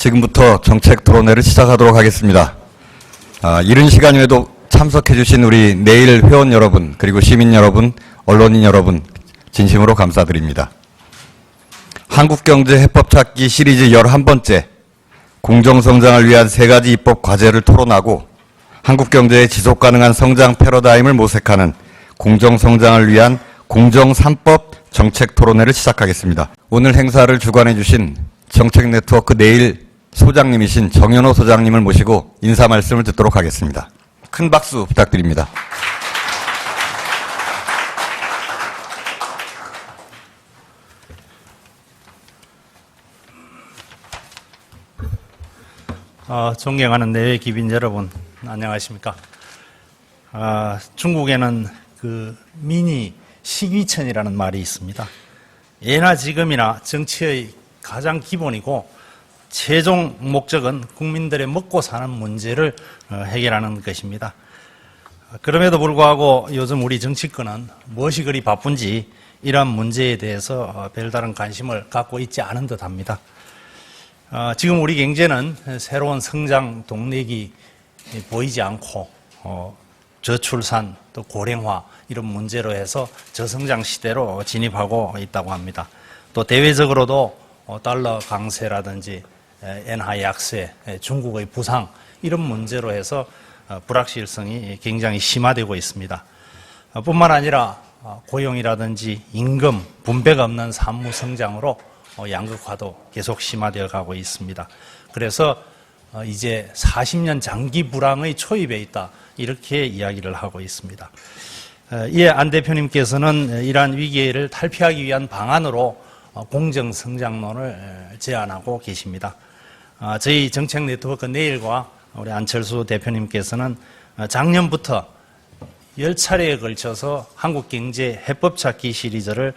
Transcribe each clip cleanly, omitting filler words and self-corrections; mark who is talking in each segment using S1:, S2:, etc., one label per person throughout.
S1: 지금부터 정책 토론회를 시작하도록 하겠습니다. 이른 시간임에도 참석해 주신 우리 내일 회원 여러분, 그리고 시민 여러분, 언론인 여러분 진심으로 감사드립니다. 한국경제 해법 찾기 시리즈 11번째 공정성장을 위한 3가지 입법 과제를 토론하고 한국경제의 지속가능한 성장 패러다임을 모색하는 공정성장을 위한 공정 3법 정책 토론회를 시작하겠습니다. 오늘 행사를 주관해 주신 정책네트워크 내일 소장님이신 정현호 소장님을 모시고 인사 말씀을 듣도록 하겠습니다. 큰 박수 부탁드립니다.
S2: 존경하는 내외 기빈 여러분, 안녕하십니까? 중국에는 그 미니 식위천이라는 말이 있습니다. 예나 지금이나 정치의 가장 기본이고 최종 목적은 국민들의 먹고 사는 문제를 해결하는 것입니다. 그럼에도 불구하고 요즘 우리 정치권은 무엇이 그리 바쁜지 이러한 문제에 대해서 별다른 관심을 갖고 있지 않은 듯합니다. 지금 우리 경제는 새로운 성장 동력이 보이지 않고 저출산 또 고령화 이런 문제로 해서 저성장 시대로 진입하고 있다고 합니다. 또 대외적으로도 달러 강세라든지 엔화 약세, 중국의 부상 이런 문제로 해서 불확실성이 굉장히 심화되고 있습니다. 뿐만 아니라 고용이라든지 임금, 분배가 없는 산무 성장으로 양극화도 계속 심화되어 가고 있습니다. 그래서 이제 40년 장기 불황의 초입에 있다 이렇게 이야기를 하고 있습니다. 이에 안 대표님께서는 이러한 위기를 탈피하기 위한 방안으로 공정성장론을 제안하고 계십니다. 저희 정책 네트워크 내일과 우리 안철수 대표님께서는 작년부터 10차례에 걸쳐서 한국경제 해법 찾기 시리즈를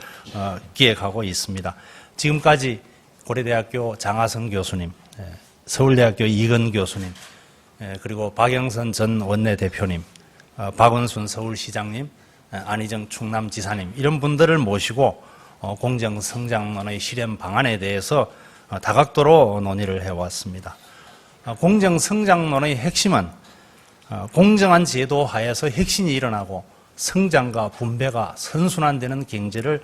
S2: 기획하고 있습니다. 지금까지 고려대학교 장하성 교수님, 서울대학교 이건 교수님, 그리고 박영선 전 원내대표님, 박원순 서울시장님, 안희정 충남지사님 이런 분들을 모시고 공정성장론의 실현 방안에 대해서 다각도로 논의를 해왔습니다. 공정성장론의 핵심은 공정한 제도 하에서 혁신이 일어나고 성장과 분배가 선순환되는 경제를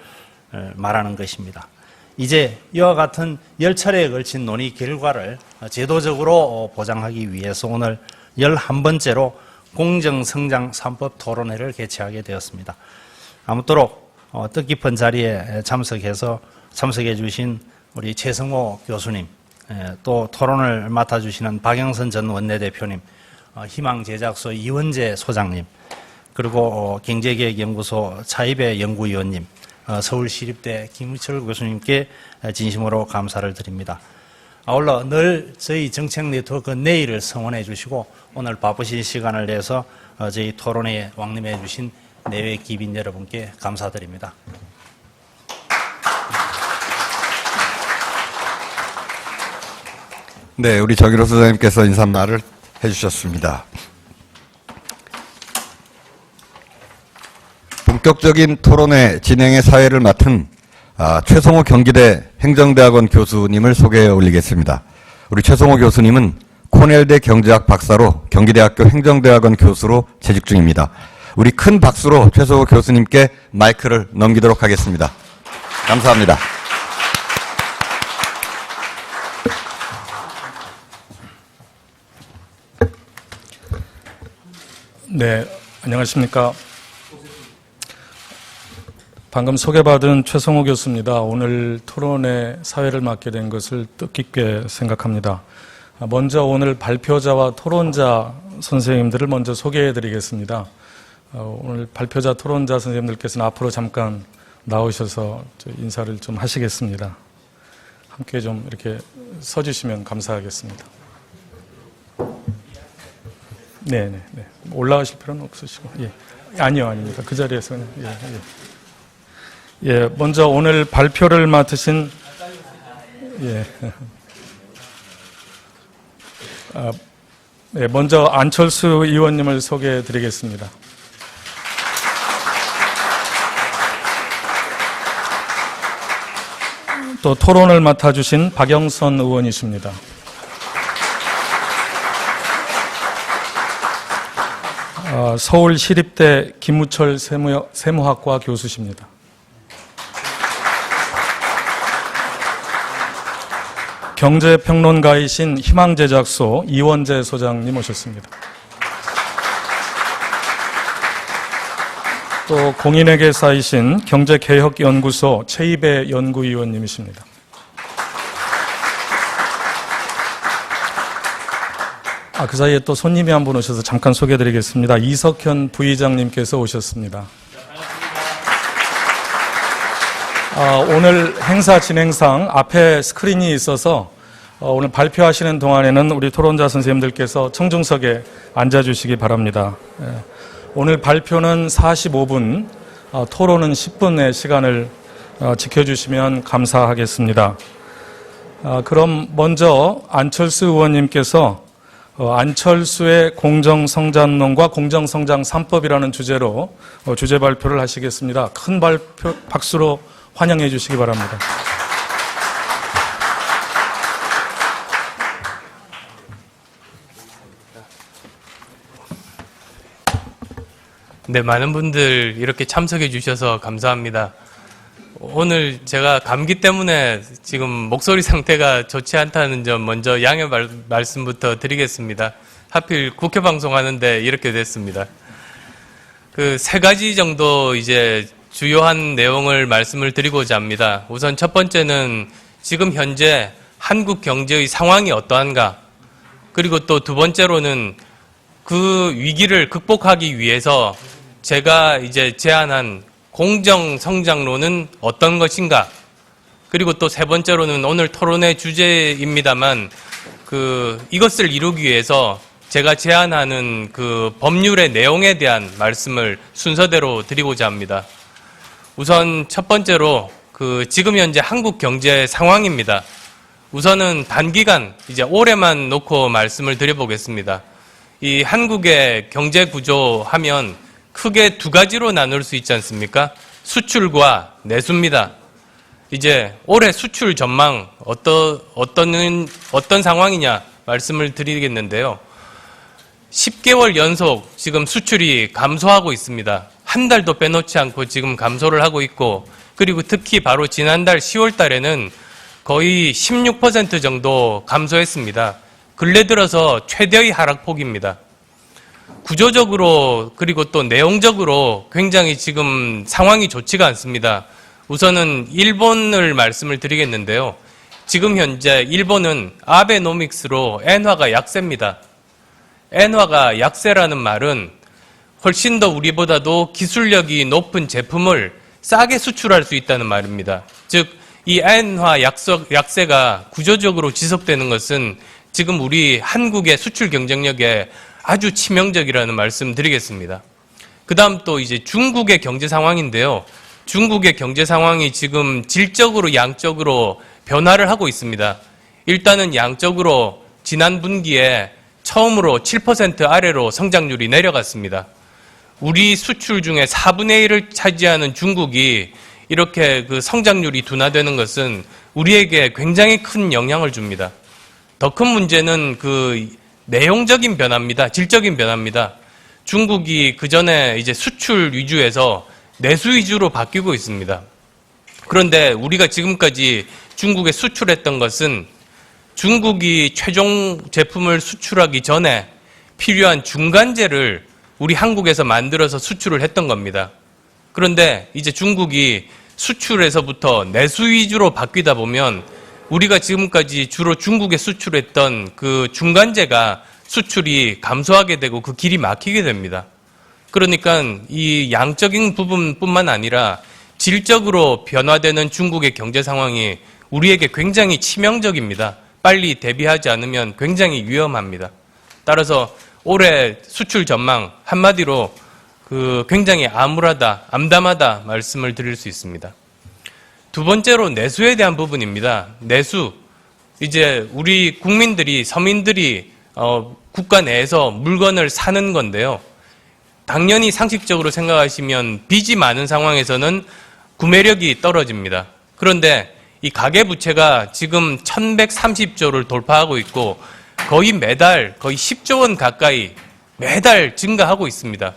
S2: 말하는 것입니다. 이제 이와 같은 10차례에 걸친 논의 결과를 제도적으로 보장하기 위해서 오늘 11번째로 공정성장 3법 토론회를 개최하게 되었습니다. 아무쪼록 뜻깊은 자리에 참석해 주신 우리 최성호 교수님, 또 토론을 맡아주시는 박영선 전 원내대표님, 희망제작소 이원재 소장님, 그리고 경제개혁연구소 차이배 연구위원님, 서울시립대 김희철 교수님께 진심으로 감사를 드립니다. 아울러 늘 저희 정책 네트워크 내일을 성원해 주시고 오늘 바쁘신 시간을 내서 저희 토론회에 왕림해 주신 내외 기빈 여러분께 감사드립니다.
S1: 네, 우리 정현호 소장님께서 인사말을 해주셨습니다. 본격적인 토론회 진행의 사회를 맡은 최성호 경기대 행정대학원 교수님을 소개해 올리겠습니다. 우리 최성호 교수님은 코넬대 경제학 박사로 경기대학교 행정대학원 교수로 재직 중입니다. 우리 큰 박수로 최성호 교수님께 마이크를 넘기도록 하겠습니다. 감사합니다.
S3: 네, 안녕하십니까. 방금 소개받은 최성호 교수입니다. 오늘 토론회 사회를 맡게 된 것을 뜻깊게 생각합니다. 먼저 오늘 발표자와 토론자 선생님들을 먼저 소개해 드리겠습니다. 오늘 발표자 토론자 선생님들께서는 앞으로 잠깐 나오셔서 인사를 좀 하시겠습니다. 함께 좀 이렇게 서주시면 감사하겠습니다. 네. 올라가실 필요는 없으시고. 예. 아닙니다. 그 자리에서 그냥. 예. 먼저 오늘 발표를 맡으신, 먼저 안철수 의원님을 소개해 드리겠습니다. 또 토론을 맡아주신 박영선 의원이십니다. 서울시립대 김우철 세무학과 교수십니다. 경제평론가이신 희망제작소 이원재 소장님 오셨습니다. 또 공인회계사이신 경제개혁연구소 최이배 연구위원님이십니다. 그 사이에 또 손님이 한 분 오셔서 잠깐 소개해드리겠습니다. 이석현 부의장님께서 오셨습니다. 오늘 행사 진행상 앞에 스크린이 있어서 오늘 발표하시는 동안에는 우리 토론자 선생님들께서 청중석에 앉아주시기 바랍니다. 오늘 발표는 45분, 토론은 10분의 시간을 지켜주시면 감사하겠습니다. 그럼 먼저 안철수 의원님께서 안철수의 공정성장론과 공정성장 3법이라는 주제로 주제 발표를 하시겠습니다. 큰 박수로 환영해 주시기 바랍니다.
S4: 네, 많은 분들 이렇게 참석해 주셔서 감사합니다. 오늘 제가 감기 때문에 지금 목소리 상태가 좋지 않다는 점 먼저 양해 말씀부터 드리겠습니다. 하필 국회 방송하는데 이렇게 됐습니다. 그 세 가지 정도 이제 주요한 내용을 말씀을 드리고자 합니다. 우선 첫 번째는 지금 현재 한국 경제의 상황이 어떠한가, 그리고 또 두 번째로는 그 위기를 극복하기 위해서 제가 이제 제안한 공정성장론은 어떤 것인가, 그리고 또 세 번째로는 오늘 토론의 주제입니다만 이것을 이루기 위해서 제가 제안하는 그 법률의 내용에 대한 말씀을 순서대로 드리고자 합니다. 우선 첫 번째로 지금 현재 한국 경제 상황입니다. 우선은 단기간 이제 올해만 놓고 말씀을 드려보겠습니다. 이 한국의 경제 구조 하면 크게 두 가지로 나눌 수 있지 않습니까? 수출과 내수입니다. 이제 올해 수출 전망 어떤 상황이냐 말씀을 드리겠는데요. 10개월 연속 지금 수출이 감소하고 있습니다. 한 달도 빼놓지 않고 지금 감소를 하고 있고, 그리고 특히 바로 지난달 10월 달에는 거의 16% 정도 감소했습니다. 근래 들어서 최대의 하락폭입니다. 구조적으로 그리고 또 내용적으로 굉장히 지금 상황이 좋지가 않습니다. 우선은 일본을 말씀을 드리겠는데요. 지금 현재 일본은 아베노믹스로 엔화가 약세입니다. 엔화가 약세라는 말은 훨씬 더 우리보다도 기술력이 높은 제품을 싸게 수출할 수 있다는 말입니다. 즉, 이 엔화 약세가 구조적으로 지속되는 것은 지금 우리 한국의 수출 경쟁력에 아주 치명적이라는 말씀 드리겠습니다. 그 다음 또 이제 중국의 경제 상황인데요. 중국의 경제 상황이 지금 질적으로 양적으로 변화를 하고 있습니다. 일단은 양적으로 지난 분기에 처음으로 7% 아래로 성장률이 내려갔습니다. 우리 수출 중에 4분의 1을 차지하는 중국이 이렇게 성장률이 둔화되는 것은 우리에게 굉장히 큰 영향을 줍니다. 더 큰 문제는 내용적인 변화입니다. 질적인 변화입니다. 중국이 그전에 이제 수출 위주에서 내수 위주로 바뀌고 있습니다. 그런데 우리가 지금까지 중국에 수출했던 것은 중국이 최종 제품을 수출하기 전에 필요한 중간재를 우리 한국에서 만들어서 수출을 했던 겁니다. 그런데 이제 중국이 수출에서부터 내수 위주로 바뀌다 보면 우리가 지금까지 주로 중국에 수출했던 그 중간재가 수출이 감소하게 되고 그 길이 막히게 됩니다. 그러니까 이 양적인 부분뿐만 아니라 질적으로 변화되는 중국의 경제 상황이 우리에게 굉장히 치명적입니다. 빨리 대비하지 않으면 굉장히 위험합니다. 따라서 올해 수출 전망 한마디로 굉장히 암울하다, 암담하다 말씀을 드릴 수 있습니다. 두 번째로 내수에 대한 부분입니다. 내수. 이제 우리 국민들이, 서민들이 국가 내에서 물건을 사는 건데요. 당연히 상식적으로 생각하시면 빚이 많은 상황에서는 구매력이 떨어집니다. 그런데 이 가계부채가 지금 1130조를 돌파하고 있고 거의 매달 거의 10조 원 가까이 매달 증가하고 있습니다.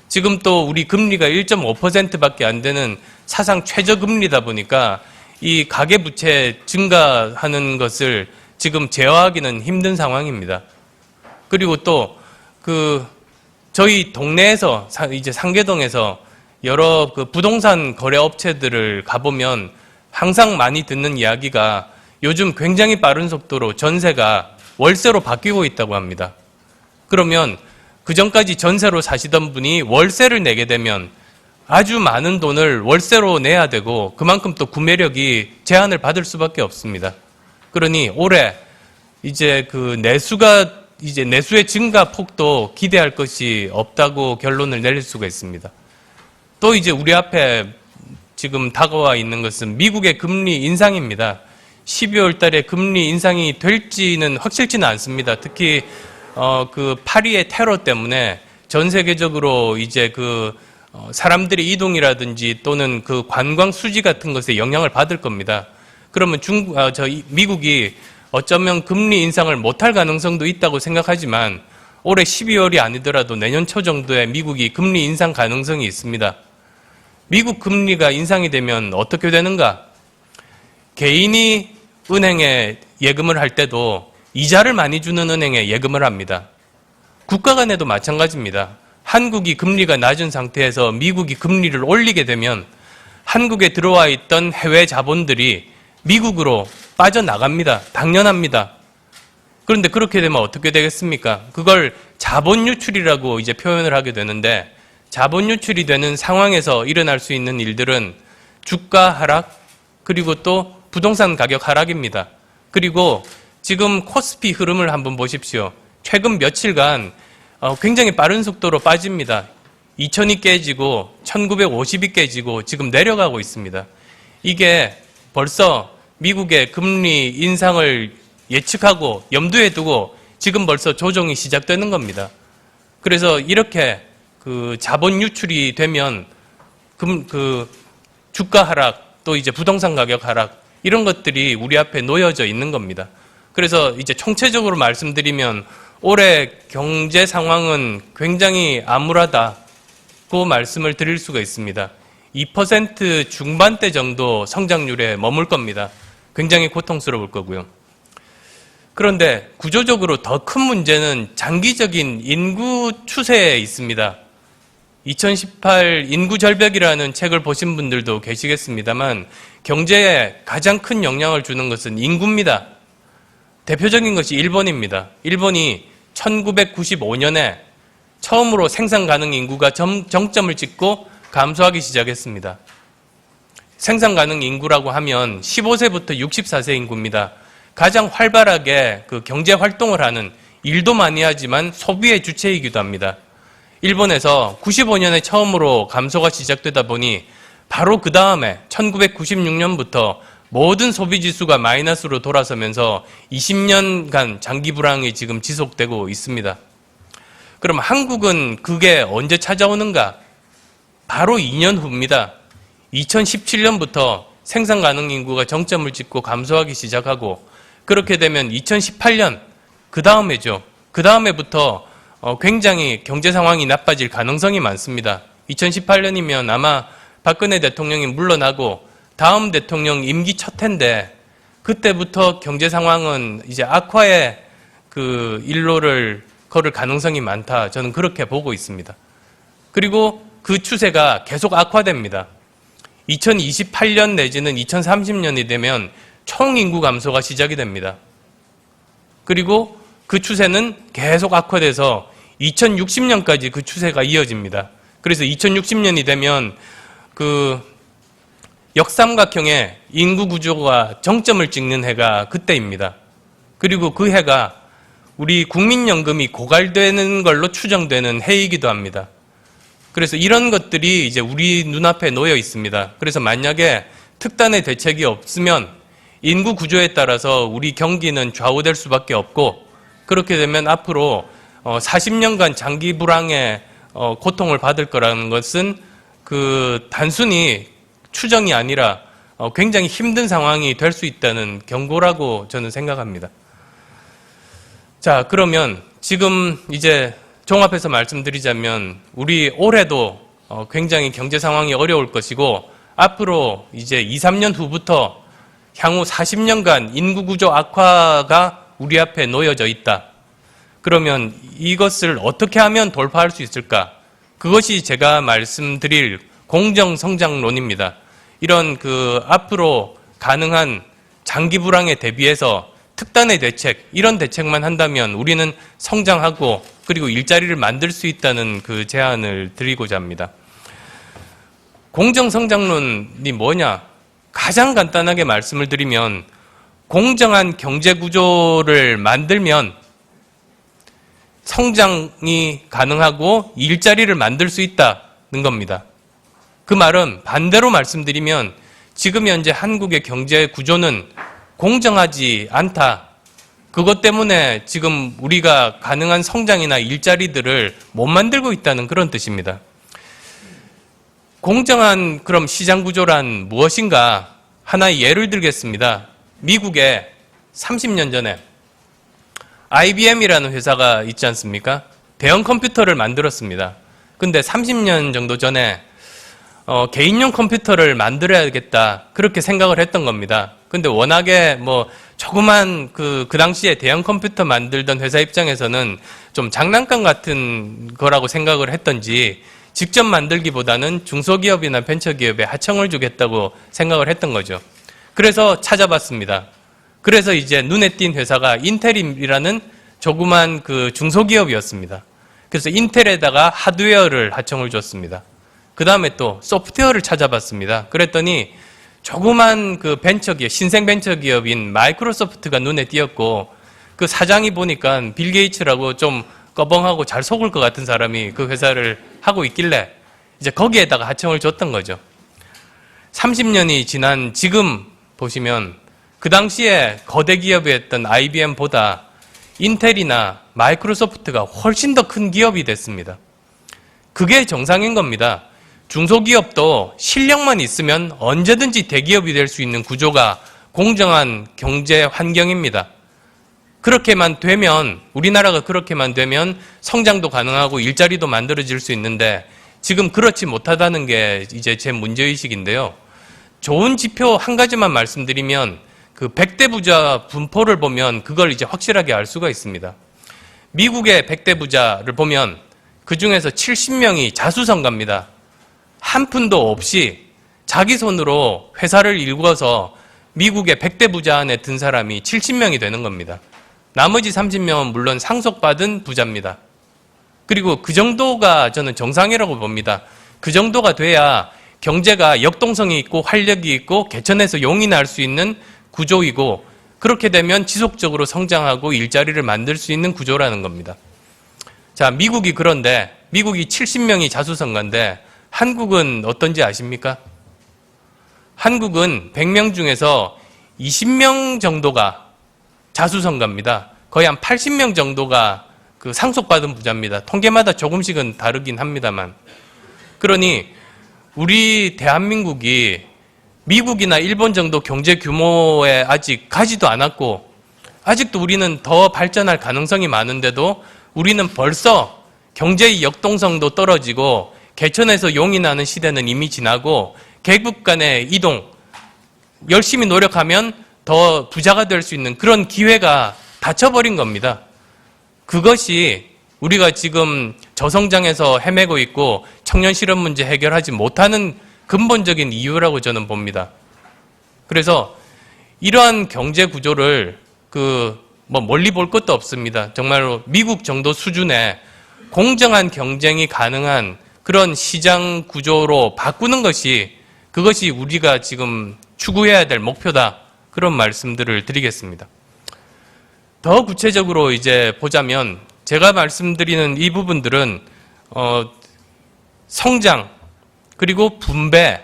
S4: 지금 또 우리 금리가 1.5%밖에 안 되는 사상 최저금리다 보니까 이 가계부채 증가하는 것을 지금 제어하기는 힘든 상황입니다. 그리고 또 저희 동네에서 이제 상계동에서 여러 부동산 거래 업체들을 가보면 항상 많이 듣는 이야기가 요즘 굉장히 빠른 속도로 전세가 월세로 바뀌고 있다고 합니다. 그러면 그전까지 전세로 사시던 분이 월세를 내게 되면 아주 많은 돈을 월세로 내야 되고 그만큼 또 구매력이 제한을 받을 수밖에 없습니다. 그러니 올해 이제 내수의 증가 폭도 기대할 것이 없다고 결론을 내릴 수가 있습니다. 또 이제 우리 앞에 지금 다가와 있는 것은 미국의 금리 인상입니다. 12월 달에 금리 인상이 될지는 확실치는 않습니다. 특히 파리의 테러 때문에 전 세계적으로 이제 사람들의 이동이라든지 또는 관광 수지 같은 것에 영향을 받을 겁니다. 그러면 미국이 어쩌면 금리 인상을 못할 가능성도 있다고 생각하지만 올해 12월이 아니더라도 내년 초 정도에 미국이 금리 인상 가능성이 있습니다. 미국 금리가 인상이 되면 어떻게 되는가? 개인이 은행에 예금을 할 때도 이자를 많이 주는 은행에 예금을 합니다. 국가 간에도 마찬가지입니다. 한국이 금리가 낮은 상태에서 미국이 금리를 올리게 되면 한국에 들어와 있던 해외 자본들이 미국으로 빠져나갑니다. 당연합니다. 그런데 그렇게 되면 어떻게 되겠습니까? 그걸 자본 유출이라고 이제 표현을 하게 되는데 자본 유출이 되는 상황에서 일어날 수 있는 일들은 주가 하락 그리고 또 부동산 가격 하락입니다. 그리고 지금 코스피 흐름을 한번 보십시오. 최근 며칠간 굉장히 빠른 속도로 빠집니다. 2000이 깨지고 1950이 깨지고 지금 내려가고 있습니다. 이게 벌써 미국의 금리 인상을 예측하고 염두에 두고 지금 벌써 조정이 시작되는 겁니다. 그래서 이렇게 자본 유출이 되면 주가 하락 또 이제 부동산 가격 하락 이런 것들이 우리 앞에 놓여져 있는 겁니다. 그래서 이제 총체적으로 말씀드리면 올해 경제 상황은 굉장히 암울하다고 말씀을 드릴 수가 있습니다. 2% 중반대 정도 성장률에 머물 겁니다. 굉장히 고통스러울 거고요. 그런데 구조적으로 더 큰 문제는 장기적인 인구 추세에 있습니다. 2018 인구 절벽이라는 책을 보신 분들도 계시겠습니다만 경제에 가장 큰 영향을 주는 것은 인구입니다. 대표적인 것이 일본입니다. 일본이 1995년에 처음으로 생산 가능 인구가 정점을 찍고 감소하기 시작했습니다. 생산 가능 인구라고 하면 15세부터 64세 인구입니다. 가장 활발하게 경제 활동을 하는 일도 많이 하지만 소비의 주체이기도 합니다. 일본에서 95년에 처음으로 감소가 시작되다 보니 바로 그 다음에 1996년부터 모든 소비 지수가 마이너스로 돌아서면서 20년간 장기 불황이 지금 지속되고 있습니다. 그럼 한국은 그게 언제 찾아오는가? 바로 2년 후입니다. 2017년부터 생산 가능 인구가 정점을 찍고 감소하기 시작하고 그렇게 되면 2018년 그 다음에죠. 그 다음에부터 굉장히 경제 상황이 나빠질 가능성이 많습니다. 2018년이면 아마 박근혜 대통령이 물러나고 다음 대통령 임기 첫 해인데 그때부터 경제 상황은 이제 악화의 일로를 걸을 가능성이 많다. 저는 그렇게 보고 있습니다. 그리고 그 추세가 계속 악화됩니다. 2028년 내지는 2030년이 되면 총인구 감소가 시작이 됩니다. 그리고 그 추세는 계속 악화돼서 2060년까지 그 추세가 이어집니다. 그래서 2060년이 되면 역삼각형의 인구 구조가 정점을 찍는 해가 그때입니다. 그리고 그 해가 우리 국민연금이 고갈되는 걸로 추정되는 해이기도 합니다. 그래서 이런 것들이 이제 우리 눈앞에 놓여 있습니다. 그래서 만약에 특단의 대책이 없으면 인구 구조에 따라서 우리 경기는 좌우될 수밖에 없고 그렇게 되면 앞으로 40년간 장기 불황의 고통을 받을 거라는 것은 단순히 추정이 아니라 굉장히 힘든 상황이 될 수 있다는 경고라고 저는 생각합니다. 자, 그러면 지금 이제 종합해서 말씀드리자면 우리 올해도 굉장히 경제 상황이 어려울 것이고 앞으로 이제 2, 3년 후부터 향후 40년간 인구 구조 악화가 우리 앞에 놓여져 있다. 그러면 이것을 어떻게 하면 돌파할 수 있을까? 그것이 제가 말씀드릴 공정성장론입니다. 이런 앞으로 가능한 장기 불황에 대비해서 특단의 대책, 이런 대책만 한다면 우리는 성장하고 그리고 일자리를 만들 수 있다는 그 제안을 드리고자 합니다. 공정성장론이 뭐냐? 가장 간단하게 말씀을 드리면 공정한 경제 구조를 만들면 성장이 가능하고 일자리를 만들 수 있다는 겁니다. 그 말은 반대로 말씀드리면 지금 현재 한국의 경제 구조는 공정하지 않다. 그것 때문에 지금 우리가 가능한 성장이나 일자리들을 못 만들고 있다는 그런 뜻입니다. 공정한 그럼 시장 구조란 무엇인가? 하나의 예를 들겠습니다. 미국에 30년 전에 IBM이라는 회사가 있지 않습니까? 대형 컴퓨터를 만들었습니다. 근데 30년 정도 전에 개인용 컴퓨터를 만들어야겠다 그렇게 생각을 했던 겁니다. 근데 워낙에 조그만 그 당시에 대형 컴퓨터 만들던 회사 입장에서는 좀 장난감 같은 거라고 생각을 했던지 직접 만들기보다는 중소기업이나 벤처기업에 하청을 주겠다고 생각을 했던 거죠. 그래서 찾아봤습니다. 그래서 이제 눈에 띈 회사가 인텔이라는 조그만 그 중소기업이었습니다. 그래서 인텔에다가 하드웨어를 하청을 줬습니다. 그 다음에 또 소프트웨어를 찾아봤습니다. 그랬더니 조그만 그 벤처기업, 신생 벤처기업인 마이크로소프트가 눈에 띄었고 그 사장이 보니까 빌 게이츠라고 좀 꺼벙하고 잘 속을 것 같은 사람이 그 회사를 하고 있길래 이제 거기에다가 하청을 줬던 거죠. 30년이 지난 지금 보시면 그 당시에 거대 기업이었던 IBM보다 인텔이나 마이크로소프트가 훨씬 더 큰 기업이 됐습니다. 그게 정상인 겁니다. 중소기업도 실력만 있으면 언제든지 대기업이 될 수 있는 구조가 공정한 경제 환경입니다. 그렇게만 되면, 우리나라가 그렇게만 되면 성장도 가능하고 일자리도 만들어질 수 있는데 지금 그렇지 못하다는 게 이제 제 문제의식인데요. 좋은 지표 한 가지만 말씀드리면 그 100대 부자 분포를 보면 그걸 이제 확실하게 알 수가 있습니다. 미국의 100대 부자를 보면 그 중에서 70명이 자수성가입니다. 한 푼도 없이 자기 손으로 회사를 일궈서 미국의 100대 부자 안에 든 사람이 70명이 되는 겁니다. 나머지 30명은 물론 상속받은 부자입니다. 그리고 그 정도가 저는 정상이라고 봅니다. 그 정도가 돼야 경제가 역동성이 있고 활력이 있고 개천에서 용이 날 수 있는 구조이고 그렇게 되면 지속적으로 성장하고 일자리를 만들 수 있는 구조라는 겁니다. 자, 미국이 그런데 미국이 70명이 자수성가인데 한국은 어떤지 아십니까? 한국은 100명 중에서 20명 정도가 자수성가입니다. 거의 한 80명 정도가 그 상속받은 부자입니다. 통계마다 조금씩은 다르긴 합니다만. 그러니 우리 대한민국이 미국이나 일본 정도 경제 규모에 아직 가지도 않았고 아직도 우리는 더 발전할 가능성이 많은데도 우리는 벌써 경제의 역동성도 떨어지고 개천에서 용이 나는 시대는 이미 지나고 계급 간의 이동, 열심히 노력하면 더 부자가 될 수 있는 그런 기회가 닫혀버린 겁니다. 그것이 우리가 지금 저성장에서 헤매고 있고 청년 실업 문제 해결하지 못하는 근본적인 이유라고 저는 봅니다. 그래서 이러한 경제 구조를 멀리 볼 것도 없습니다. 정말로 미국 정도 수준의 공정한 경쟁이 가능한 그런 시장 구조로 바꾸는 그것이 우리가 지금 추구해야 될 목표다. 그런 말씀들을 드리겠습니다. 더 구체적으로 이제 보자면 제가 말씀드리는 이 부분들은 성장 그리고 분배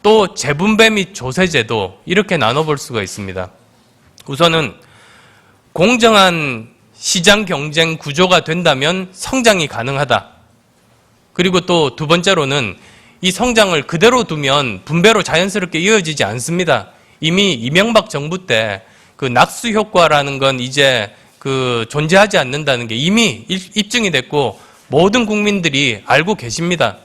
S4: 또 재분배 및 조세제도 이렇게 나눠볼 수가 있습니다. 우선은 공정한 시장 경쟁 구조가 된다면 성장이 가능하다. 그리고 또 두 번째로는 이 성장을 그대로 두면 분배로 자연스럽게 이어지지 않습니다. 이미 이명박 정부 때 그 낙수 효과라는 건 이제 존재하지 않는다는 게 이미 입증이 됐고 모든 국민들이 알고 계십니다.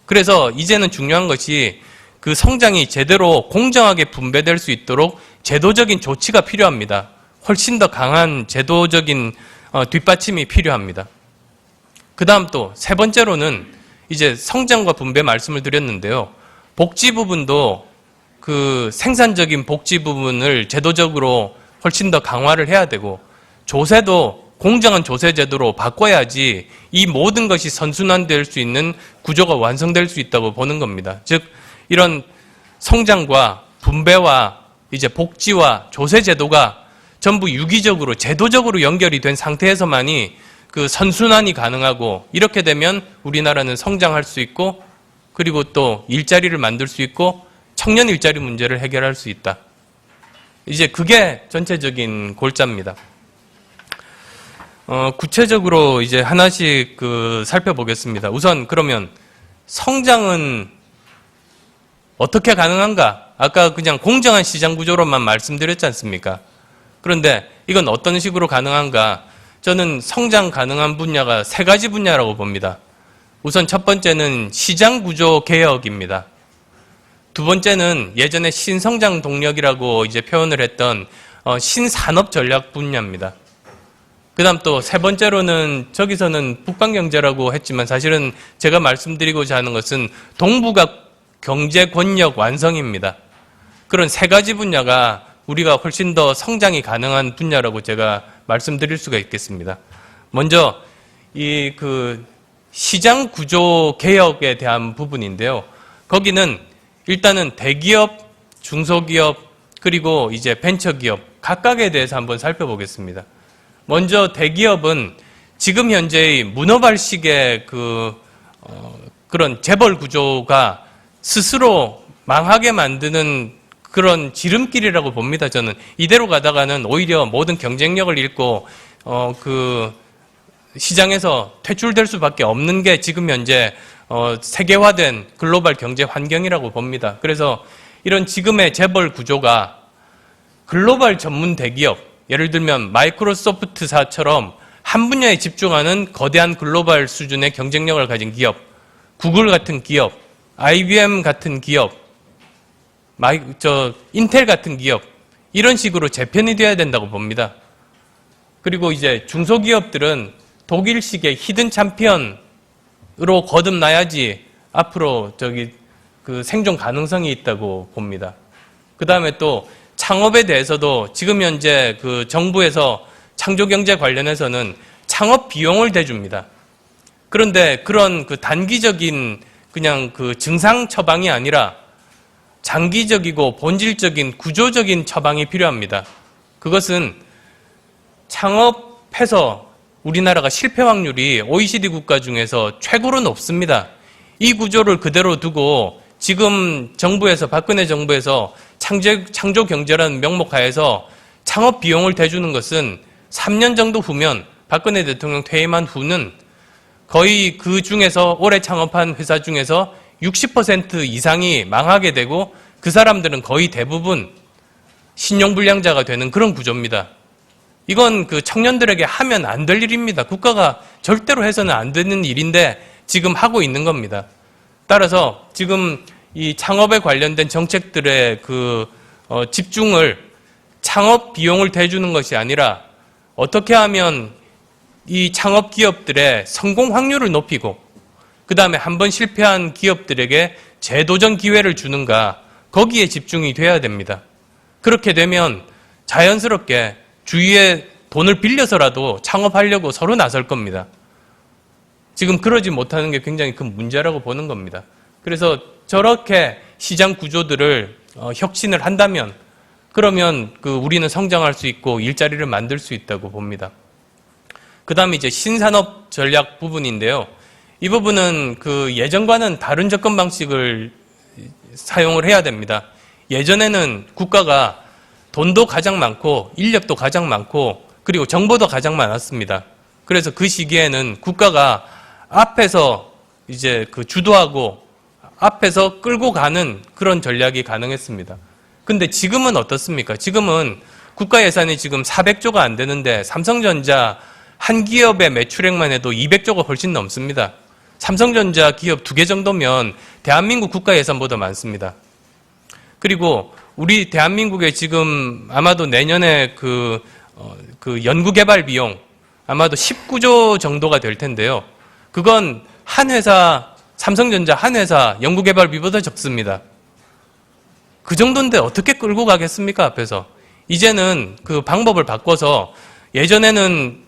S4: 그래서 이제는 중요한 것이 그 성장이 제대로 공정하게 분배될 수 있도록 제도적인 조치가 필요합니다. 훨씬 더 강한 제도적인 뒷받침이 필요합니다. 그 다음 또 세 번째로는 이제 성장과 분배 말씀을 드렸는데요. 복지 부분도 그 생산적인 복지 부분을 제도적으로 훨씬 더 강화를 해야 되고 조세도 공정한 조세 제도로 바꿔야지 이 모든 것이 선순환될 수 있는 구조가 완성될 수 있다고 보는 겁니다. 즉 이런 성장과 분배와 이제 복지와 조세 제도가 전부 유기적으로 제도적으로 연결이 된 상태에서만이 그 선순환이 가능하고 이렇게 되면 우리나라는 성장할 수 있고 그리고 또 일자리를 만들 수 있고 청년 일자리 문제를 해결할 수 있다. 이제 그게 전체적인 골자입니다. 구체적으로 이제 하나씩 살펴보겠습니다. 우선 그러면 성장은 어떻게 가능한가? 아까 그냥 공정한 시장 구조로만 말씀드렸지 않습니까? 그런데 이건 어떤 식으로 가능한가? 저는 성장 가능한 분야가 세 가지 분야라고 봅니다. 우선 첫 번째는 시장 구조 개혁입니다. 두 번째는 예전에 신성장 동력이라고 이제 표현을 했던 신산업 전략 분야입니다. 그 다음 또 세 번째로는 저기서는 북방경제라고 했지만 사실은 제가 말씀드리고자 하는 것은 동북아 경제 권력 완성입니다. 그런 세 가지 분야가 우리가 훨씬 더 성장이 가능한 분야라고 제가 말씀드릴 수가 있겠습니다. 먼저 이 시장 구조 개혁에 대한 부분인데요. 거기는 일단은 대기업, 중소기업, 그리고 이제 벤처기업 각각에 대해서 한번 살펴보겠습니다. 먼저 대기업은 지금 현재의 문어발식의 그런 재벌 구조가 스스로 망하게 만드는 그런 지름길이라고 봅니다. 저는 이대로 가다가는 오히려 모든 경쟁력을 잃고 시장에서 퇴출될 수밖에 없는 게 지금 현재 세계화된 글로벌 경제 환경이라고 봅니다. 그래서 이런 지금의 재벌 구조가 글로벌 전문 대기업, 예를 들면 마이크로소프트사처럼 한 분야에 집중하는 거대한 글로벌 수준의 경쟁력을 가진 기업, 구글 같은 기업, IBM 같은 기업, 인텔 같은 기업, 이런 식으로 재편이 되어야 된다고 봅니다. 그리고 이제 중소기업들은 독일식의 히든 챔피언으로 거듭나야지 앞으로 생존 가능성이 있다고 봅니다. 그 다음에 또 창업에 대해서도 지금 현재 정부에서 창조경제 관련해서는 창업 비용을 대줍니다. 그런데 그런 단기적인 그냥 증상 처방이 아니라 장기적이고 본질적인 구조적인 처방이 필요합니다. 그것은 창업해서 우리나라가 실패 확률이 OECD 국가 중에서 최고로 높습니다. 이 구조를 그대로 두고 지금 박근혜 정부에서 창조 경제라는 명목 하에서 창업 비용을 대주는 것은 3년 정도 후면 박근혜 대통령 퇴임한 후는 거의 그 중에서 올해 창업한 회사 중에서 60% 이상이 망하게 되고 그 사람들은 거의 대부분 신용불량자가 되는 그런 구조입니다. 이건 청년들에게 하면 안 될 일입니다. 국가가 절대로 해서는 안 되는 일인데 지금 하고 있는 겁니다. 따라서 지금 이 창업에 관련된 정책들의 집중을 창업 비용을 대주는 것이 아니라 어떻게 하면 이 창업 기업들의 성공 확률을 높이고 그 다음에 한번 실패한 기업들에게 재도전 기회를 주는가, 거기에 집중이 돼야 됩니다. 그렇게 되면 자연스럽게 주위에 돈을 빌려서라도 창업하려고 서로 나설 겁니다. 지금 그러지 못하는 게 굉장히 큰 문제라고 보는 겁니다. 그래서 저렇게 시장 구조들을 혁신을 한다면 그러면 우리는 성장할 수 있고 일자리를 만들 수 있다고 봅니다. 그 다음에 이제 신산업 전략 부분인데요. 이 부분은 예전과는 다른 접근 방식을 사용을 해야 됩니다. 예전에는 국가가 돈도 가장 많고 인력도 가장 많고 그리고 정보도 가장 많았습니다. 그래서 그 시기에는 국가가 앞에서 이제 주도하고 앞에서 끌고 가는 그런 전략이 가능했습니다. 근데 지금은 어떻습니까? 지금은 국가 예산이 지금 400조가 안 되는데 삼성전자 한 기업의 매출액만 해도 200조가 훨씬 넘습니다. 삼성전자 기업 2개 정도면 대한민국 국가 예산보다 많습니다. 그리고 우리 대한민국에 지금 아마도 내년에 그 연구개발 비용 아마도 19조 정도가 될 텐데요. 그건 한 회사, 삼성전자 한 회사 연구개발비보다 적습니다. 그 정도인데 어떻게 끌고 가겠습니까, 앞에서? 이제는 그 방법을 바꿔서 예전에는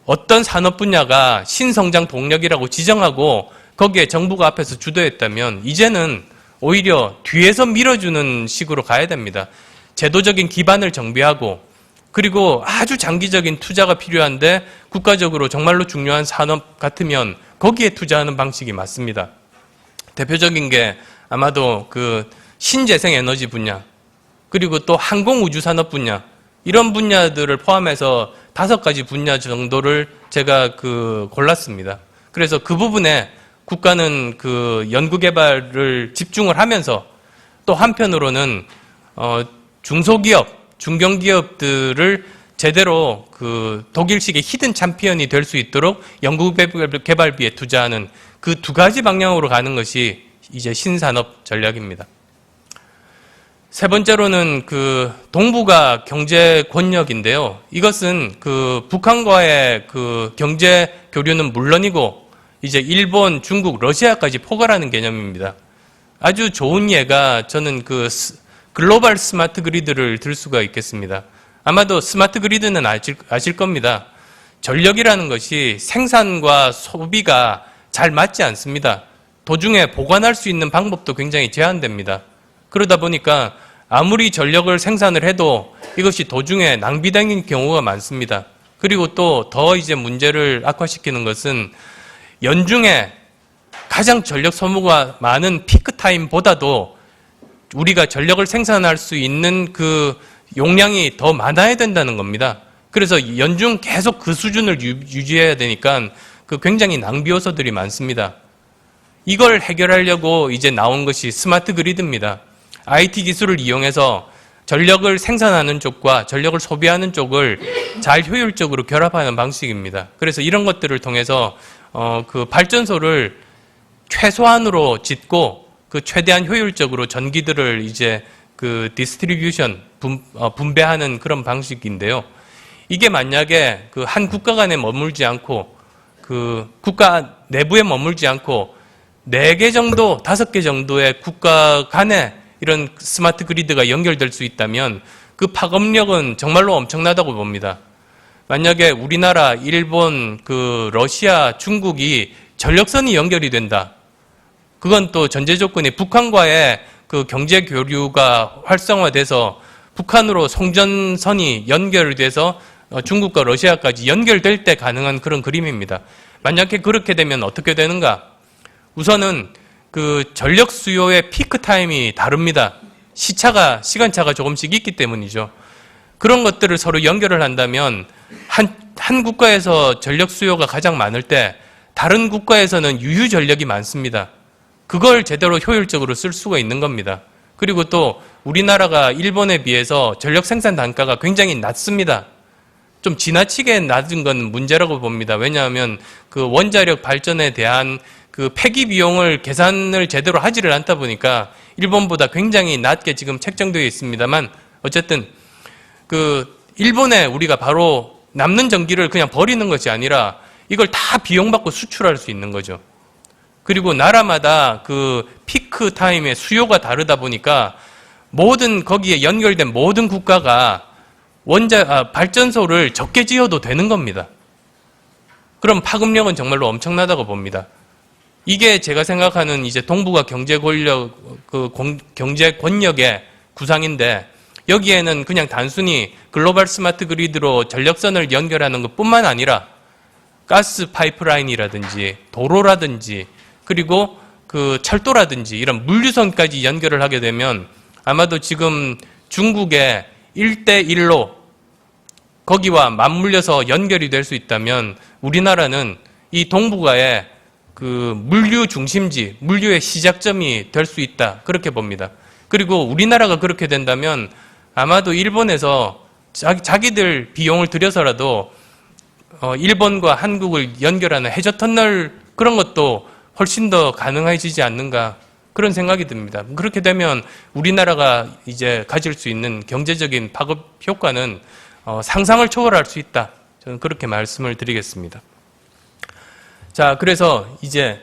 S4: 어떤 산업 분야가 신성장 동력이라고 지정하고 거기에 정부가 앞에서 주도했다면 이제는 오히려 뒤에서 밀어주는 식으로 가야 됩니다. 제도적인 기반을 정비하고 그리고 아주 장기적인 투자가 필요한데 국가적으로 정말로 중요한 산업 같으면 거기에 투자하는 방식이 맞습니다. 대표적인 게 아마도 신재생 에너지 분야 그리고 또 항공우주산업 분야 이런 분야들을 포함해서 5가지 분야 정도를 제가 골랐습니다. 그래서 그 부분에 국가는 연구개발을 집중을 하면서 또 한편으로는 중소기업, 중견기업들을 제대로 독일식의 히든 챔피언이 될 수 있도록 연구개발비에 투자하는 그 2가지 방향으로 가는 것이 이제 신산업 전략입니다. 세 번째로는 동북아 경제 권역인데요. 이것은 북한과의 경제 교류는 물론이고 이제 일본, 중국, 러시아까지 포괄하는 개념입니다. 아주 좋은 예가 저는 글로벌 스마트 그리드를 들 수가 있겠습니다. 아마도 스마트 그리드는 아실 겁니다. 전력이라는 것이 생산과 소비가 잘 맞지 않습니다. 도중에 보관할 수 있는 방법도 굉장히 제한됩니다. 그러다 보니까 아무리 전력을 생산을 해도 이것이 도중에 낭비되는 경우가 많습니다. 그리고 또 더 이제 문제를 악화시키는 것은 연중에 가장 전력 소모가 많은 피크타임보다도 우리가 전력을 생산할 수 있는 용량이 더 많아야 된다는 겁니다. 그래서 연중 계속 그 수준을 유지해야 되니까 굉장히 낭비 요소들이 많습니다. 이걸 해결하려고 이제 나온 것이 스마트 그리드입니다. IT 기술을 이용해서 전력을 생산하는 쪽과 전력을 소비하는 쪽을 잘 효율적으로 결합하는 방식입니다. 그래서 이런 것들을 통해서 발전소를 최소한으로 짓고 최대한 효율적으로 전기들을 이제 디스트리뷰션 분배하는 그런 방식인데요. 이게 만약에 한 국가 간에 머물지 않고 국가 내부에 머물지 않고 4개 정도, 5개 정도의 국가 간에 이런 스마트 그리드가 연결될 수 있다면 그 파급력은 정말로 엄청나다고 봅니다. 만약에 우리나라, 일본, 러시아, 중국이 전력선이 연결이 된다. 그건 또 전제 조건이 북한과의 경제 교류가 활성화돼서 북한으로 송전선이 연결돼서 중국과 러시아까지 연결될 때 가능한 그런 그림입니다. 만약에 그렇게 되면 어떻게 되는가? 우선은 전력 수요의 피크 타임이 다릅니다. 시간차가 조금씩 있기 때문이죠. 그런 것들을 서로 연결을 한다면 한 국가에서 전력 수요가 가장 많을 때 다른 국가에서는 유휴 전력이 많습니다. 그걸 제대로 효율적으로 쓸 수가 있는 겁니다. 그리고 또 우리나라가 일본에 비해서 전력 생산 단가가 굉장히 낮습니다. 좀 지나치게 낮은 건 문제라고 봅니다. 왜냐하면 원자력 발전에 대한 폐기 비용을 계산을 제대로 하지를 않다 보니까 일본보다 굉장히 낮게 지금 책정되어 있습니다만 어쨌든 일본에 우리가 바로 남는 전기를 그냥 버리는 것이 아니라 이걸 다 비용받고 수출할 수 있는 거죠. 그리고 나라마다 피크 타임의 수요가 다르다 보니까 거기에 연결된 모든 국가가 발전소를 적게 지어도 되는 겁니다. 그럼 파급력은 정말로 엄청나다고 봅니다. 이게 제가 생각하는 이제 동북아 경제 권력의 구상인데 여기에는 그냥 단순히 글로벌 스마트 그리드로 전력선을 연결하는 것뿐만 아니라 가스 파이프라인이라든지 도로라든지 그리고 철도라든지 이런 물류선까지 연결을 하게 되면 아마도 지금 중국의 1대1로 거기와 맞물려서 연결이 될 수 있다면 우리나라는 이 동북아의 물류 중심지, 물류의 시작점이 될 수 있다. 그렇게 봅니다. 그리고 우리나라가 그렇게 된다면 아마도 일본에서 자기들 비용을 들여서라도 일본과 한국을 연결하는 해저터널 그런 것도 훨씬 더 가능해지지 않는가 그런 생각이 듭니다. 그렇게 되면 우리나라가 이제 가질 수 있는 경제적인 파급 효과는 상상을 초월할 수 있다. 저는 그렇게 말씀을 드리겠습니다. 자, 그래서 이제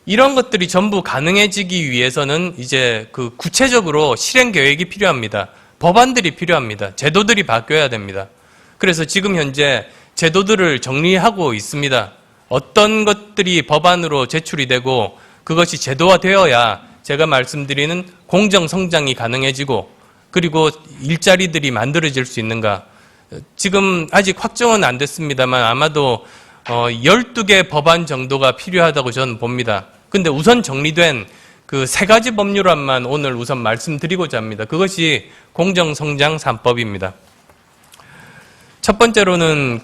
S4: 이런 것들이 전부 가능해지기 위해서는 이제 그 구체적으로 실행 계획이 필요합니다. 법안들이 필요합니다. 제도들이 바뀌어야 됩니다. 그래서 지금 현재 제도들을 정리하고 있습니다. 어떤 것들이 법안으로 제출이 되고 그것이 제도화되어야 제가 말씀드리는 공정성장이 가능해지고 그리고 일자리들이 만들어질 수 있는가. 지금 아직 확정은 안 됐습니다만 아마도 12개 법안 정도가 필요하다고 저는 봅니다. 근데 우선 정리된 그 3가지 법률안만 오늘 우선 말씀드리고자 합니다. 그것이 공정성장 3법입니다. 첫 번째로는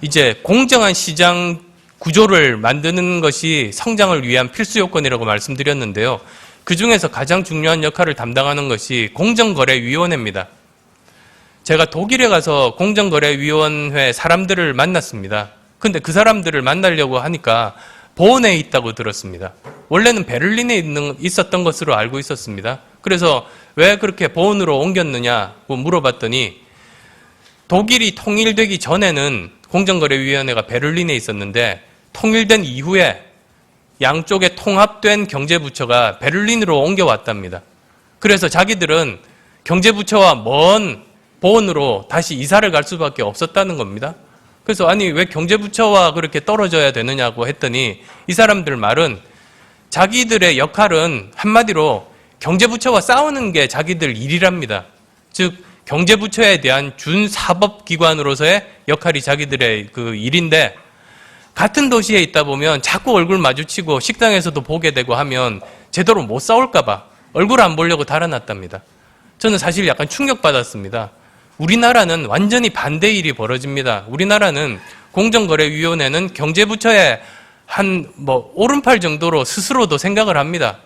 S4: 이제 공정한 시장 구조를 만드는 것이 성장을 위한 필수 요건이라고 말씀드렸는데요. 그 중에서 가장 중요한 역할을 담당하는 것이 공정거래위원회입니다. 제가 독일에 가서 공정거래위원회 사람들을 만났습니다. 근데 그 사람들을 만나려고 하니까 보온에 있다고 들었습니다. 원래는 베를린에 있었던 것으로 알고 있었습니다. 그래서 왜 그렇게 보온으로 옮겼느냐고 물어봤더니 독일이 통일되기 전에는 공정거래위원회가 베를린에 있었는데 통일된 이후에 양쪽에 통합된 경제부처가 베를린으로 옮겨왔답니다. 그래서 자기들은 경제부처와 먼 보온으로 다시 이사를 갈 수밖에 없었다는 겁니다. 그래서 아니 왜 경제부처와 그렇게 떨어져야 되느냐고 했더니 이 사람들 말은 자기들의 역할은 한마디로 경제부처와 싸우는 게 자기들 일이랍니다. 즉 경제부처에 대한 준사법기관으로서의 역할이 자기들의 그 일인데 같은 도시에 있다 보면 자꾸 얼굴 마주치고 식당에서도 보게 되고 하면 제대로 못 싸울까 봐 얼굴 안 보려고 달아났답니다. 저는 사실 약간 충격받았습니다. 우리나라는 완전히 반대 일이 벌어집니다. 우리나라는 공정거래위원회는 경제부처의 오른팔 정도로 스스로도 생각을 합니다.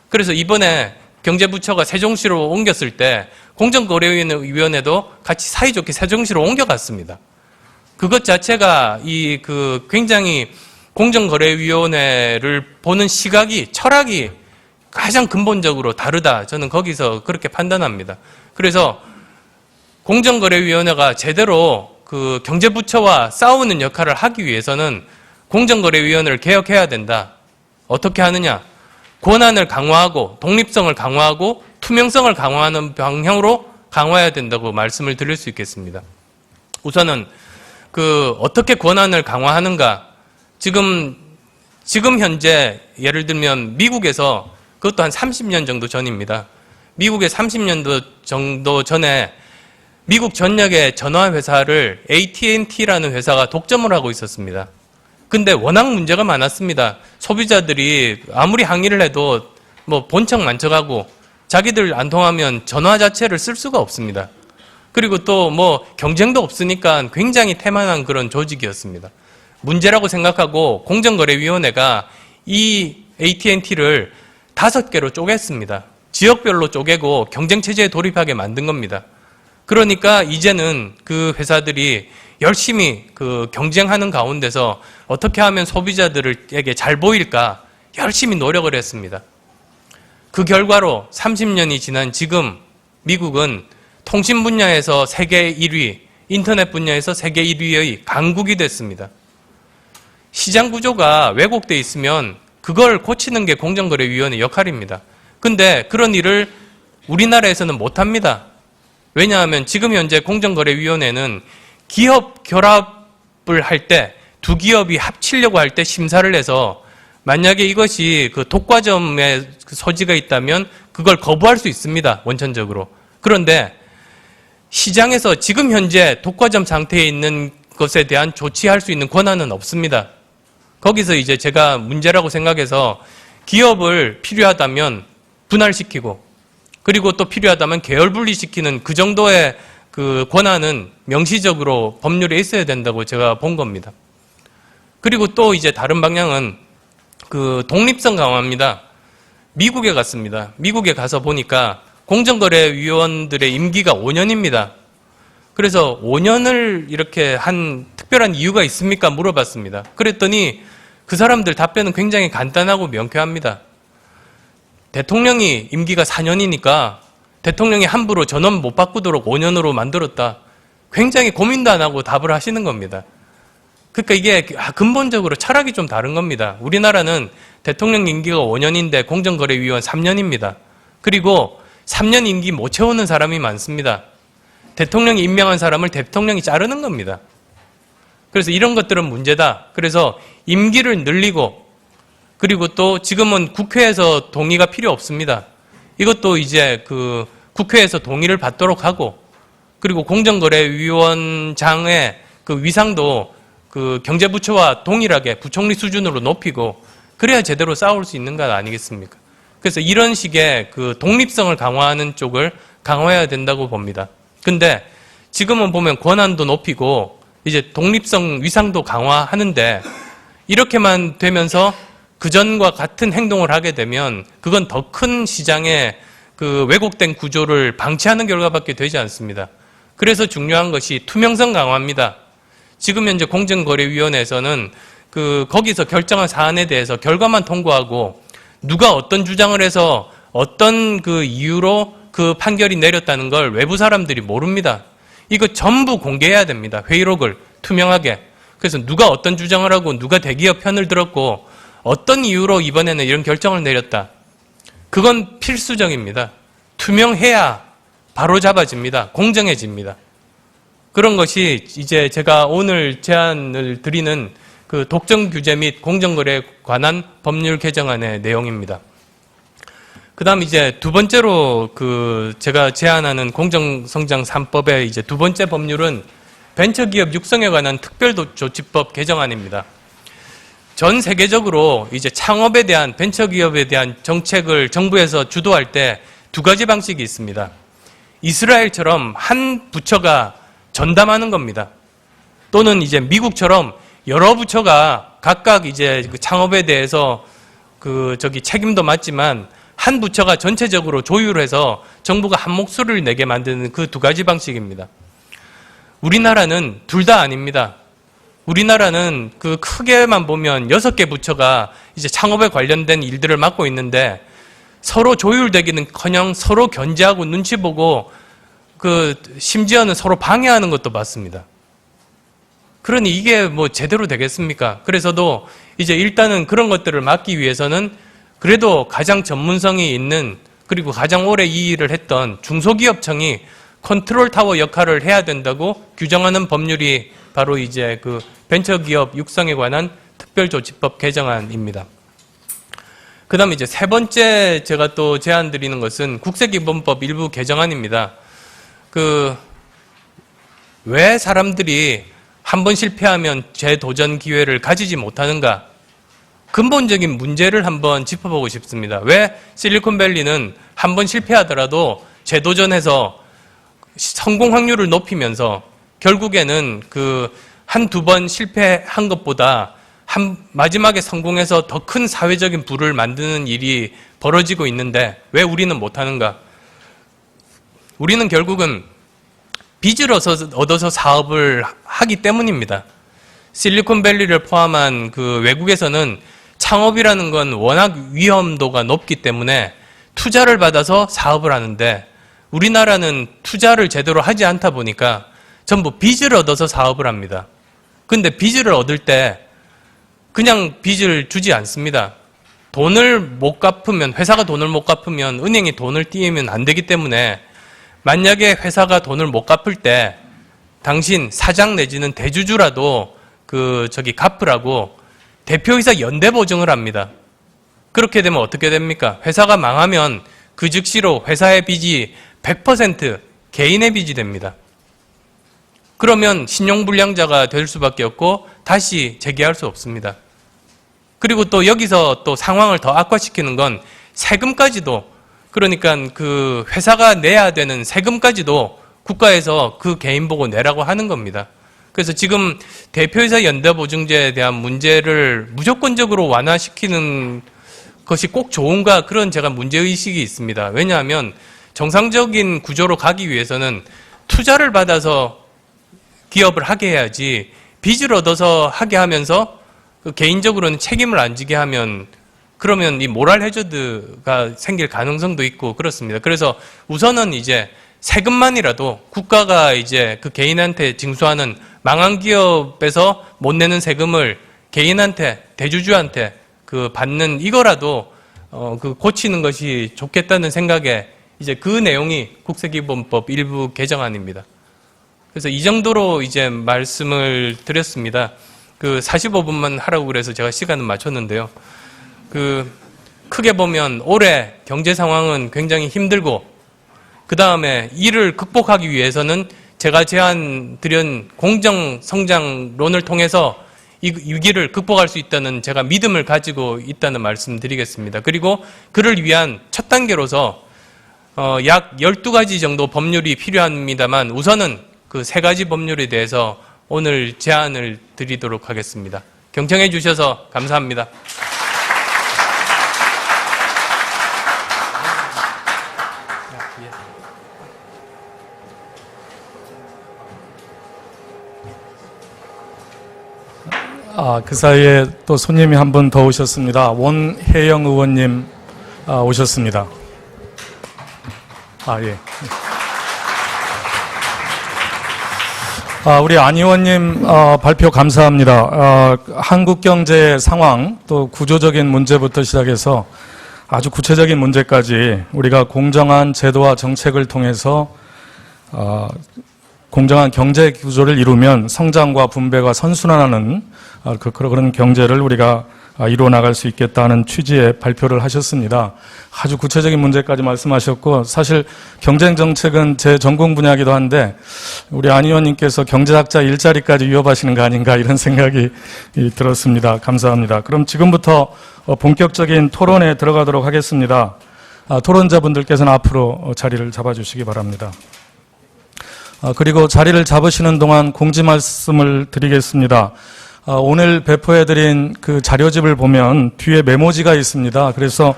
S4: 그래서 이번에 경제부처가 세종시로 옮겼을 때 공정거래위원회도 같이 사이좋게 세종시로 옮겨갔습니다. 그것 자체가 굉장히 공정거래위원회를 보는 시각이, 철학이 가장 근본적으로 다르다. 저는 거기서 그렇게 판단합니다. 그래서 공정거래위원회가 제대로 그 경제부처와 싸우는 역할을 하기 위해서는 공정거래위원회를 개혁해야 된다. 어떻게 하느냐? 권한을 강화하고 독립성을 강화하고 투명성을 강화하는 방향으로 강화해야 된다고 말씀을 드릴 수 있겠습니다. 우선은 어떻게 권한을 강화하는가? 지금 현재 예를 들면 미국에서 그것도 한 30년 정도 전입니다. 미국의 30년도 정도 전에 미국 전역의 전화회사를 AT&T라는 회사가 독점을 하고 있었습니다. 근데 워낙 문제가 많았습니다. 소비자들이 아무리 항의를 해도 본척 만척하고 자기들 안 통하면 전화 자체를 쓸 수가 없습니다. 그리고 또 경쟁도 없으니까 굉장히 태만한 그런 조직이었습니다. 문제라고 생각하고 공정거래위원회가 이 AT&T를 5개로 쪼갰습니다. 지역별로 쪼개고 경쟁체제에 돌입하게 만든 겁니다. 그러니까 이제는 그 회사들이 열심히 경쟁하는 가운데서 어떻게 하면 소비자들에게 잘 보일까 열심히 노력을 했습니다. 그 결과로 30년이 지난 지금 미국은 통신 분야에서 세계 1위, 인터넷 분야에서 세계 1위의 강국이 됐습니다. 시장 구조가 왜곡돼 있으면 그걸 고치는 게 공정거래위원회 역할입니다. 근데 그런 일을 우리나라에서는 못합니다. 왜냐하면 지금 현재 공정거래위원회는 기업 결합을 할 때 두 기업이 합치려고 할 때 심사를 해서 만약에 이것이 독과점의 소지가 있다면 그걸 거부할 수 있습니다. 원천적으로. 그런데 시장에서 지금 현재 독과점 상태에 있는 것에 대한 조치할 수 있는 권한은 없습니다. 거기서 이제 제가 문제라고 생각해서 기업을 필요하다면 분할시키고 그리고 또 필요하다면 계열 분리시키는 그 정도의 권한은 명시적으로 법률에 있어야 된다고 제가 본 겁니다. 그리고 또 이제 다른 방향은 독립성 강화입니다. 미국에 갔습니다. 미국에 가서 보니까 공정거래위원들의 임기가 5년입니다. 그래서 5년을 이렇게 한 특별한 이유가 있습니까? 물어봤습니다. 그랬더니 그 사람들 답변은 굉장히 간단하고 명쾌합니다. 대통령이 임기가 4년이니까 대통령이 함부로 전원 못 바꾸도록 5년으로 만들었다. 굉장히 고민도 안 하고 답을 하시는 겁니다. 그러니까 이게 근본적으로 철학이 좀 다른 겁니다. 우리나라는 대통령 임기가 5년인데 공정거래위원 3년입니다. 그리고 3년 임기 못 채우는 사람이 많습니다. 대통령이 임명한 사람을 대통령이 자르는 겁니다. 그래서 이런 것들은 문제다. 그래서 임기를 늘리고 그리고 또 지금은 국회에서 동의가 필요 없습니다. 이것도 이제 그 국회에서 동의를 받도록 하고 그리고 공정거래위원장의 그 위상도 그 경제부처와 동일하게 부총리 수준으로 높이고 그래야 제대로 싸울 수 있는 것 아니겠습니까? 그래서 이런 식의 그 독립성을 강화하는 쪽을 강화해야 된다고 봅니다. 근데 지금은 보면 권한도 높이고 이제 독립성 위상도 강화하는데 이렇게만 되면서 그전과 같은 행동을 하게 되면 그건 더 큰 시장의 그 왜곡된 구조를 방치하는 결과밖에 되지 않습니다. 그래서 중요한 것이 투명성 강화입니다. 지금 현재 공정거래위원회에서는 그 거기서 결정한 사안에 대해서 결과만 통보하고 누가 어떤 주장을 해서 어떤 그 이유로 그 판결이 내렸다는 걸 외부 사람들이 모릅니다. 이거 전부 공개해야 됩니다. 회의록을 투명하게. 그래서 누가 어떤 주장을 하고 누가 대기업 편을 들었고 어떤 이유로 이번에는 이런 결정을 내렸다. 그건 필수적입니다. 투명해야 바로 잡아집니다. 공정해집니다. 그런 것이 이제 제가 오늘 제안을 드리는 그 독점 규제 및 공정거래에 관한 법률 개정안의 내용입니다. 그 다음 이제 두 번째로 그 제가 제안하는 공정성장 3법의 이제 두 번째 법률은 벤처기업 육성에 관한 특별조치법 개정안입니다. 전 세계적으로 이제 창업에 대한 벤처기업에 대한 정책을 정부에서 주도할 때 두 가지 방식이 있습니다. 이스라엘처럼 한 부처가 전담하는 겁니다. 또는 이제 미국처럼 여러 부처가 각각 이제 그 창업에 대해서 책임도 맡지만 한 부처가 전체적으로 조율해서 정부가 한 목소리를 내게 만드는 그 두 가지 방식입니다. 우리나라는 둘 다 아닙니다. 우리나라는 그 크게만 보면 6개 부처가 이제 창업에 관련된 일들을 맡고 있는데 서로 조율되기는커녕 서로 견제하고 눈치 보고 심지어는 서로 방해하는 것도 맞습니다. 그러니 이게 뭐 제대로 되겠습니까? 그래서도 이제 일단은 그런 것들을 막기 위해서는 그래도 가장 전문성이 있는 그리고 가장 오래 이 일을 했던 중소기업청이 컨트롤 타워 역할을 해야 된다고 규정하는 법률이 바로 이제 그 벤처기업 육성에 관한 특별조치법 개정안입니다. 그 다음에 이제 세 번째 제가 또 제안 드리는 것은 국세기본법 일부 개정안입니다. 왜 사람들이 한 번 실패하면 재도전 기회를 가지지 못하는가? 근본적인 문제를 한번 짚어보고 싶습니다. 왜 실리콘밸리는 한 번 실패하더라도 재도전해서 성공 확률을 높이면서 결국에는 한두 번 실패한 것보다 마지막에 성공해서 더 큰 사회적인 부를 만드는 일이 벌어지고 있는데 왜 우리는 못하는가? 우리는 결국은 빚을 얻어서 사업을 하기 때문입니다. 실리콘밸리를 포함한 외국에서는 창업이라는 건 워낙 위험도가 높기 때문에 투자를 받아서 사업을 하는데 우리나라는 투자를 제대로 하지 않다 보니까 전부 빚을 얻어서 사업을 합니다. 근데 빚을 얻을 때 그냥 빚을 주지 않습니다. 돈을 못 갚으면, 회사가 돈을 못 갚으면 은행이 돈을 띄우면 안 되기 때문에 만약에 회사가 돈을 못 갚을 때 당신 사장 내지는 대주주라도 갚으라고 대표이사 연대 보증을 합니다. 그렇게 되면 어떻게 됩니까? 회사가 망하면 그 즉시로 회사의 빚이 100% 개인의 빚이 됩니다. 그러면 신용불량자가 될 수밖에 없고 다시 재개할 수 없습니다. 그리고 또 여기서 또 상황을 더 악화시키는 건 세금까지도, 그러니까 회사가 내야 되는 세금까지도 국가에서 그 개인 보고 내라고 하는 겁니다. 그래서 지금 대표이사 연대보증제에 대한 문제를 무조건적으로 완화시키는 것이 꼭 좋은가, 그런 제가 문제의식이 있습니다. 왜냐하면 정상적인 구조로 가기 위해서는 투자를 받아서 기업을 하게 해야지 빚을 얻어서 하게 하면서 그 개인적으로는 책임을 안 지게 하면 그러면 이 모랄 해저드가 생길 가능성도 있고 그렇습니다. 그래서 우선은 이제 세금만이라도 국가가 이제 그 개인한테 징수하는 망한 기업에서 못 내는 세금을 개인한테, 대주주한테 그 받는 이거라도 그 고치는 것이 좋겠다는 생각에 이제 그 내용이 국세기본법 일부 개정안입니다. 그래서 이 정도로 이제 말씀을 드렸습니다. 그 45분만 하라고 그래서 제가 시간을 맞췄는데요. 그 크게 보면 올해 경제 상황은 굉장히 힘들고 그 다음에 이를 극복하기 위해서는 제가 제안 드린 공정 성장론을 통해서 이 위기를 극복할 수 있다는 제가 믿음을 가지고 있다는 말씀 드리겠습니다. 그리고 그를 위한 첫 단계로서 약 12가지 정도 법률이 필요합니다만 우선은 그 3가지 법률에 대해서 오늘 제안을 드리도록 하겠습니다. 경청해 주셔서 감사합니다.
S3: 그 사이에 또 손님이 한 분 더 오셨습니다. 원혜영 의원님 오셨습니다. 예. 우리 안 의원님 발표 감사합니다. 한국 경제의 상황 또 구조적인 문제부터 시작해서 아주 구체적인 문제까지 우리가 공정한 제도와 정책을 통해서 공정한 경제 구조를 이루면 성장과 분배가 선순환하는 그런 경제를 우리가 이루어 나갈 수 있겠다는 취지의 발표를 하셨습니다. 아주 구체적인 문제까지 말씀하셨고 사실 경쟁 정책은 제 전공 분야이기도 한데 우리 안 의원님께서 경제학자 일자리까지 위협하시는 거 아닌가 이런 생각이 들었습니다. 감사합니다. 그럼 지금부터 본격적인 토론에 들어가도록 하겠습니다. 토론자분들께서는 앞으로 자리를 잡아주시기 바랍니다. 그리고 자리를 잡으시는 동안 공지 말씀을 드리겠습니다. 오늘 배포해드린 그 자료집을 보면 뒤에 메모지가 있습니다. 그래서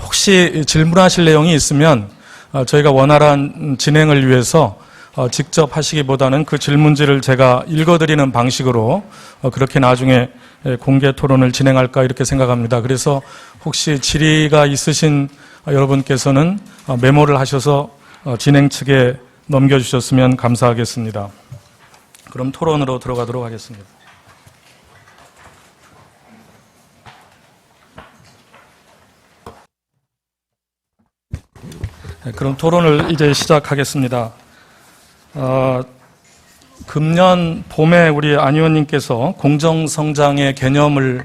S3: 혹시 질문하실 내용이 있으면 저희가 원활한 진행을 위해서 직접 하시기보다는 그 질문지를 제가 읽어드리는 방식으로 그렇게 나중에 공개 토론을 진행할까 이렇게 생각합니다. 그래서 혹시 질의가 있으신 여러분께서는 메모를 하셔서 진행 측에 넘겨주셨으면 감사하겠습니다. 그럼 토론으로 들어가도록 하겠습니다. 그럼 토론을 이제 시작하겠습니다. 금년 봄에 우리 안 의원님께서 공정성장의 개념을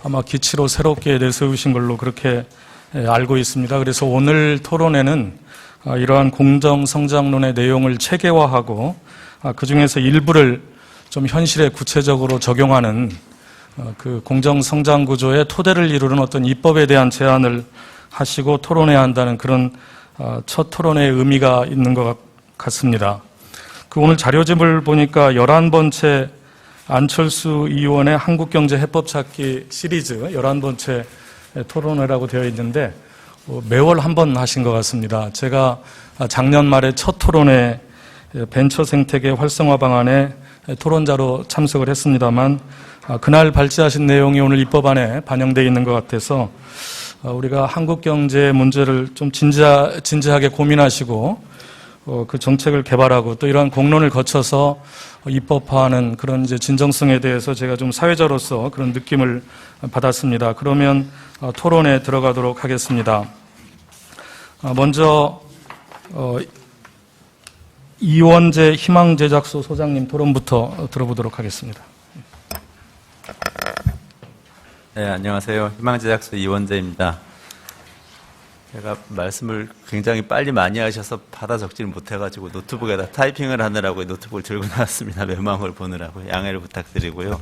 S3: 아마 기치로 새롭게 내세우신 걸로 그렇게 알고 있습니다. 그래서 오늘 토론에는 이러한 공정성장론의 내용을 체계화하고 그 중에서 일부를 좀 현실에 구체적으로 적용하는 그 공정성장 구조의 토대를 이루는 어떤 입법에 대한 제안을 하시고 토론해야 한다는 그런 첫 토론의 의미가 있는 것 같습니다. 그 오늘 자료집을 보니까 11번째 안철수 의원의 한국경제 해법 찾기 시리즈 11번째 토론회라고 되어 있는데 매월 한 번 하신 것 같습니다. 제가 작년 말에 첫 토론회 벤처 생태계 활성화 방안에 토론자로 참석을 했습니다만 그날 발제하신 내용이 오늘 입법안에 반영되어 있는 것 같아서 우리가 한국 경제 문제를 좀 진지하게 고민하시고 그 정책을 개발하고 또 이러한 공론을 거쳐서 입법화하는 그런 이제 진정성에 대해서 제가 좀 사회자로서 그런 느낌을 받았습니다. 그러면 토론에 들어가도록 하겠습니다. 먼저 이원재 희망제작소 소장님 토론부터 들어보도록 하겠습니다.
S5: 네, 안녕하세요. 희망제작소 이원재입니다. 제가 말씀을 굉장히 빨리 많이 하셔서 받아 적지를 못해가지고 노트북에다 타이핑을 하느라고 노트북을 들고 나왔습니다. 메모한 보느라고 양해를 부탁드리고요.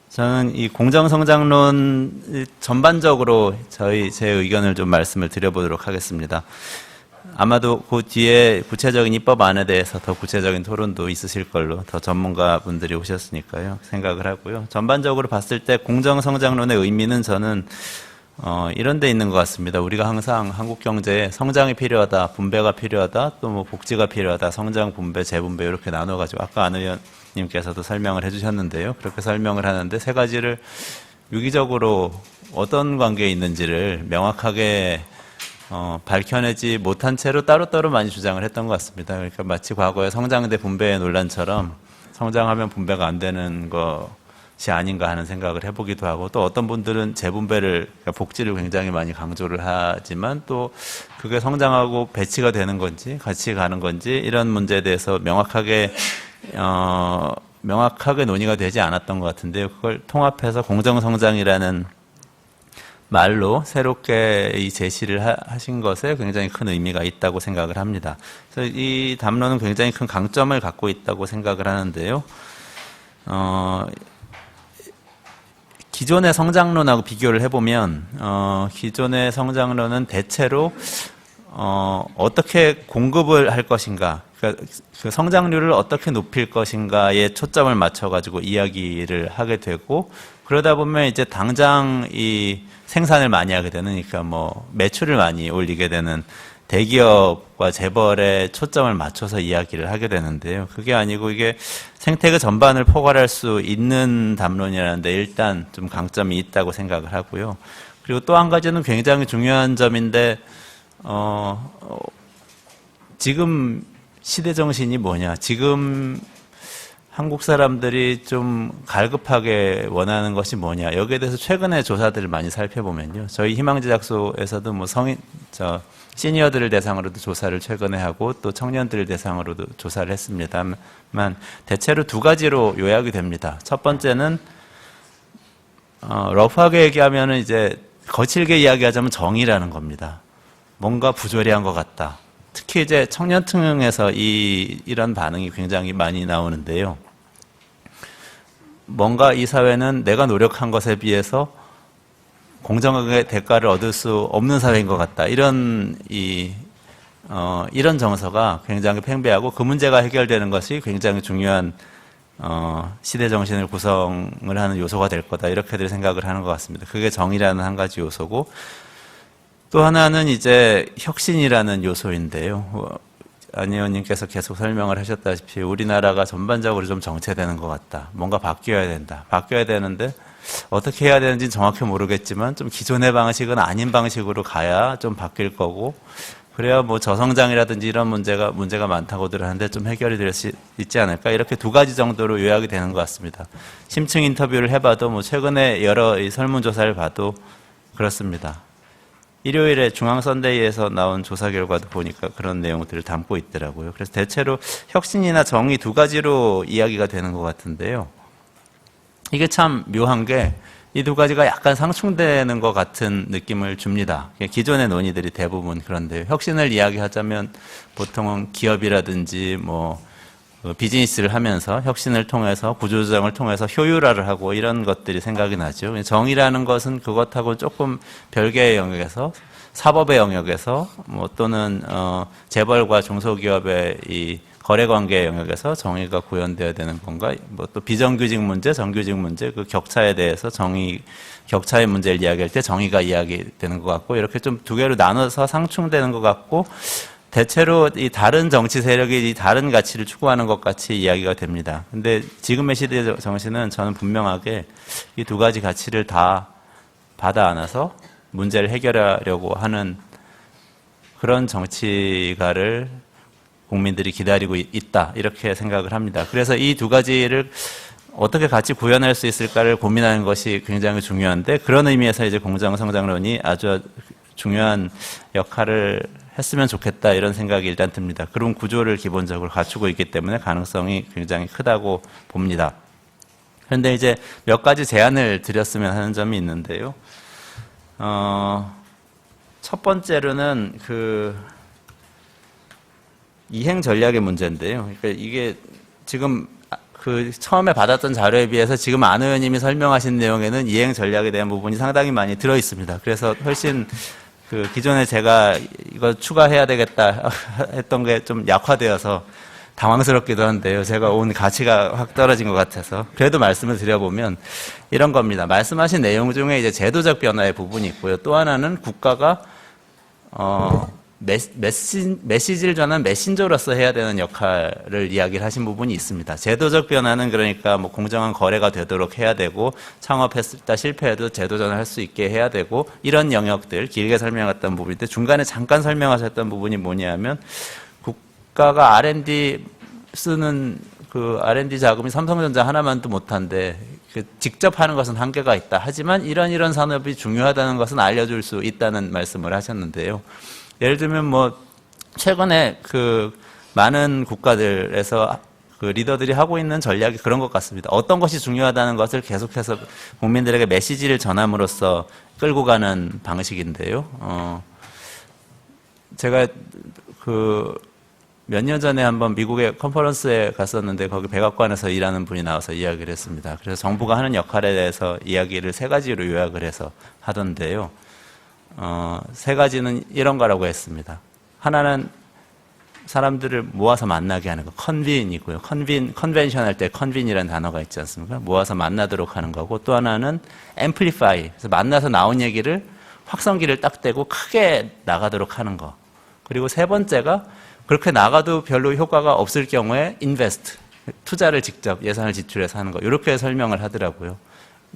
S5: 저는 이 공정성장론 전반적으로 제 의견을 좀 말씀을 드려보도록 하겠습니다. 아마도 그 뒤에 구체적인 입법안에 대해서 더 구체적인 토론도 있으실 걸로 더 전문가분들이 오셨으니까요 생각을 하고요. 전반적으로 봤을 때 공정성장론의 의미는 저는 이런 데 있는 것 같습니다. 우리가 항상 한국 경제에 성장이 필요하다, 분배가 필요하다, 또 뭐 복지가 필요하다, 성장, 분배, 재분배 이렇게 나눠가지고 아까 안 의원님께서도 설명을 해주셨는데요. 그렇게 설명을 하는데 세 가지를 유기적으로 어떤 관계에 있는지를 명확하게 밝혀내지 못한 채로 따로따로 많이 주장을 했던 것 같습니다. 그러니까 마치 과거의 성장 대 분배의 논란처럼 성장하면 분배가 안 되는 것이 아닌가 하는 생각을 해보기도 하고, 또 어떤 분들은 재분배를, 그러니까 복지를 굉장히 많이 강조를 하지만 또 그게 성장하고 배치가 되는 건지 같이 가는 건지 이런 문제에 대해서 명확하게 논의가 되지 않았던 것 같은데요. 그걸 통합해서 공정성장이라는 말로 새롭게 이 제시를 하신 것에 굉장히 큰 의미가 있다고 생각을 합니다. 그래서 이 담론은 굉장히 큰 강점을 갖고 있다고 생각을 하는데요. 기존의 성장론하고 비교를 해보면 기존의 성장론은 대체로 어떻게 공급을 할 것인가, 그러니까 그 성장률을 어떻게 높일 것인가에 초점을 맞춰가지고 이야기를 하게 되고, 그러다 보면 이제 당장 이 생산을 많이 하게 되는, 그러니까 뭐 매출을 많이 올리게 되는 대기업과 재벌에 초점을 맞춰서 이야기를 하게 되는데요. 그게 아니고 이게 생태계 전반을 포괄할 수 있는 담론이라는데 일단 좀 강점이 있다고 생각을 하고요. 그리고 또 한 가지는 굉장히 중요한 점인데, 지금 시대 정신이 뭐냐, 지금 한국 사람들이 좀 갈급하게 원하는 것이 뭐냐, 여기에 대해서 최근에 조사들을 많이 살펴보면요. 저희 희망제작소에서도 뭐 시니어들을 대상으로도 조사를 최근에 하고 또 청년들을 대상으로도 조사를 했습니다만 대체로 두 가지로 요약이 됩니다. 첫 번째는 러프하게 얘기하면은 이제 거칠게 이야기하자면 정의라는 겁니다. 뭔가 부조리한 것 같다. 특히 이제 청년층에서 이런 반응이 굉장히 많이 나오는데요. 뭔가 이 사회는 내가 노력한 것에 비해서 공정하게 대가를 얻을 수 없는 사회인 것 같다. 이런 정서가 굉장히 팽배하고 그 문제가 해결되는 것이 굉장히 중요한 시대 정신을 구성을 하는 요소가 될 거다. 이렇게들 생각을 하는 것 같습니다. 그게 정의라는 한 가지 요소고, 또 하나는 이제 혁신이라는 요소인데요. 안 의원님께서 계속 설명을 하셨다시피 우리나라가 전반적으로 좀 정체되는 것 같다. 뭔가 바뀌어야 된다. 바뀌어야 되는데 어떻게 해야 되는지 정확히 모르겠지만 좀 기존의 방식은 아닌 방식으로 가야 좀 바뀔 거고, 그래야 뭐 저성장이라든지 이런 문제가 많다고들 하는데 좀 해결이 될 수 있지 않을까, 이렇게 두 가지 정도로 요약이 되는 것 같습니다. 심층 인터뷰를 해봐도 뭐 최근에 여러 설문조사를 봐도 그렇습니다. 일요일에 중앙선대위에서 나온 조사 결과도 보니까 그런 내용들을 담고 있더라고요. 그래서 대체로 혁신이나 정의 두 가지로 이야기가 되는 것 같은데요. 이게 참 묘한 게 이 두 가지가 약간 상충되는 것 같은 느낌을 줍니다. 기존의 논의들이 대부분 그런데요. 혁신을 이야기하자면 보통은 기업이라든지 뭐 비즈니스를 하면서 혁신을 통해서 구조조정을 통해서 효율화를 하고 이런 것들이 생각이 나죠. 정의라는 것은 그것하고 조금 별개의 영역에서, 사법의 영역에서 뭐 또는 재벌과 중소기업의 이 거래관계 영역에서 정의가 구현되어야 되는 건가? 뭐 또 비정규직 문제, 정규직 문제, 그 격차에 대해서 격차의 문제를 이야기할 때 정의가 이야기되는 것 같고, 이렇게 좀 두 개로 나눠서 상충되는 것 같고, 대체로 이 다른 정치 세력이 이 다른 가치를 추구하는 것 같이 이야기가 됩니다. 근데 지금의 시대 정신은 저는 분명하게 이 두 가지 가치를 다 받아 안아서 문제를 해결하려고 하는 그런 정치가를 국민들이 기다리고 있다, 이렇게 생각을 합니다. 그래서 이 두 가지를 어떻게 같이 구현할 수 있을까를 고민하는 것이 굉장히 중요한데, 그런 의미에서 이제 공정성장론이 아주 중요한 역할을 했으면 좋겠다, 이런 생각이 일단 듭니다. 그런 구조를 기본적으로 갖추고 있기 때문에 가능성이 굉장히 크다고 봅니다. 그런데 이제 몇 가지 제안을 드렸으면 하는 점이 있는데요. 첫 번째로는 이행 전략의 문제인데요. 그러니까 이게 지금 처음에 받았던 자료에 비해서 지금 안 의원님이 설명하신 내용에는 이행 전략에 대한 부분이 상당히 많이 들어 있습니다. 그래서 훨씬 기존에 제가 이거 추가해야 되겠다 했던 게 좀 약화되어서 당황스럽기도 한데요. 제가 온 가치가 확 떨어진 것 같아서. 그래도 말씀을 드려보면 이런 겁니다. 말씀하신 내용 중에 이제 제도적 변화의 부분이 있고요. 또 하나는 국가가, 메시지를 전하는 메신저로서 해야 되는 역할을 이야기를 하신 부분이 있습니다. 제도적 변화는 그러니까 뭐 공정한 거래가 되도록 해야 되고 창업했다 실패해도 제도 전환할 수 있게 해야 되고 이런 영역들 길게 설명했던 부분인데 중간에 잠깐 설명하셨던 부분이 뭐냐면 국가가 R&D 쓰는 그 R&D 자금이 삼성전자 하나만도 못한데 직접 하는 것은 한계가 있다. 하지만 이런 산업이 중요하다는 것은 알려줄 수 있다는 말씀을 하셨는데요. 예를 들면 뭐 최근에 그 많은 국가들에서 그 리더들이 하고 있는 전략이 그런 것 같습니다. 어떤 것이 중요하다는 것을 계속해서 국민들에게 메시지를 전함으로써 끌고 가는 방식인데요. 제가 그 몇 년 전에 한번 미국의 컨퍼런스에 갔었는데 거기 백악관에서 일하는 분이 나와서 이야기를 했습니다. 그래서 정부가 하는 역할에 대해서 이야기를 3가지로 요약을 해서 하던데요. 3가지는 이런 거라고 했습니다. 하나는 사람들을 모아서 만나게 하는 거, 컨빈이고요. 컨벤션 할 때 컨빈이라는 단어가 있지 않습니까? 모아서 만나도록 하는 거고, 또 하나는 앰플리파이, 그래서 만나서 나온 얘기를 확성기를 딱 대고 크게 나가도록 하는 거. 그리고 3번째가 그렇게 나가도 별로 효과가 없을 경우에 인베스트, 투자를 직접 예산을 지출해서 하는 거. 이렇게 설명을 하더라고요.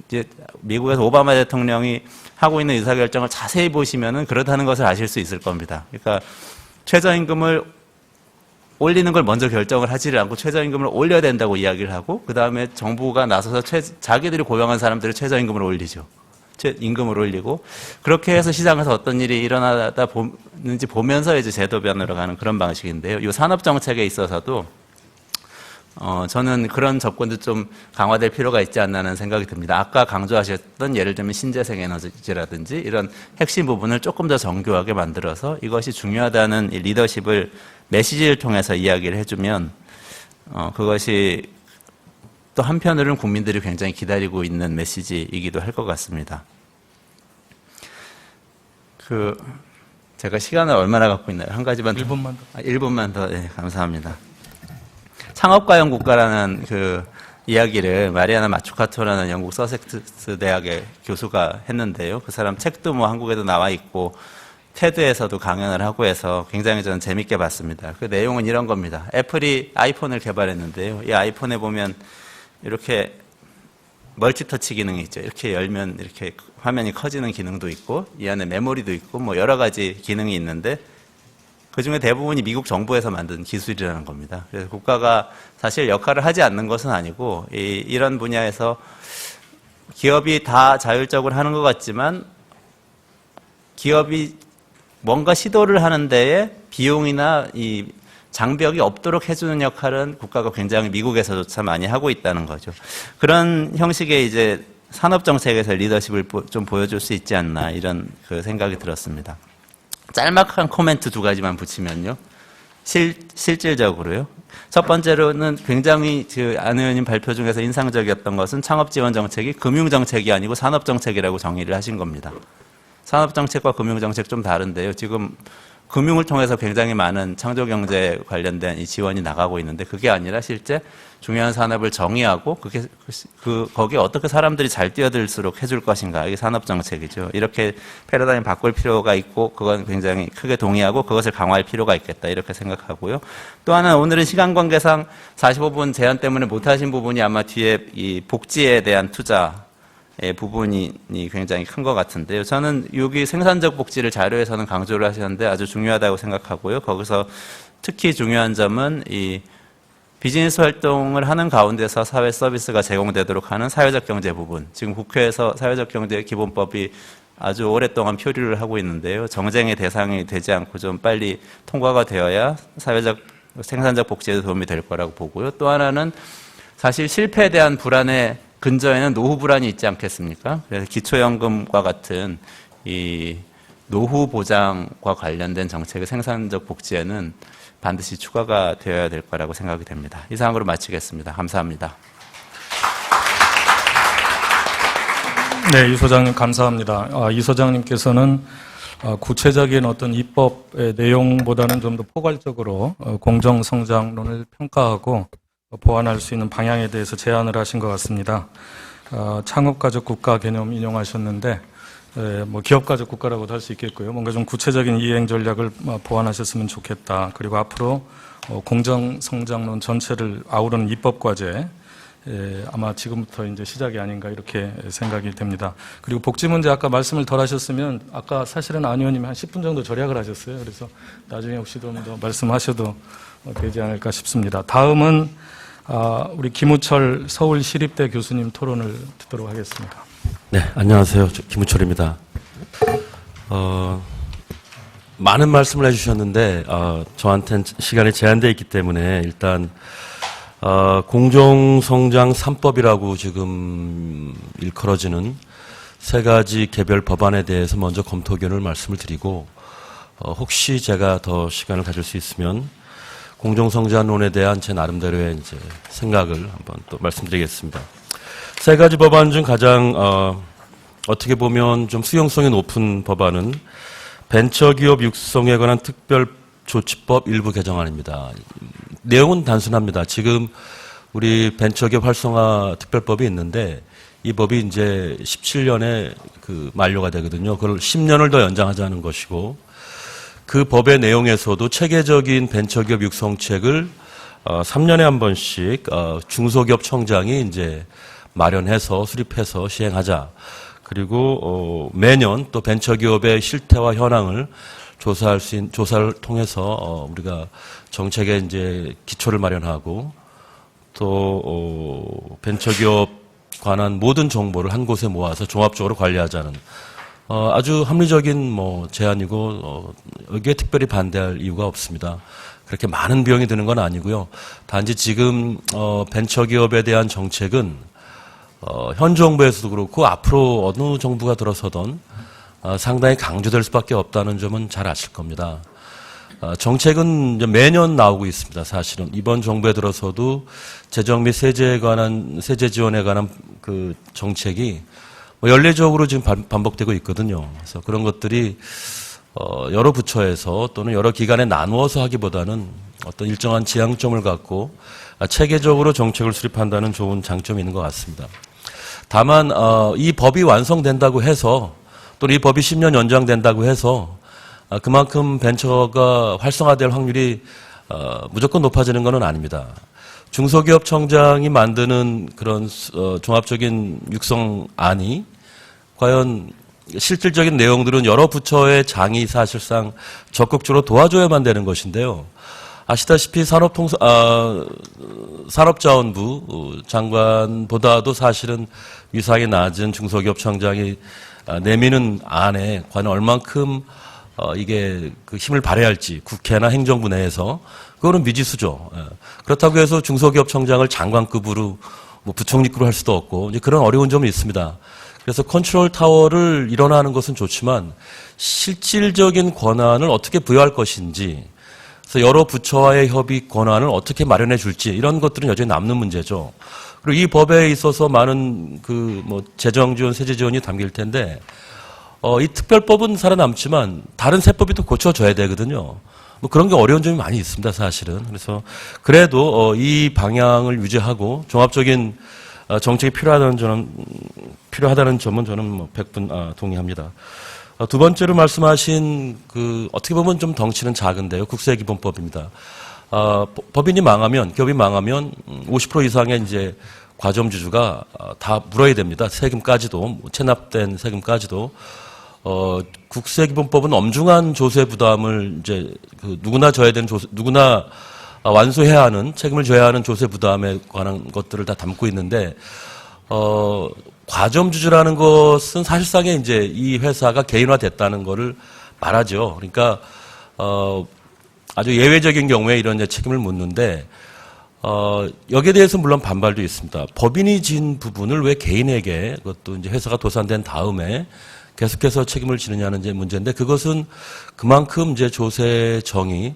S5: 이제 미국에서 오바마 대통령이 하고 있는 의사결정을 자세히 보시면은 그렇다는 것을 아실 수 있을 겁니다. 그러니까 최저임금을 올리는 걸 먼저 결정을 하지를 않고 최저임금을 올려야 된다고 이야기를 하고 그 다음에 정부가 나서서 자기들이 고용한 사람들의 최저임금을 올리죠. 임금을 올리고 그렇게 해서 시장에서 어떤 일이 일어나다 보는지 보면서 이제 제도 변화로 가는 그런 방식인데요. 이 산업 정책에 있어서도 저는 그런 접근도 좀 강화될 필요가 있지 않나는 생각이 듭니다. 아까 강조하셨던 예를 들면 신재생 에너지라든지 이런 핵심 부분을 조금 더 정교하게 만들어서 이것이 중요하다는 이 리더십을 메시지를 통해서 이야기를 해주면 그것이 또 한편으로는 국민들이 굉장히 기다리고 있는 메시지이기도 할 것 같습니다. 제가 시간을 얼마나 갖고 있나요? 한 가지만
S3: 1분만 더.
S5: 1분만 더. 네, 감사합니다. 창업과형 국가라는 그 이야기를 마리아나 마추카토라는 영국 서섹스 대학의 교수가 했는데요. 그 사람 책도 뭐 한국에도 나와 있고 테드에서도 강연을 하고 해서 굉장히 저는 재밌게 봤습니다. 그 내용은 이런 겁니다. 애플이 아이폰을 개발했는데요. 이 아이폰에 보면 이렇게 멀티터치 기능이 있죠. 이렇게 열면 이렇게 화면이 커지는 기능도 있고 이 안에 메모리도 있고 뭐 여러 가지 기능이 있는데 그중에 대부분이 미국 정부에서 만든 기술이라는 겁니다. 그래서 국가가 사실 역할을 하지 않는 것은 아니고 이런 분야에서 기업이 다 자율적으로 하는 것 같지만 기업이 뭔가 시도를 하는 데에 비용이나 이 장벽이 없도록 해주는 역할은 국가가 굉장히 미국에서조차 많이 하고 있다는 거죠. 그런 형식의 이제 산업정책에서 리더십을 좀 보여줄 수 있지 않나 이런 그 생각이 들었습니다. 짤막한 코멘트 2가지만 붙이면요. 실질적으로요. 첫 번째로는 굉장히 안 의원님 발표 중에서 인상적이었던 것은 창업지원 정책이 금융정책이 아니고 산업정책이라고 정의를 하신 겁니다. 산업정책과 금융정책 좀 다른데요. 지금 금융을 통해서 굉장히 많은 창조경제 관련된 이 지원이 나가고 있는데 그게 아니라 실제 중요한 산업을 정의하고 거기에 어떻게 사람들이 잘 뛰어들수록 해줄 것인가. 이게 산업정책이죠. 이렇게 패러다임 바꿀 필요가 있고 그건 굉장히 크게 동의하고 그것을 강화할 필요가 있겠다. 이렇게 생각하고요. 또 하나는 오늘은 시간 관계상 45분 제한 때문에 못하신 부분이 아마 뒤에 이 복지에 대한 투자 부분이 굉장히 큰 것 같은데요. 저는 여기 생산적 복지를 자료에서는 강조를 하셨는데 아주 중요하다고 생각하고요. 거기서 특히 중요한 점은 이 비즈니스 활동을 하는 가운데서 사회 서비스가 제공되도록 하는 사회적 경제 부분. 지금 국회에서 사회적 경제 기본법이 아주 오랫동안 표류를 하고 있는데요. 정쟁의 대상이 되지 않고 좀 빨리 통과가 되어야 생산적 복지에도 도움이 될 거라고 보고요. 또 하나는 사실 실패에 대한 불안에 근저에는 노후 불안이 있지 않겠습니까? 그래서 기초연금과 같은 이 노후 보장과 관련된 정책의 생산적 복지에는 반드시 추가가 되어야 될 거라고 생각이 됩니다. 이상으로 마치겠습니다. 감사합니다.
S3: 네, 이 소장님 감사합니다. 이 소장님께서는 구체적인 어떤 입법의 내용보다는 좀 더 포괄적으로 공정성장론을 평가하고 보완할 수 있는 방향에 대해서 제안을 하신 것 같습니다. 창업가족 국가 개념 인용하셨는데 뭐 기업가족 국가라고도 할 수 있겠고요. 뭔가 좀 구체적인 이행 전략을 보완하셨으면 좋겠다. 그리고 앞으로 공정성장론 전체를 아우르는 입법과제 아마 지금부터 이제 시작이 아닌가 이렇게 생각이 됩니다. 그리고 복지 문제 아까 말씀을 덜 하셨으면 아까 사실은 안 의원님이 한 10분 정도 절약을 하셨어요. 그래서 나중에 혹시 좀 더 말씀하셔도 되지 않을까 싶습니다. 다음은 우리 김우철 서울시립대 교수님 토론을 듣도록 하겠습니다.
S6: 네, 안녕하세요. 김우철입니다. 많은 말씀을 해주셨는데 저한테는 시간이 제한되어 있기 때문에 일단 공정성장 3법이라고 지금 일컬어지는 세 가지 개별 법안에 대해서 먼저 검토 의견을 말씀을 드리고 혹시 제가 더 시간을 가질 수 있으면 공정성장론에 대한 제 나름대로의 이제 생각을 한번 또 말씀드리겠습니다. 세 가지 법안 중 가장 어떻게 보면 좀 수용성이 높은 법안은 벤처기업 육성에 관한 특별조치법 일부 개정안입니다. 내용은 단순합니다. 지금 우리 벤처기업 활성화 특별법이 있는데 이 법이 이제 17년에 만료가 되거든요. 그걸 10년을 더 연장하자는 것이고 그 법의 내용에서도 체계적인 벤처기업 육성책을 3년에 한 번씩 중소기업 청장이 이제 마련해서 수립해서 시행하자. 그리고 매년 또 벤처기업의 실태와 현황을 조사를 통해서 우리가 정책에 이제 기초를 마련하고 또 벤처기업 관한 모든 정보를 한 곳에 모아서 종합적으로 관리하자는 아주 합리적인 제안이고 여기에 특별히 반대할 이유가 없습니다. 그렇게 많은 비용이 드는 건 아니고요. 단지 지금 벤처기업에 대한 정책은 현 정부에서도 그렇고 앞으로 어느 정부가 들어서던 상당히 강조될 수밖에 없다는 점은 잘 아실 겁니다. 정책은 이제 매년 나오고 있습니다. 사실은 이번 정부에 들어서도 재정 및 세제 지원에 관한 그 정책이 연례적으로 지금 반복되고 있거든요. 그래서 그런 것들이 여러 부처에서 또는 여러 기관에 나누어서 하기보다는 어떤 일정한 지향점을 갖고 체계적으로 정책을 수립한다는 좋은 장점이 있는 것 같습니다. 다만 이 법이 완성된다고 해서 또는 이 법이 10년 연장된다고 해서 그만큼 벤처가 활성화될 확률이 무조건 높아지는 것은 아닙니다. 중소기업 청장이 만드는 그런 종합적인 육성안이 과연 실질적인 내용들은 여러 부처의 장이 사실상 적극적으로 도와줘야만 되는 것인데요. 아시다시피 산업자원부 장관보다도 사실은 위상이 낮은 중소기업 청장이 내미는 안에 과연 얼만큼 이게 그 힘을 발휘해야 할지 국회나 행정부 내에서 그거는 미지수죠. 그렇다고 해서 중소기업 청장을 장관급으로 부총리급으로 할 수도 없고 이제 그런 어려운 점이 있습니다. 그래서 컨트롤 타워를 일어나는 것은 좋지만 실질적인 권한을 어떻게 부여할 것인지 그래서 여러 부처와의 협의 권한을 어떻게 마련해 줄지 이런 것들은 여전히 남는 문제죠. 그리고 이 법에 있어서 많은 재정 지원, 세제 지원이 담길 텐데 이 특별법은 살아남지만 다른 세법이 또 고쳐져야 되거든요. 그런 게 어려운 점이 많이 있습니다, 사실은. 그래서 그래도 이 방향을 유지하고 종합적인 정책이 필요하다는 점은 저는 100분 동의합니다. 두 번째로 말씀하신 어떻게 보면 좀 덩치는 작은데요. 국세기본법입니다. 기업이 망하면 50% 이상의 이제 과점주주가 다 물어야 됩니다. 세금까지도, 체납된 세금까지도. 국세기본법은 엄중한 조세 부담을 이제 누구나 완수해야 하는, 책임을 져야 하는 조세 부담에 관한 것들을 다 담고 있는데, 과점주주라는 것은 사실상에 이제 이 회사가 개인화됐다는 거를 말하죠. 그러니까, 아주 예외적인 경우에 이런 이제 책임을 묻는데, 여기에 대해서 물론 반발도 있습니다. 법인이 진 부분을 왜 개인에게, 그것도 이제 회사가 도산된 다음에 계속해서 책임을 지느냐는 이제 문제인데, 그것은 그만큼 이제 조세 정의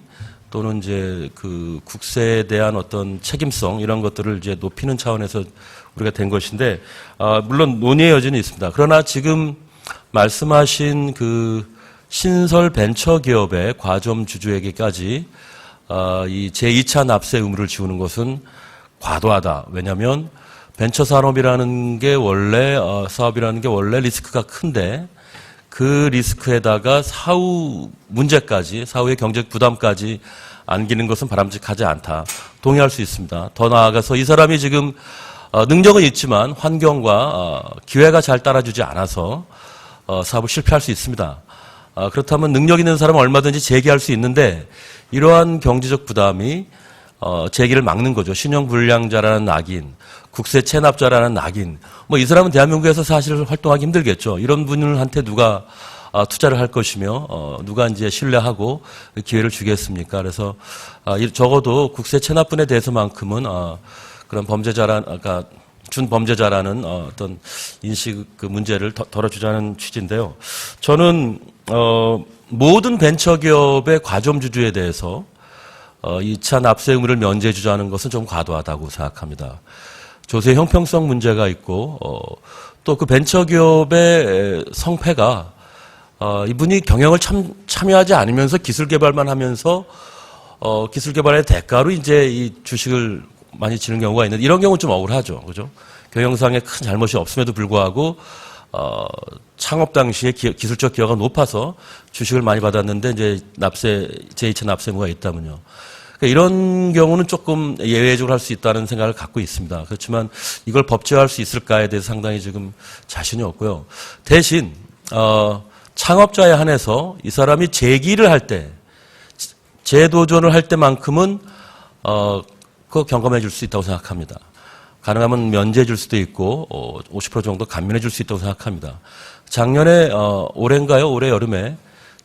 S6: 또는 이제 국세에 대한 어떤 책임성 이런 것들을 이제 높이는 차원에서 우리가 된 것인데, 물론 논의의 여지는 있습니다. 그러나 지금 말씀하신 신설 벤처기업의 과점 주주에게까지 이 제2차 납세 의무를 지우는 것은 과도하다. 왜냐하면 벤처 산업이라는 게 원래 사업이라는 게 원래 리스크가 큰데 그 리스크에다가 사후 문제까지, 사후의 경제적 부담까지 안기는 것은 바람직하지 않다. 동의할 수 있습니다. 더 나아가서 이 사람이 지금 능력은 있지만 환경과 기회가 잘 따라주지 않아서 사업을 실패할 수 있습니다. 그렇다면 능력 있는 사람은 얼마든지 재기할 수 있는데 이러한 경제적 부담이 재기를 막는 거죠. 신용불량자라는 낙인, 국세 체납자라는 낙인. 뭐 이 사람은 대한민국에서 사실 활동하기 힘들겠죠. 이런 분들한테 누가 투자를 할 것이며 누가 이제 신뢰하고 기회를 주겠습니까? 그래서 적어도 국세 체납분에 대해서만큼은 그런 그러니까 준범죄자라는 어떤 인식 그 문제를 덜어주자는 취지인데요. 저는 모든 벤처기업의 과점주주에 대해서 2차 납세 의무를 면제해 주자는 것은 좀 과도하다고 생각합니다. 조세 형평성 문제가 있고 또 그 벤처기업의 성패가 이분이 경영을 참여하지 않으면서 기술 개발만 하면서 기술 개발의 대가로 이제 이 주식을 많이 지는 경우가 있는데 이런 경우는 좀 억울하죠. 그죠? 경영상에 큰 잘못이 없음에도 불구하고 창업 당시에 기술적 기여가 높아서 주식을 많이 받았는데 이제 제2차 납세 의무가 있다면요. 그러니까 이런 경우는 조금 예외적으로 할 수 있다는 생각을 갖고 있습니다. 그렇지만 이걸 법제화할 수 있을까에 대해서 상당히 지금 자신이 없고요. 대신 창업자에 한해서 이 사람이 재기를 할 때, 재도전을 할 때만큼은 그거 경감해 줄 수 있다고 생각합니다. 가능하면 면제해 줄 수도 있고 50% 정도 감면해 줄 수 있다고 생각합니다. 작년에 올해인가요? 올해 여름에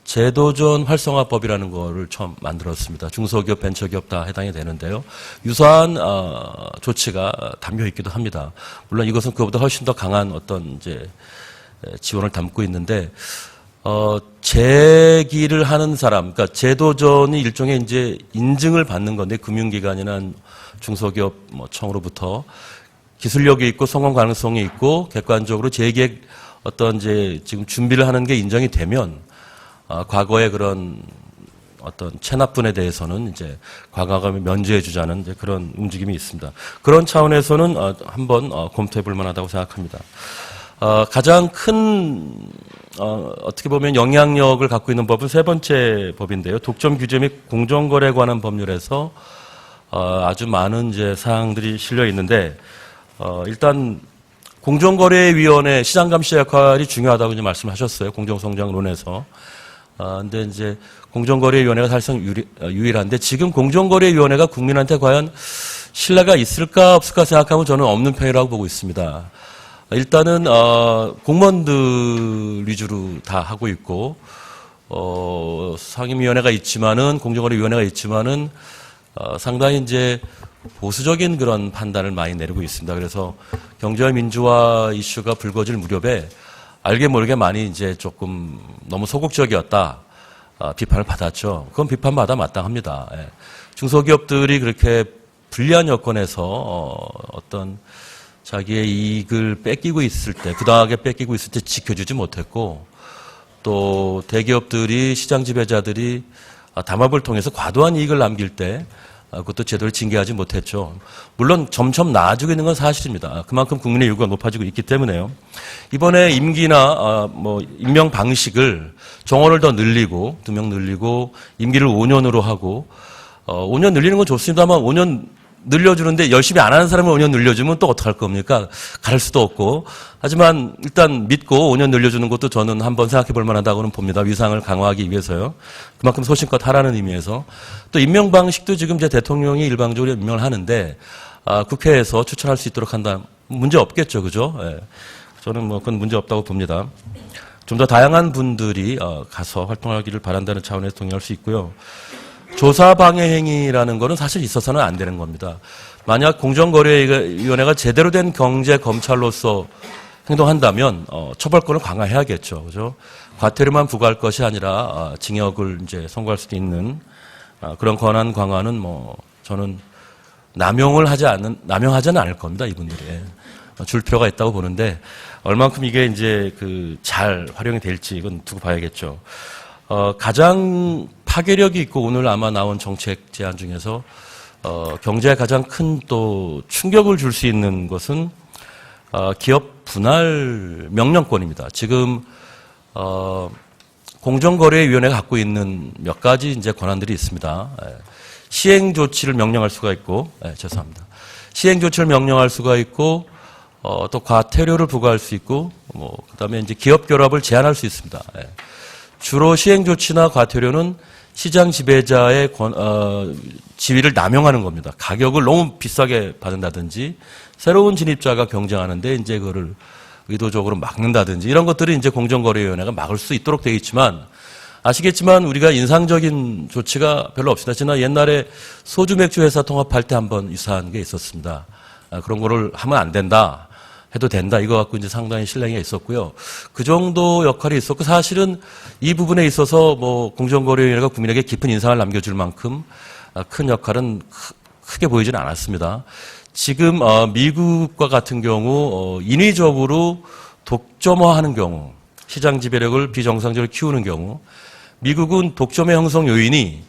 S6: 재도전 활성화법이라는 거를 처음 만들었습니다. 중소기업, 벤처기업 다 해당이 되는데요. 유사한 조치가 담겨 있기도 합니다. 물론 이것은 그보다 훨씬 더 강한 어떤 이제 지원을 담고 있는데 재기를 하는 사람, 그러니까 재도전이 일종의 이제 인증을 받는 건데 금융기관이나 중소기업 청으로부터 기술력이 있고 성공 가능성이 있고 객관적으로 재기의 어떤 이제 지금 준비를 하는 게 인정이 되면 과거의 그런 어떤 체납분에 대해서는 이제 과감하게 면제해 주자는 이제 그런 움직임이 있습니다. 그런 차원에서는 한번 검토해 볼 만하다고 생각합니다. 가장 큰 어떻게 보면 영향력을 갖고 있는 법은 세 번째 법인데요. 독점 규제 및 공정거래에 관한 법률에서 아주 많은 이제 사항들이 실려 있는데 일단 공정거래위원회 시장감시 역할이 중요하다고 이제 말씀하셨어요. 공정성장론에서. 근데 이제 공정거래위원회가 사실상 유일한데 지금 공정거래위원회가 국민한테 과연 신뢰가 있을까 없을까 생각하면 저는 없는 편이라고 보고 있습니다. 일단은 공무원들 위주로 다 하고 있고 상임위원회가 있지만은 공정거래위원회가 있지만은 상당히 이제 보수적인 그런 판단을 많이 내리고 있습니다. 그래서 경제와 민주화 이슈가 불거질 무렵에 알게 모르게 많이 이제 조금 너무 소극적이었다 비판을 받았죠. 그건 비판받아 마땅합니다. 예. 중소기업들이 그렇게 불리한 여건에서 어떤 자기의 이익을 뺏기고 있을 때, 부당하게 뺏기고 있을 때 지켜주지 못했고, 또 대기업들이 시장 지배자들이 담합을 통해서 과도한 이익을 남길 때 그것도 제대로 징계하지 못했죠. 물론 점점 나아지고 있는 건 사실입니다. 그만큼 국민의 요구가 높아지고 있기 때문에요. 이번에 임기나 임명 방식을 정원을 더 늘리고 2명 늘리고 임기를 5년으로 하고 5년 늘리는 건 좋습니다만 5년 늘려주는데 열심히 안 하는 사람을 5년 늘려주면 또 어떡할 겁니까? 갈 수도 없고. 하지만 일단 믿고 5년 늘려주는 것도 저는 한번 생각해 볼 만하다고는 봅니다. 위상을 강화하기 위해서요. 그만큼 소신껏 하라는 의미에서. 또 임명 방식도 지금 이제 대통령이 일방적으로 임명을 하는데 국회에서 추천할 수 있도록 한다. 문제 없겠죠. 그죠? 예. 저는 그건 문제 없다고 봅니다. 좀 더 다양한 분들이 가서 활동하기를 바란다는 차원에서 동의할 수 있고요. 조사 방해 행위라는 거는 사실 있어서는 안 되는 겁니다. 만약 공정거래위원회가 제대로 된 경제 검찰로서 행동한다면 처벌권을 강화해야겠죠. 그죠? 과태료만 부과할 것이 아니라 징역을 이제 선고할 수도 있는 그런 권한 강화는 저는 남용하지는 않을 겁니다. 이분들이 줄 필요가 있다고 보는데 얼만큼 이게 이제 잘 활용이 될지 이건 두고 봐야겠죠. 가장 파괴력이 있고 오늘 아마 나온 정책 제안 중에서 경제에 가장 큰 또 충격을 줄 수 있는 것은 기업 분할 명령권입니다. 지금 공정거래위원회가 갖고 있는 몇 가지 이제 권한들이 있습니다. 시행 조치를 명령할 수가 있고, 죄송합니다. 시행 조치를 명령할 수가 있고, 또 과태료를 부과할 수 있고, 그다음에 이제 기업 결합을 제한할 수 있습니다. 주로 시행 조치나 과태료는 시장 지배자의 지위를 남용하는 겁니다. 가격을 너무 비싸게 받는다든지, 새로운 진입자가 경쟁하는데 이제 그거를 의도적으로 막는다든지 이런 것들이 이제 공정거래위원회가 막을 수 있도록 되어 있지만 아시겠지만 우리가 인상적인 조치가 별로 없습니다. 지난 옛날에 소주 맥주 회사 통합할 때 한번 유사한 게 있었습니다. 그런 거를 하면 안 된다. 해도 된다. 이거 갖고 이제 상당히 신뢰가 있었고요. 그 정도 역할이 있었고 사실은 이 부분에 있어서 뭐 공정거래위원회가 국민에게 깊은 인상을 남겨줄 만큼 큰 역할은 크게 보이지는 않았습니다. 지금 미국과 같은 경우 인위적으로 독점화하는 경우, 시장 지배력을 비정상적으로 키우는 경우, 미국은 독점의 형성 요인이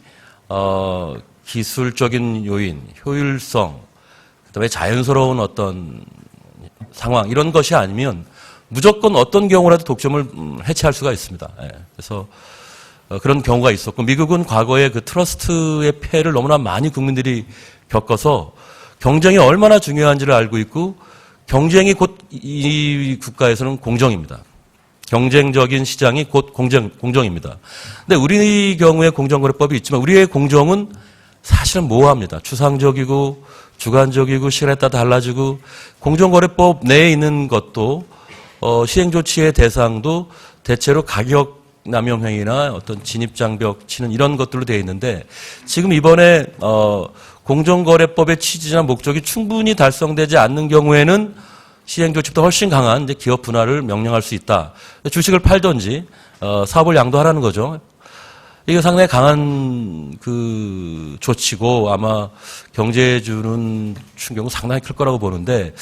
S6: 기술적인 요인, 효율성, 그다음에 자연스러운 어떤 상황 이런 것이 아니면 무조건 어떤 경우라도 독점을 해체할 수가 있습니다. 그래서 그런 경우가 있었고 미국은 과거에 그 트러스트의 폐해를 너무나 많이 국민들이 겪어서 경쟁이 얼마나 중요한지를 알고 있고 경쟁이 곧 이 국가에서는 공정입니다. 경쟁적인 시장이 곧 공정입니다. 근데 우리 경우에 공정거래법이 있지만 우리의 공정은 사실은 모호합니다. 추상적이고 주관적이고 시간에 따라 달라지고 공정거래법 내에 있는 것도 시행조치의 대상도 대체로 가격 남용 행위나 어떤 진입장벽 치는 이런 것들로 되어 있는데 지금 이번에 공정거래법의 취지나 목적이 충분히 달성되지 않는 경우에는 시행조치보다 훨씬 강한 이제 기업 분할을 명령할 수 있다. 주식을 팔든지 사업을 양도하라는 거죠. 이게 상당히 강한 그 조치고 아마 경제에 주는 충격은 상당히 클 거라고 보는데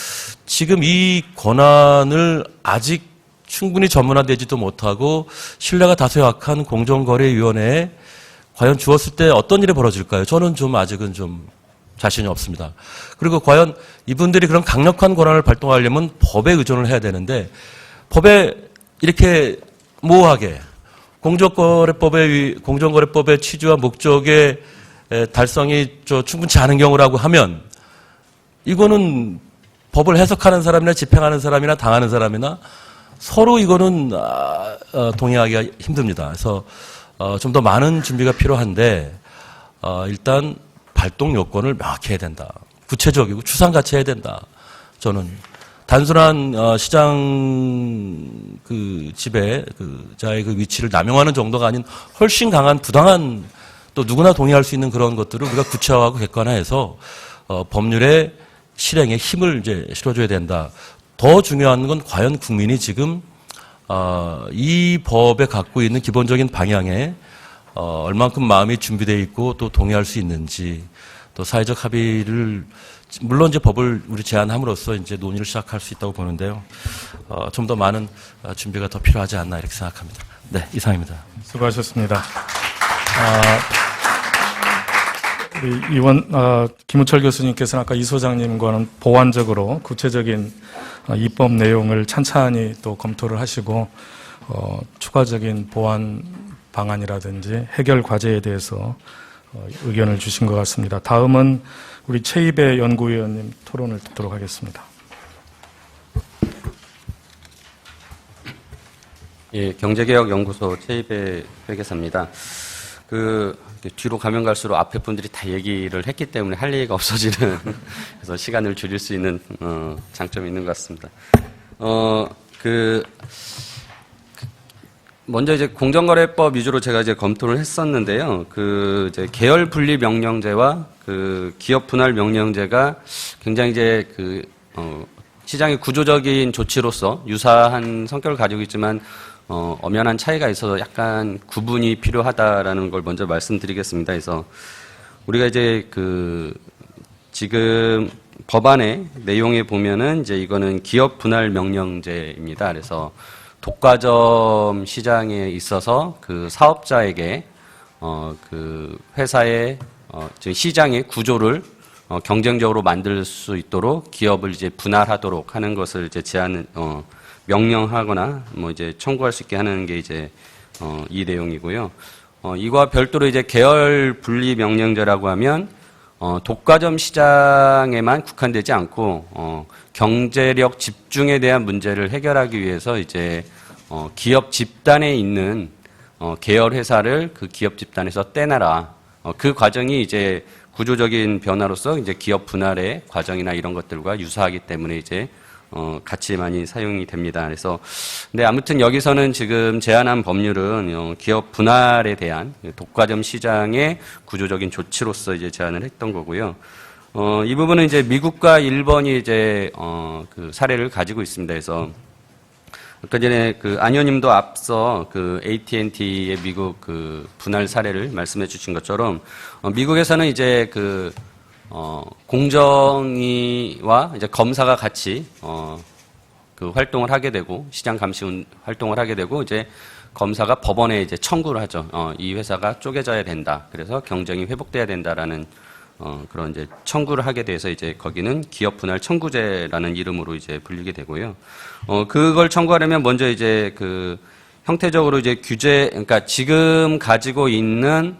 S6: 지금 이 권한을 아직 충분히 전문화되지도 못하고 신뢰가 다소 약한 공정거래위원회에 과연 주었을 때 어떤 일이 벌어질까요? 저는 좀 아직은 좀 자신이 없습니다. 그리고 과연 이분들이 그런 강력한 권한을 발동하려면 법에 의존을 해야 되는데 법에 이렇게 모호하게 공정거래법의 취지와 목적의 달성이 충분치 않은 경우라고 하면 이거는 법을 해석하는 사람이나 집행하는 사람이나 당하는 사람이나 서로 이거는 동의하기가 힘듭니다. 그래서 좀 더 많은 준비가 필요한데 일단 발동 요건을 명확히 해야 된다. 구체적이고 추상같이 해야 된다. 저는 단순한 시장 그 지배자의 그 위치를 남용하는 정도가 아닌 훨씬 강한 부당한 또 누구나 동의할 수 있는 그런 것들을 우리가 구체화하고 객관화해서 법률의 실행에 힘을 이제 실어줘야 된다. 더 중요한 건 과연 국민이 지금 이 법에 갖고 있는 기본적인 방향에 얼만큼 마음이 준비되어 있고 또 동의할 수 있는지 또 사회적 합의를 물론 이제 법을 우리 제안함으로써 이제 논의를 시작할 수 있다고 보는데요. 좀 더 많은 준비가 더 필요하지 않나 이렇게 생각합니다. 네, 이상입니다.
S3: 수고하셨습니다. 우리 의원 김우철 교수님께서는 아까 이 소장님과는 보완적으로 구체적인 입법 내용을 찬찬히 또 검토를 하시고 추가적인 보완 방안이라든지 해결 과제에 대해서 의견을 주신 것 같습니다. 다음은 우리 최이배 연구위원님 토론을 듣도록 하겠습니다.
S7: 예, 경제개혁연구소 최이배 회계사입니다. 뒤로 가면 갈수록 앞에 분들이 다 얘기를 했기 때문에 할 얘기가 없어지는 그래서 시간을 줄일 수 있는 장점이 있는 것 같습니다. 먼저 이제 공정거래법 위주로 제가 이제 검토를 했었는데요. 이제 계열 분리 명령제와 기업 분할 명령제가 굉장히 이제 시장의 구조적인 조치로서 유사한 성격을 가지고 있지만 엄연한 차이가 있어서 약간 구분이 필요하다라는 걸 먼저 말씀드리겠습니다. 그래서 우리가 이제 지금 법안의 내용에 보면은 이제 이거는 기업 분할 명령제입니다. 그래서 독과점 시장에 있어서 그 사업자에게 그 회사의 즉 시장의 구조를 경쟁적으로 만들 수 있도록 기업을 이제 분할하도록 하는 것을 이제 명령하거나 뭐 이제 청구할 수 있게 하는 게 이제 이 내용이고요. 이와 별도로 이제 계열 분리 명령제라고 하면 독과점 시장에만 국한되지 않고 경제력 집중에 대한 문제를 해결하기 위해서 이제 기업 집단에 있는 계열 회사를 그 기업 집단에서 떼내라. 그 과정이 이제 구조적인 변화로서 이제 기업 분할의 과정이나 이런 것들과 유사하기 때문에 이제 같이 많이 사용이 됩니다. 그래서 근데 아무튼 여기서는 지금 제안한 법률은 기업 분할에 대한 독과점 시장의 구조적인 조치로서 이제 제안을 했던 거고요. 이 부분은 이제 미국과 일본이 이제 그 사례를 가지고 있습니다. 그래서 아까 전에 그 안 의원님도 앞서 그 AT&T의 미국 그 분할 사례를 말씀해 주신 것처럼 미국에서는 이제 그 공정위와 이제 검사가 같이 그 활동을 하게 되고 시장 감시 활동을 하게 되고 이제 검사가 법원에 이제 청구를 하죠. 이 회사가 쪼개져야 된다. 그래서 경쟁이 회복돼야 된다라는 그런 이제 청구를 하게 돼서 이제 거기는 기업 분할 청구제라는 이름으로 이제 불리게 되고요. 그걸 청구하려면 먼저 이제 그 형태적으로 이제 그러니까 지금 가지고 있는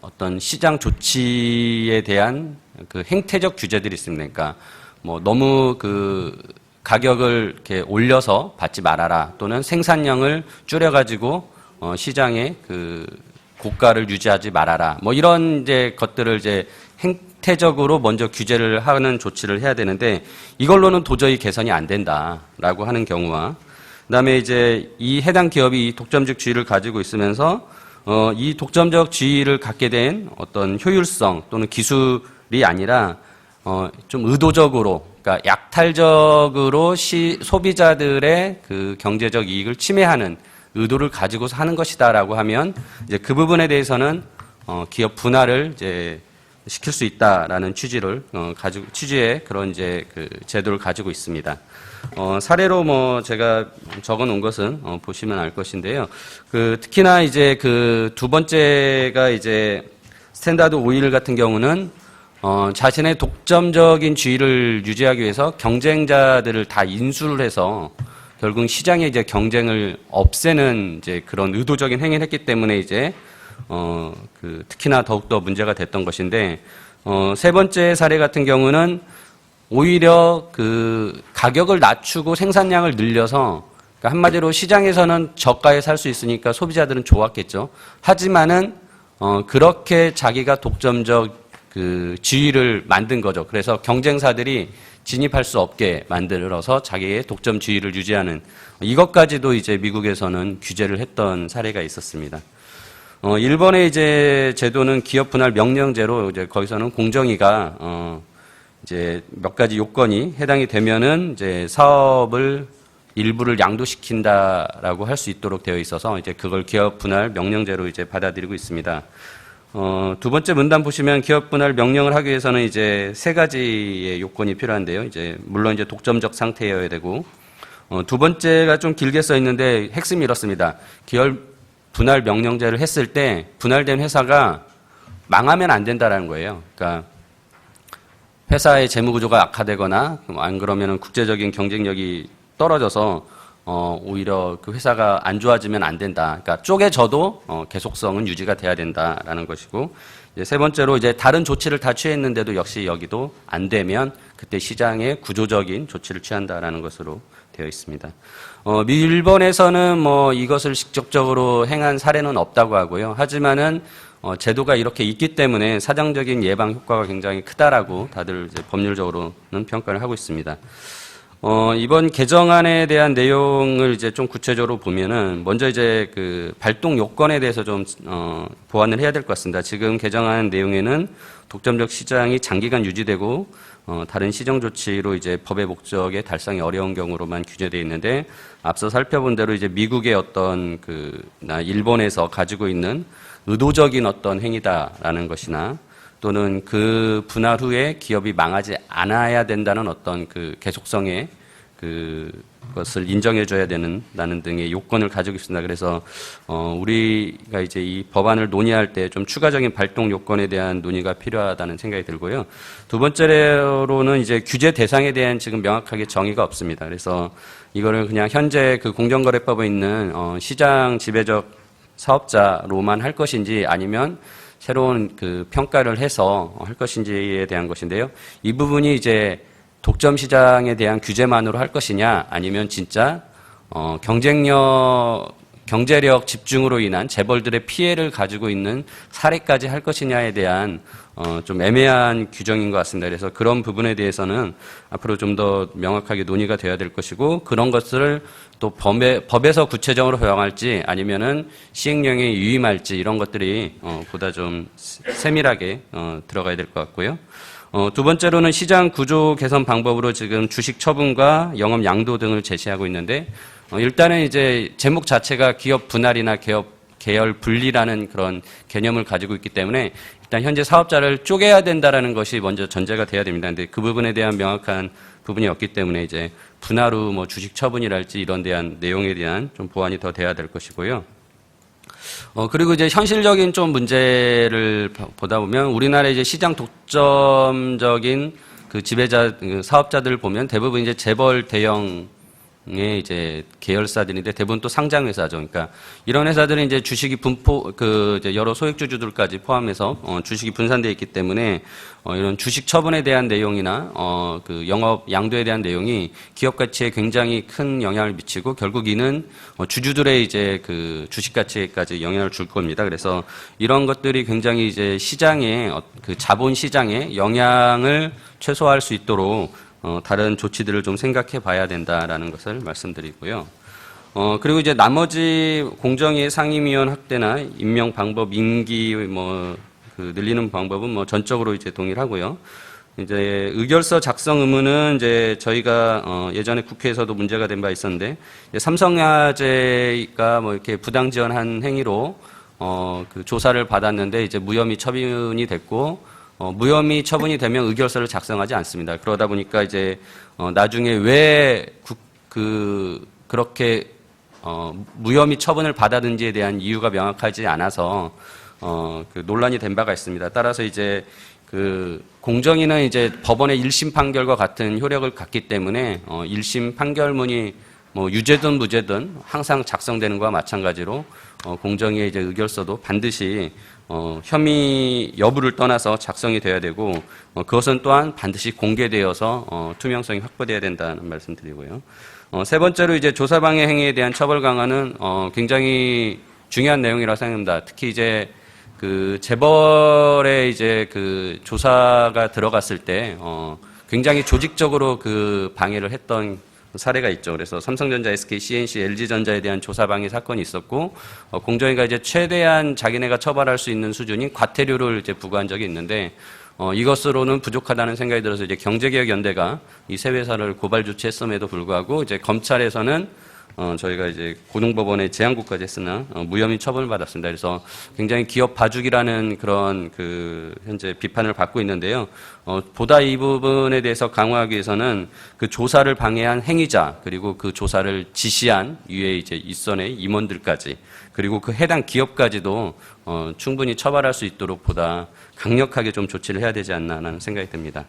S7: 어떤 시장 조치에 대한 그 행태적 규제들이 있습니다. 그러니까 뭐 너무 그 가격을 이렇게 올려서 받지 말아라 또는 생산량을 줄여가지고 시장에 그 고가를 유지하지 말아라. 뭐 이런 이제 것들을 이제 행태적으로 먼저 규제를 하는 조치를 해야 되는데 이걸로는 도저히 개선이 안 된다라고 하는 경우와 그다음에 이제 이 해당 기업이 독점적 지위를 가지고 있으면서 이 독점적 지위를 갖게 된 어떤 효율성 또는 기술이 아니라 좀 의도적으로 그러니까 약탈적으로 소비자들의 그 경제적 이익을 침해하는 의도를 가지고서 하는 것이다라고 하면 이제 그 부분에 대해서는 기업 분할을 이제 시킬 수 있다라는 취지의 그런 이제 그 제도를 가지고 있습니다. 사례로 뭐 제가 적어 놓은 것은 보시면 알 것인데요. 그 특히나 이제 그 두 번째가 이제 스탠다드 오일 같은 경우는 자신의 독점적인 지위를 유지하기 위해서 경쟁자들을 다 인수를 해서 결국 시장의 이제 경쟁을 없애는 이제 그런 의도적인 행위를 했기 때문에 이제 그 특히나 더욱더 문제가 됐던 것인데 세 번째 사례 같은 경우는 오히려 그 가격을 낮추고 생산량을 늘려서 그러니까 한마디로 시장에서는 저가에 살 수 있으니까 소비자들은 좋았겠죠. 하지만은 그렇게 자기가 독점적 그 지위를 만든 거죠. 그래서 경쟁사들이 진입할 수 없게 만들어서 자기의 독점 지위를 유지하는 이것까지도 이제 미국에서는 규제를 했던 사례가 있었습니다. 일본의 이제 제도는 기업 분할 명령제로 이제 거기서는 공정위가 이제 몇 가지 요건이 해당이 되면은 이제 사업을 일부를 양도시킨다라고 할 수 있도록 되어 있어서 이제 그걸 기업 분할 명령제로 이제 받아들이고 있습니다. 두 번째 문단 보시면 기업 분할 명령을 하기 위해서는 이제 세 가지의 요건이 필요한데요. 이제 물론 이제 독점적 상태여야 되고 두 번째가 좀 길게 써 있는데 핵심이 이렇습니다. 기업 분할 명령제를 했을 때 분할된 회사가 망하면 안 된다라는 거예요. 그러니까 회사의 재무 구조가 악화되거나 안 그러면은 국제적인 경쟁력이 떨어져서 오히려 그 회사가 안 좋아지면 안 된다. 그러니까 쪼개져도 계속성은 유지가 돼야 된다라는 것이고 이제 세 번째로 이제 다른 조치를 다 취했는데도 역시 여기도 안 되면 그때 시장의 구조적인 조치를 취한다라는 것으로 되어 있습니다. 일본에서는 뭐 이것을 직접적으로 행한 사례는 없다고 하고요. 하지만은 제도가 이렇게 있기 때문에 사정적인 예방 효과가 굉장히 크다라고 다들 이제 법률적으로는 평가를 하고 있습니다. 이번 개정안에 대한 내용을 이제 좀 구체적으로 보면은 먼저 이제 그 발동 요건에 대해서 좀 보완을 해야 될 것 같습니다. 지금 개정안 내용에는 독점적 시장이 장기간 유지되고 다른 시정 조치로 이제 법의 목적에 달성이 어려운 경우로만 규제되어 있는데 앞서 살펴본 대로 이제 미국의 어떤 나 일본에서 가지고 있는 의도적인 어떤 행위다라는 것이나 또는 그 분할 후에 기업이 망하지 않아야 된다는 어떤 그 계속성의 그것을 인정해줘야 되는다는 등의 요건을 가지고 있습니다. 그래서 우리가 이제 이 법안을 논의할 때 좀 추가적인 발동 요건에 대한 논의가 필요하다는 생각이 들고요. 두 번째로는 이제 규제 대상에 대한 지금 명확하게 정의가 없습니다. 그래서 이거를 그냥 현재 그 공정거래법에 있는 시장 지배적 사업자로만 할 것인지 아니면 새로운 그 평가를 해서 할 것인지에 대한 것인데요. 이 부분이 이제 독점 시장에 대한 규제만으로 할 것이냐 아니면 진짜 경제력 집중으로 인한 재벌들의 피해를 가지고 있는 사례까지 할 것이냐에 대한 좀 애매한 규정인 것 같습니다. 그래서 그런 부분에 대해서는 앞으로 좀 더 명확하게 논의가 돼야 될 것이고 그런 것을 또 법에서 구체적으로 허용할지 아니면은 시행령에 유임할지 이런 것들이 보다 좀 세밀하게 들어가야 될 것 같고요. 두 번째로는 시장 구조 개선 방법으로 지금 주식 처분과 영업 양도 등을 제시하고 있는데 일단은 이제 제목 자체가 기업 분할이나 계열 분리라는 그런 개념을 가지고 있기 때문에 일단 현재 사업자를 쪼개야 된다라는 것이 먼저 전제가 돼야 됩니다. 근데 그 부분에 대한 명확한 부분이 없기 때문에 이제 분할 후 뭐 주식 처분이랄지 이런 대한 내용에 대한 좀 보완이 더 돼야 될 것이고요. 그리고 이제 현실적인 좀 문제를 보다 보면 우리나라의 이제 시장 독점적인 그 지배자, 사업자들을 보면 대부분 이제 재벌 대형의 이제 계열사들인데 대부분 또 상장 회사죠. 그러니까 이런 회사들은 이제 주식이 이제 여러 소액주주들까지 포함해서 주식이 분산되어 있기 때문에 이런 주식 처분에 대한 내용이나 그 영업 양도에 대한 내용이 기업 가치에 굉장히 큰 영향을 미치고 결국 이는 주주들의 이제 그 주식 가치에까지 영향을 줄 겁니다. 그래서 이런 것들이 굉장히 이제 시장에 그 자본 시장에 영향을 최소화할 수 있도록 다른 조치들을 좀 생각해 봐야 된다라는 것을 말씀드리고요. 그리고 이제 나머지 공정위의 상임위원 확대나 임명 방법, 임기 늘리는 방법은 전적으로 이제 동일하고요. 이제 의결서 작성 의무는 이제 저희가 예전에 국회에서도 문제가 된 바 있었는데 삼성화재가 이렇게 부당 지원한 행위로 그 조사를 받았는데 이제 무혐의 처분이 됐고 무혐의 처분이 되면 의결서를 작성하지 않습니다. 그러다 보니까 이제 나중에 왜 그렇게 무혐의 처분을 받았는지에 대한 이유가 명확하지 않아서 그 논란이 된 바가 있습니다. 따라서 이제 그 공정위는 이제 법원의 1심 판결과 같은 효력을 갖기 때문에 1심 판결문이 유죄든 무죄든 항상 작성되는 것과 마찬가지로 공정위의 이제 의결서도 반드시 혐의 여부를 떠나서 작성이 돼야 되고 그것은 또한 반드시 공개되어서 투명성이 확보돼야 된다는 말씀드리고요. 세 번째로 이제 조사방해 행위에 대한 처벌 강화는 굉장히 중요한 내용이라고 생각합니다. 특히 이제 그 재벌의 이제 그 조사가 들어갔을 때 굉장히 조직적으로 그 방해를 했던 사례가 있죠. 그래서 삼성전자, SK, CNC, LG전자에 대한 조사 방해 사건이 있었고 공정위가 이제 최대한 자기네가 처벌할 수 있는 수준인 과태료를 이제 부과한 적이 있는데 이것으로는 부족하다는 생각이 들어서 이제 경제개혁연대가 이 세 회사를 고발 조치했음에도 불구하고 이제 검찰에서는 저희가 이제 고등법원에 재항고까지 했으나 무혐의 처분을 받았습니다. 그래서 굉장히 기업 봐주기라는 그런 그 현재 비판을 받고 있는데요. 보다 이 부분에 대해서 강화하기 위해서는 그 조사를 방해한 행위자 그리고 그 조사를 지시한 위에 이제 윗선의 임원들까지 그리고 그 해당 기업까지도 충분히 처벌할 수 있도록 보다 강력하게 좀 조치를 해야 되지 않나라는 생각이 듭니다.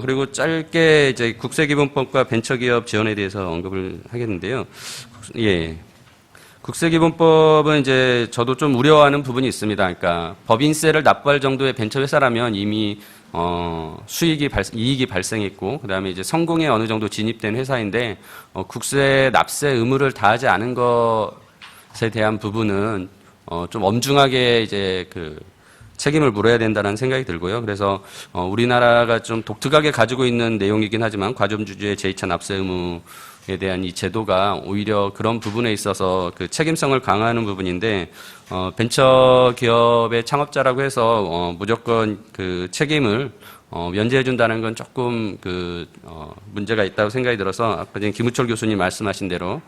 S7: 그리고 짧게 이제 국세기본법과 벤처기업 지원에 대해서 언급을 하겠는데요. 예. 국세기본법은 이제 저도 좀 우려하는 부분이 있습니다. 그러니까 법인세를 납부할 정도의 벤처회사라면 이미 이익이 발생했고, 그 다음에 이제 성공에 어느 정도 진입된 회사인데, 국세 납세 의무를 다하지 않은 것에 대한 부분은, 좀 엄중하게 이제 책임을 물어야 된다는 생각이 들고요. 그래서 우리나라가 좀 독특하게 가지고 있는 내용이긴 하지만 과점주주의 제2차 납세 의무에 대한 이 제도가 오히려 그런 부분에 있어서 그 책임성을 강화하는 부분인데 벤처 기업의 창업자라고 해서 무조건 그 책임을 면제해 준다는 건 조금 문제가 있다고 생각이 들어서 아까 전에 김우철 교수님 말씀하신 대로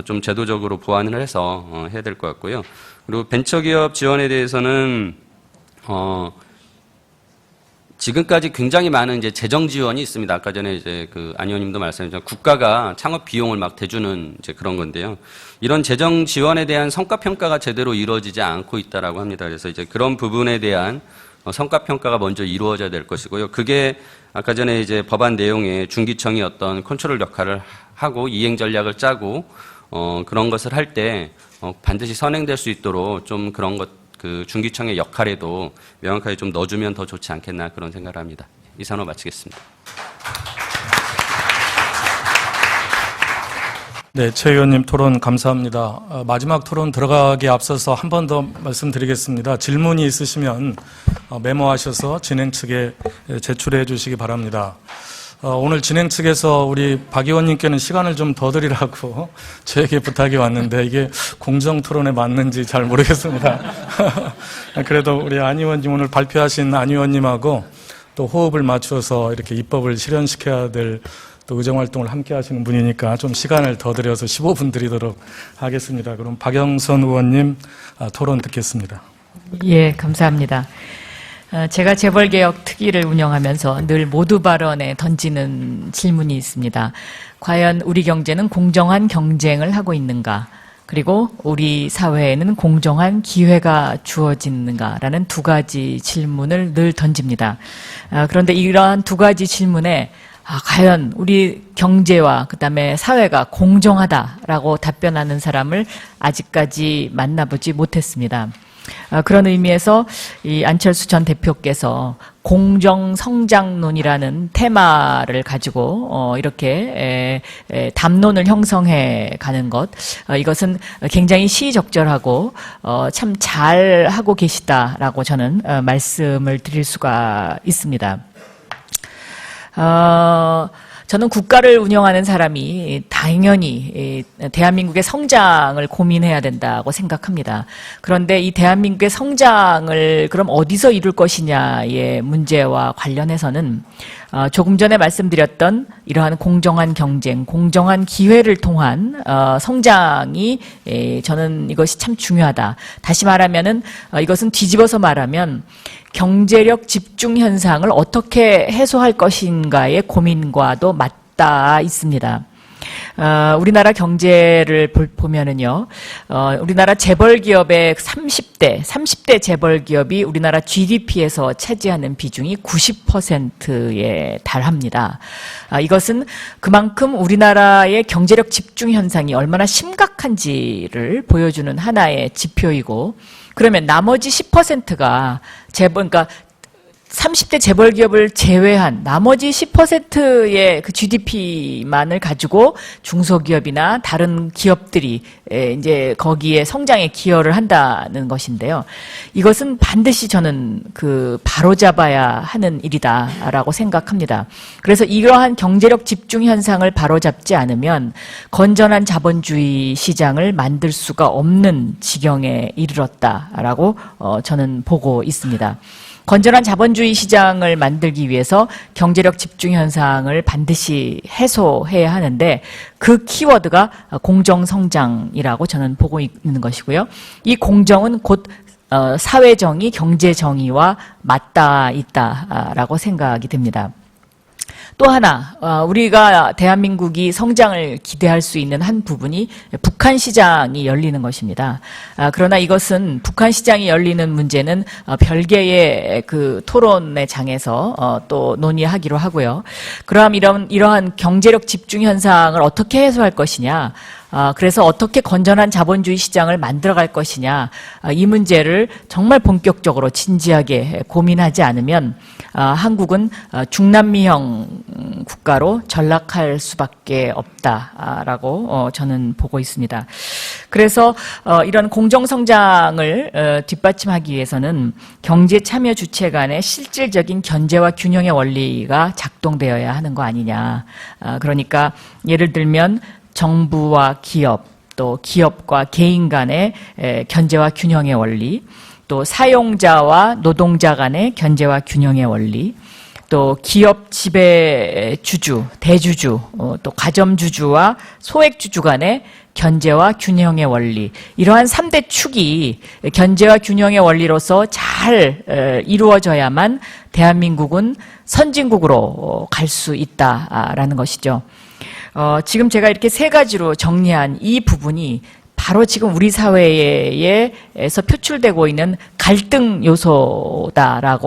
S7: 좀 제도적으로 보완을 해서 해야 될 것 같고요. 그리고 벤처 기업 지원에 대해서는 지금까지 굉장히 많은 이제 재정 지원이 있습니다. 아까 전에 이제 그 안 의원님도 말씀하셨지만 국가가 창업 비용을 막 대주는 이제 그런 건데요. 이런 재정 지원에 대한 성과 평가가 제대로 이루어지지 않고 있다라고 합니다. 그래서 이제 그런 부분에 대한 성과 평가가 먼저 이루어져야 될 것이고요. 그게 아까 전에 이제 법안 내용에 중기청이 어떤 컨트롤 역할을 하고 이행 전략을 짜고 그런 것을 할 때 반드시 선행될 수 있도록 좀 그런 것 그 중기청의 역할에도 명확하게 좀 넣어주면 더 좋지 않겠나 그런 생각을 합니다. 이상으로 마치겠습니다.
S3: 네, 최 의원님 토론 감사합니다. 마지막 토론 들어가기에 앞서서 한 번 더 말씀드리겠습니다. 질문이 있으시면 메모하셔서 진행 측에 제출해 주시기 바랍니다. 오늘 진행 측에서 우리 박 의원님께는 시간을 좀 더 드리라고 저에게 부탁이 왔는데 이게 공정 토론에 맞는지 잘 모르겠습니다. 그래도 우리 안 의원님 오늘 발표하신 안 의원님하고 또 호흡을 맞추어서 이렇게 입법을 실현시켜야 될 또 의정활동을 함께 하시는 분이니까 좀 시간을 더 드려서 15분 드리도록 하겠습니다. 그럼 박영선 의원님 토론 듣겠습니다.
S8: 예, 감사합니다. 제가 재벌개혁 특위를 운영하면서 늘 모두 발언에 던지는 질문이 있습니다. 과연 우리 경제는 공정한 경쟁을 하고 있는가? 그리고 우리 사회에는 공정한 기회가 주어지는가라는 두 가지 질문을 늘 던집니다. 그런데 이러한 두 가지 질문에 과연 우리 경제와 그다음에 사회가 공정하다라고 답변하는 사람을 아직까지 만나보지 못했습니다. 그런 의미에서 이 안철수 전 대표께서 공정성장론이라는 테마를 가지고 이렇게 담론을 형성해 가는 것, 이것은 굉장히 시의적절하고 참 잘하고 계시다라고 저는 말씀을 드릴 수가 있습니다. 저는 국가를 운영하는 사람이 당연히 대한민국의 성장을 고민해야 된다고 생각합니다. 그런데 이 대한민국의 성장을 그럼 어디서 이룰 것이냐의 문제와 관련해서는 조금 전에 말씀드렸던 이러한 공정한 경쟁, 공정한 기회를 통한 성장이 저는 이것이 참 중요하다. 다시 말하면은 이것은 뒤집어서 말하면 경제력 집중 현상을 어떻게 해소할 것인가의 고민과도 맞닿아 있습니다. 우리나라 경제를 보면은요, 우리나라 재벌 기업의 30대 재벌 기업이 우리나라 GDP에서 차지하는 비중이 90%에 달합니다. 이것은 그만큼 우리나라의 경제력 집중 현상이 얼마나 심각한지를 보여주는 하나의 지표이고, 그러면 나머지 10%가 그러니까 30대 재벌 기업을 제외한 나머지 10%의 그 GDP만을 가지고 중소기업이나 다른 기업들이 이제 거기에 성장에 기여를 한다는 것인데요. 이것은 반드시 저는 그 바로잡아야 하는 일이다라고 생각합니다. 그래서 이러한 경제력 집중 현상을 바로잡지 않으면 건전한 자본주의 시장을 만들 수가 없는 지경에 이르렀다라고 저는 보고 있습니다. 건전한 자본주의 시장을 만들기 위해서 경제력 집중 현상을 반드시 해소해야 하는데 그 키워드가 공정성장이라고 저는 보고 있는 것이고요. 이 공정은 곧 사회정의, 경제정의와 맞닿아 있다라고 생각이 듭니다. 또 하나, 우리가 대한민국이 성장을 기대할 수 있는 한 부분이 북한 시장이 열리는 것입니다. 그러나 이것은 북한 시장이 열리는 문제는 별개의 그 토론의 장에서 또 논의하기로 하고요. 그럼 이러한 경제력 집중 현상을 어떻게 해소할 것이냐, 그래서 어떻게 건전한 자본주의 시장을 만들어갈 것이냐, 이 문제를 정말 본격적으로 진지하게 고민하지 않으면 한국은 중남미형 국가로 전락할 수밖에 없다라고 저는 보고 있습니다. 그래서 이런 공정성장을 뒷받침하기 위해서는 경제 참여 주체 간의 실질적인 견제와 균형의 원리가 작동되어야 하는 거 아니냐. 그러니까 예를 들면 정부와 기업, 또 기업과 개인 간의 견제와 균형의 원리, 또 사용자와 노동자 간의 견제와 균형의 원리, 또 기업 지배주주, 대주주, 또 가점주주와 소액주주 간의 견제와 균형의 원리, 이러한 3대 축이 견제와 균형의 원리로서 잘 이루어져야만 대한민국은 선진국으로 갈 수 있다라는 것이죠. 지금 제가 이렇게 세 가지로 정리한 이 부분이 바로 지금 우리 사회에서 표출되고 있는 갈등 요소다라고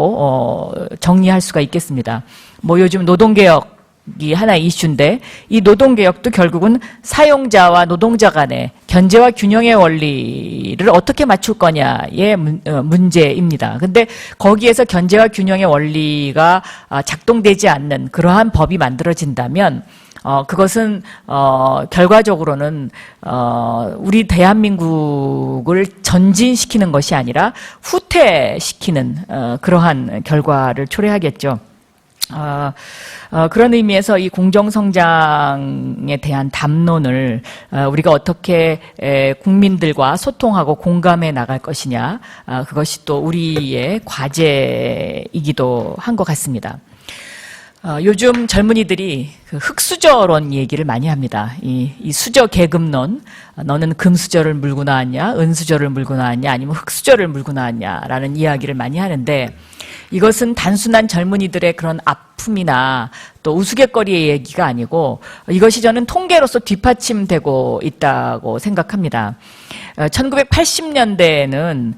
S8: 정리할 수가 있겠습니다. 뭐 요즘 노동개혁 이 하나의 이슈인데 이 노동개혁도 결국은 사용자와 노동자 간의 견제와 균형의 원리를 어떻게 맞출 거냐의 문제입니다. 근데 거기에서 견제와 균형의 원리가 작동되지 않는 그러한 법이 만들어진다면 그것은 결과적으로는 우리 대한민국을 전진시키는 것이 아니라 후퇴시키는 그러한 결과를 초래하겠죠. 그런 의미에서 이 공정성장에 대한 담론을 우리가 어떻게 국민들과 소통하고 공감해 나갈 것이냐, 그것이 또 우리의 과제이기도 한 것 같습니다. 요즘 젊은이들이 그 흙수저론 얘기를 많이 합니다. 이 수저 계급론, 너는 금수저를 물고 나왔냐, 은수저를 물고 나왔냐, 아니면 흙수저를 물고 나왔냐라는 이야기를 많이 하는데 이것은 단순한 젊은이들의 그런 아픔이나 또 우스갯거리의 얘기가 아니고 이것이 저는 통계로서 뒷받침되고 있다고 생각합니다. 1980년대에는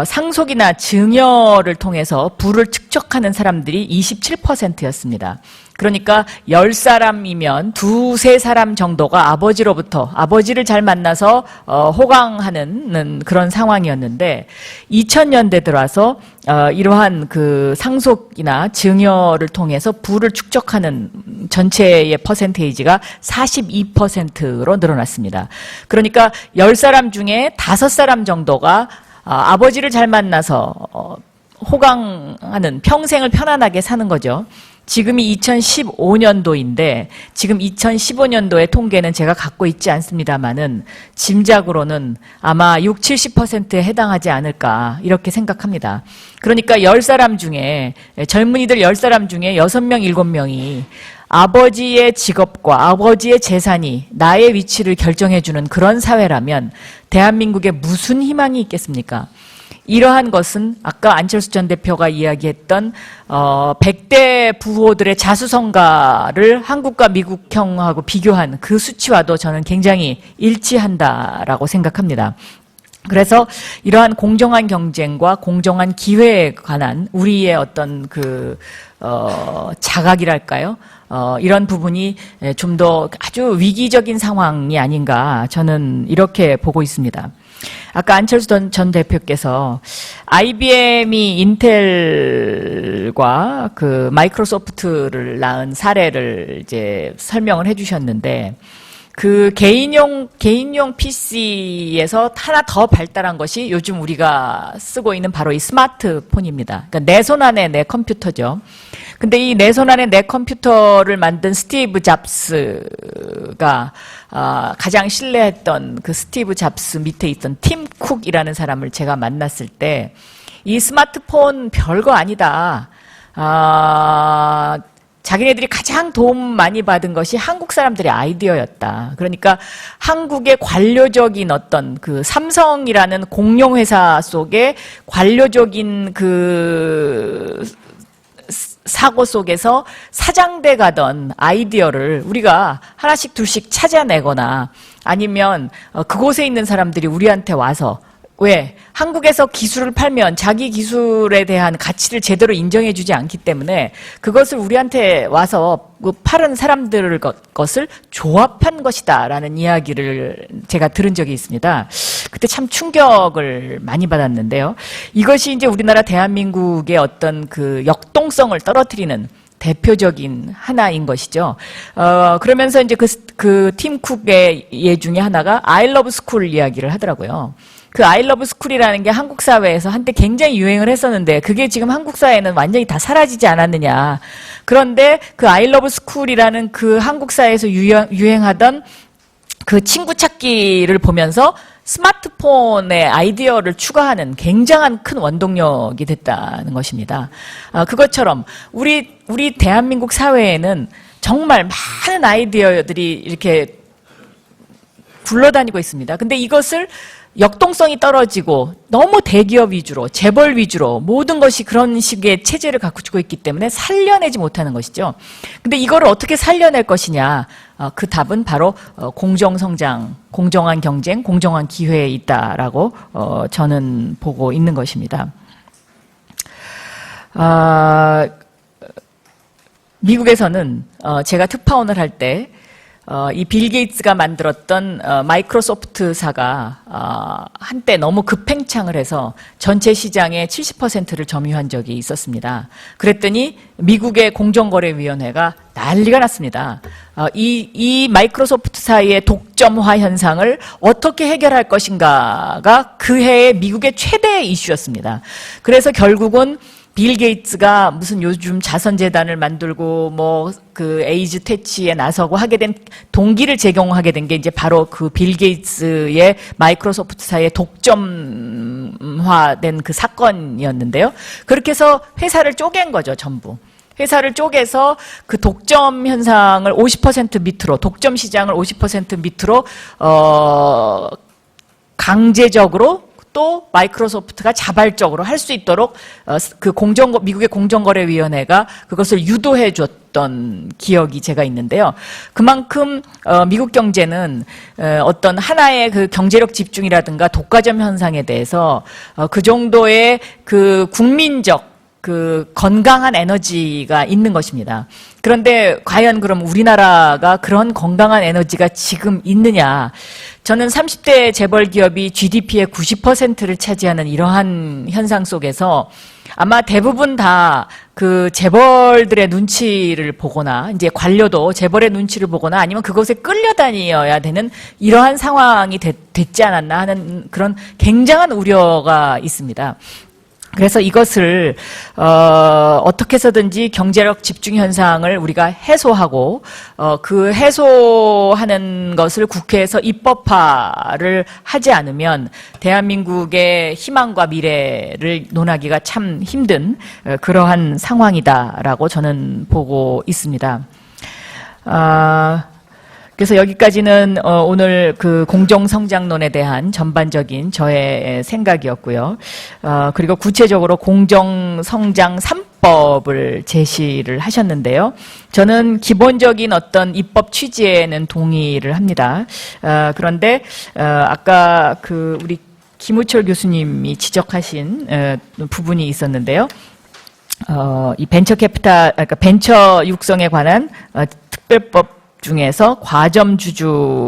S8: 상속이나 증여를 통해서 부를 축적하는 사람들이 27%였습니다. 그러니까 10사람이면 2-3사람 정도가 아버지를 잘 만나서 호강하는 그런 상황이었는데 2000년대 들어와서 이러한 그 상속이나 증여를 통해서 부를 축적하는 전체의 퍼센테이지가 42%로 늘어났습니다. 그러니까 10사람 중에 5사람 정도가 아버지를 잘 만나서 호강하는, 평생을 편안하게 사는 거죠. 지금이 2015년도인데 지금 2015년도의 통계는 제가 갖고 있지 않습니다만은 짐작으로는 아마 60-70%에 해당하지 않을까 이렇게 생각합니다. 그러니까 10사람 중에, 젊은이들 10사람 중에 6명, 7명이 아버지의 직업과 아버지의 재산이 나의 위치를 결정해주는 그런 사회라면 대한민국에 무슨 희망이 있겠습니까? 이러한 것은 아까 안철수 전 대표가 이야기했던 100대 부호들의 자수성가를 한국과 미국형하고 비교한 그 수치와도 저는 굉장히 일치한다라고 생각합니다. 그래서 이러한 공정한 경쟁과 공정한 기회에 관한 우리의 어떤 그 자각이랄까요? 이런 부분이 좀 더 아주 위기적인 상황이 아닌가 저는 이렇게 보고 있습니다. 아까 안철수 전 대표께서 IBM이 인텔과 그 마이크로소프트를 낳은 사례를 이제 설명을 해주셨는데 그 개인용 PC에서 하나 더 발달한 것이 요즘 우리가 쓰고 있는 바로 이 스마트폰입니다. 그러니까 내 손 안에 내 컴퓨터죠. 근데 이 내 손 안에 내 컴퓨터를 만든 스티브 잡스가 가장 신뢰했던 그 스티브 잡스 밑에 있던 팀 쿡이라는 사람을 제가 만났을 때 이 스마트폰 별거 아니다. 자기네들이 가장 도움 많이 받은 것이 한국 사람들의 아이디어였다. 그러니까 한국의 관료적인 어떤 그 삼성이라는 공룡회사 속에 관료적인 그 사고 속에서 사장돼 가던 아이디어를 우리가 하나씩 둘씩 찾아내거나 아니면 그곳에 있는 사람들이 우리한테 와서 왜? 한국에서 기술을 팔면 자기 기술에 대한 가치를 제대로 인정해주지 않기 때문에 그것을 우리한테 와서 파는 사람들 것을 조합한 것이다라는 이야기를 제가 들은 적이 있습니다. 그때 참 충격을 많이 받았는데요. 이것이 이제 우리나라 대한민국의 어떤 그 역동성을 떨어뜨리는 대표적인 하나인 것이죠. 그러면서 이제 그 팀 쿡의 예 중에 하나가 I love school 이야기를 하더라고요. 그 I love school이라는 게 한국 사회에서 한때 굉장히 유행을 했었는데 그게 지금 한국 사회는 완전히 다 사라지지 않았느냐. 그런데 그 I love school이라는 그 한국 사회에서 유행하던 그 친구 찾기를 보면서 스마트폰의 아이디어를 추가하는 굉장한 큰 원동력이 됐다는 것입니다. 그것처럼 우리 대한민국 사회에는 정말 많은 아이디어들이 이렇게 굴러다니고 있습니다. 근데 이것을 역동성이 떨어지고 너무 대기업 위주로, 재벌 위주로 모든 것이 그런 식의 체제를 갖추고 있기 때문에 살려내지 못하는 것이죠. 근데 이거를 어떻게 살려낼 것이냐? 그 답은 바로 공정성장, 공정한 경쟁, 공정한 기회에 있다라고 저는 보고 있는 것입니다. 미국에서는 제가 특파원을 할 때 이 빌 게이츠가 만들었던 마이크로소프트사가 한때 너무 급팽창을 해서 전체 시장의 70%를 점유한 적이 있었습니다. 그랬더니 미국의 공정거래위원회가 난리가 났습니다. 이 마이크로소프트사의 독점화 현상을 어떻게 해결할 것인가가 그 해의 미국의 최대 이슈였습니다. 그래서 결국은 빌 게이츠가 무슨 요즘 자선재단을 만들고 뭐 그 에이즈 퇴치에 나서고 하게 된 동기를 제공하게 된 게 이제 바로 그 빌 게이츠의 마이크로소프트사의 독점화된 그 사건이었는데요. 그렇게 해서 회사를 쪼갠 거죠, 전부. 회사를 쪼개서 그 독점 현상을 50% 밑으로, 독점 시장을 50% 밑으로 강제적으로 또 마이크로소프트가 자발적으로 할 수 있도록 그 미국의 공정거래위원회가 그것을 유도해 줬던 기억이 제가 있는데요. 그만큼 미국 경제는 어떤 하나의 그 경제력 집중이라든가 독과점 현상에 대해서 그 정도의 그 국민적 그 건강한 에너지가 있는 것입니다. 그런데 과연 그럼 우리나라가 그런 건강한 에너지가 지금 있느냐? 저는 30대 재벌 기업이 GDP의 90%를 차지하는 이러한 현상 속에서 아마 대부분 다 그 재벌들의 눈치를 보거나 이제 관료도 재벌의 눈치를 보거나 아니면 그것에 끌려다녀야 되는 이러한 상황이 됐지 않았나 하는 그런 굉장한 우려가 있습니다. 그래서 이것을 어떻게 해서든지 경제력 집중 현상을 우리가 해소하고 그 해소하는 것을 국회에서 입법화를 하지 않으면 대한민국의 희망과 미래를 논하기가 참 힘든 그러한 상황이다라고 저는 보고 있습니다. 그래서 여기까지는 오늘 그 공정성장론에 대한 전반적인 저의 생각이었고요. 그리고 구체적으로 공정성장 3법을 제시를 하셨는데요. 저는 기본적인 어떤 입법 취지에는 동의를 합니다. 그런데 아까 그 우리 김우철 교수님이 지적하신 부분이 있었는데요. 이 벤처 그러니까 벤처 육성에 관한 특별법 중에서 과점주주가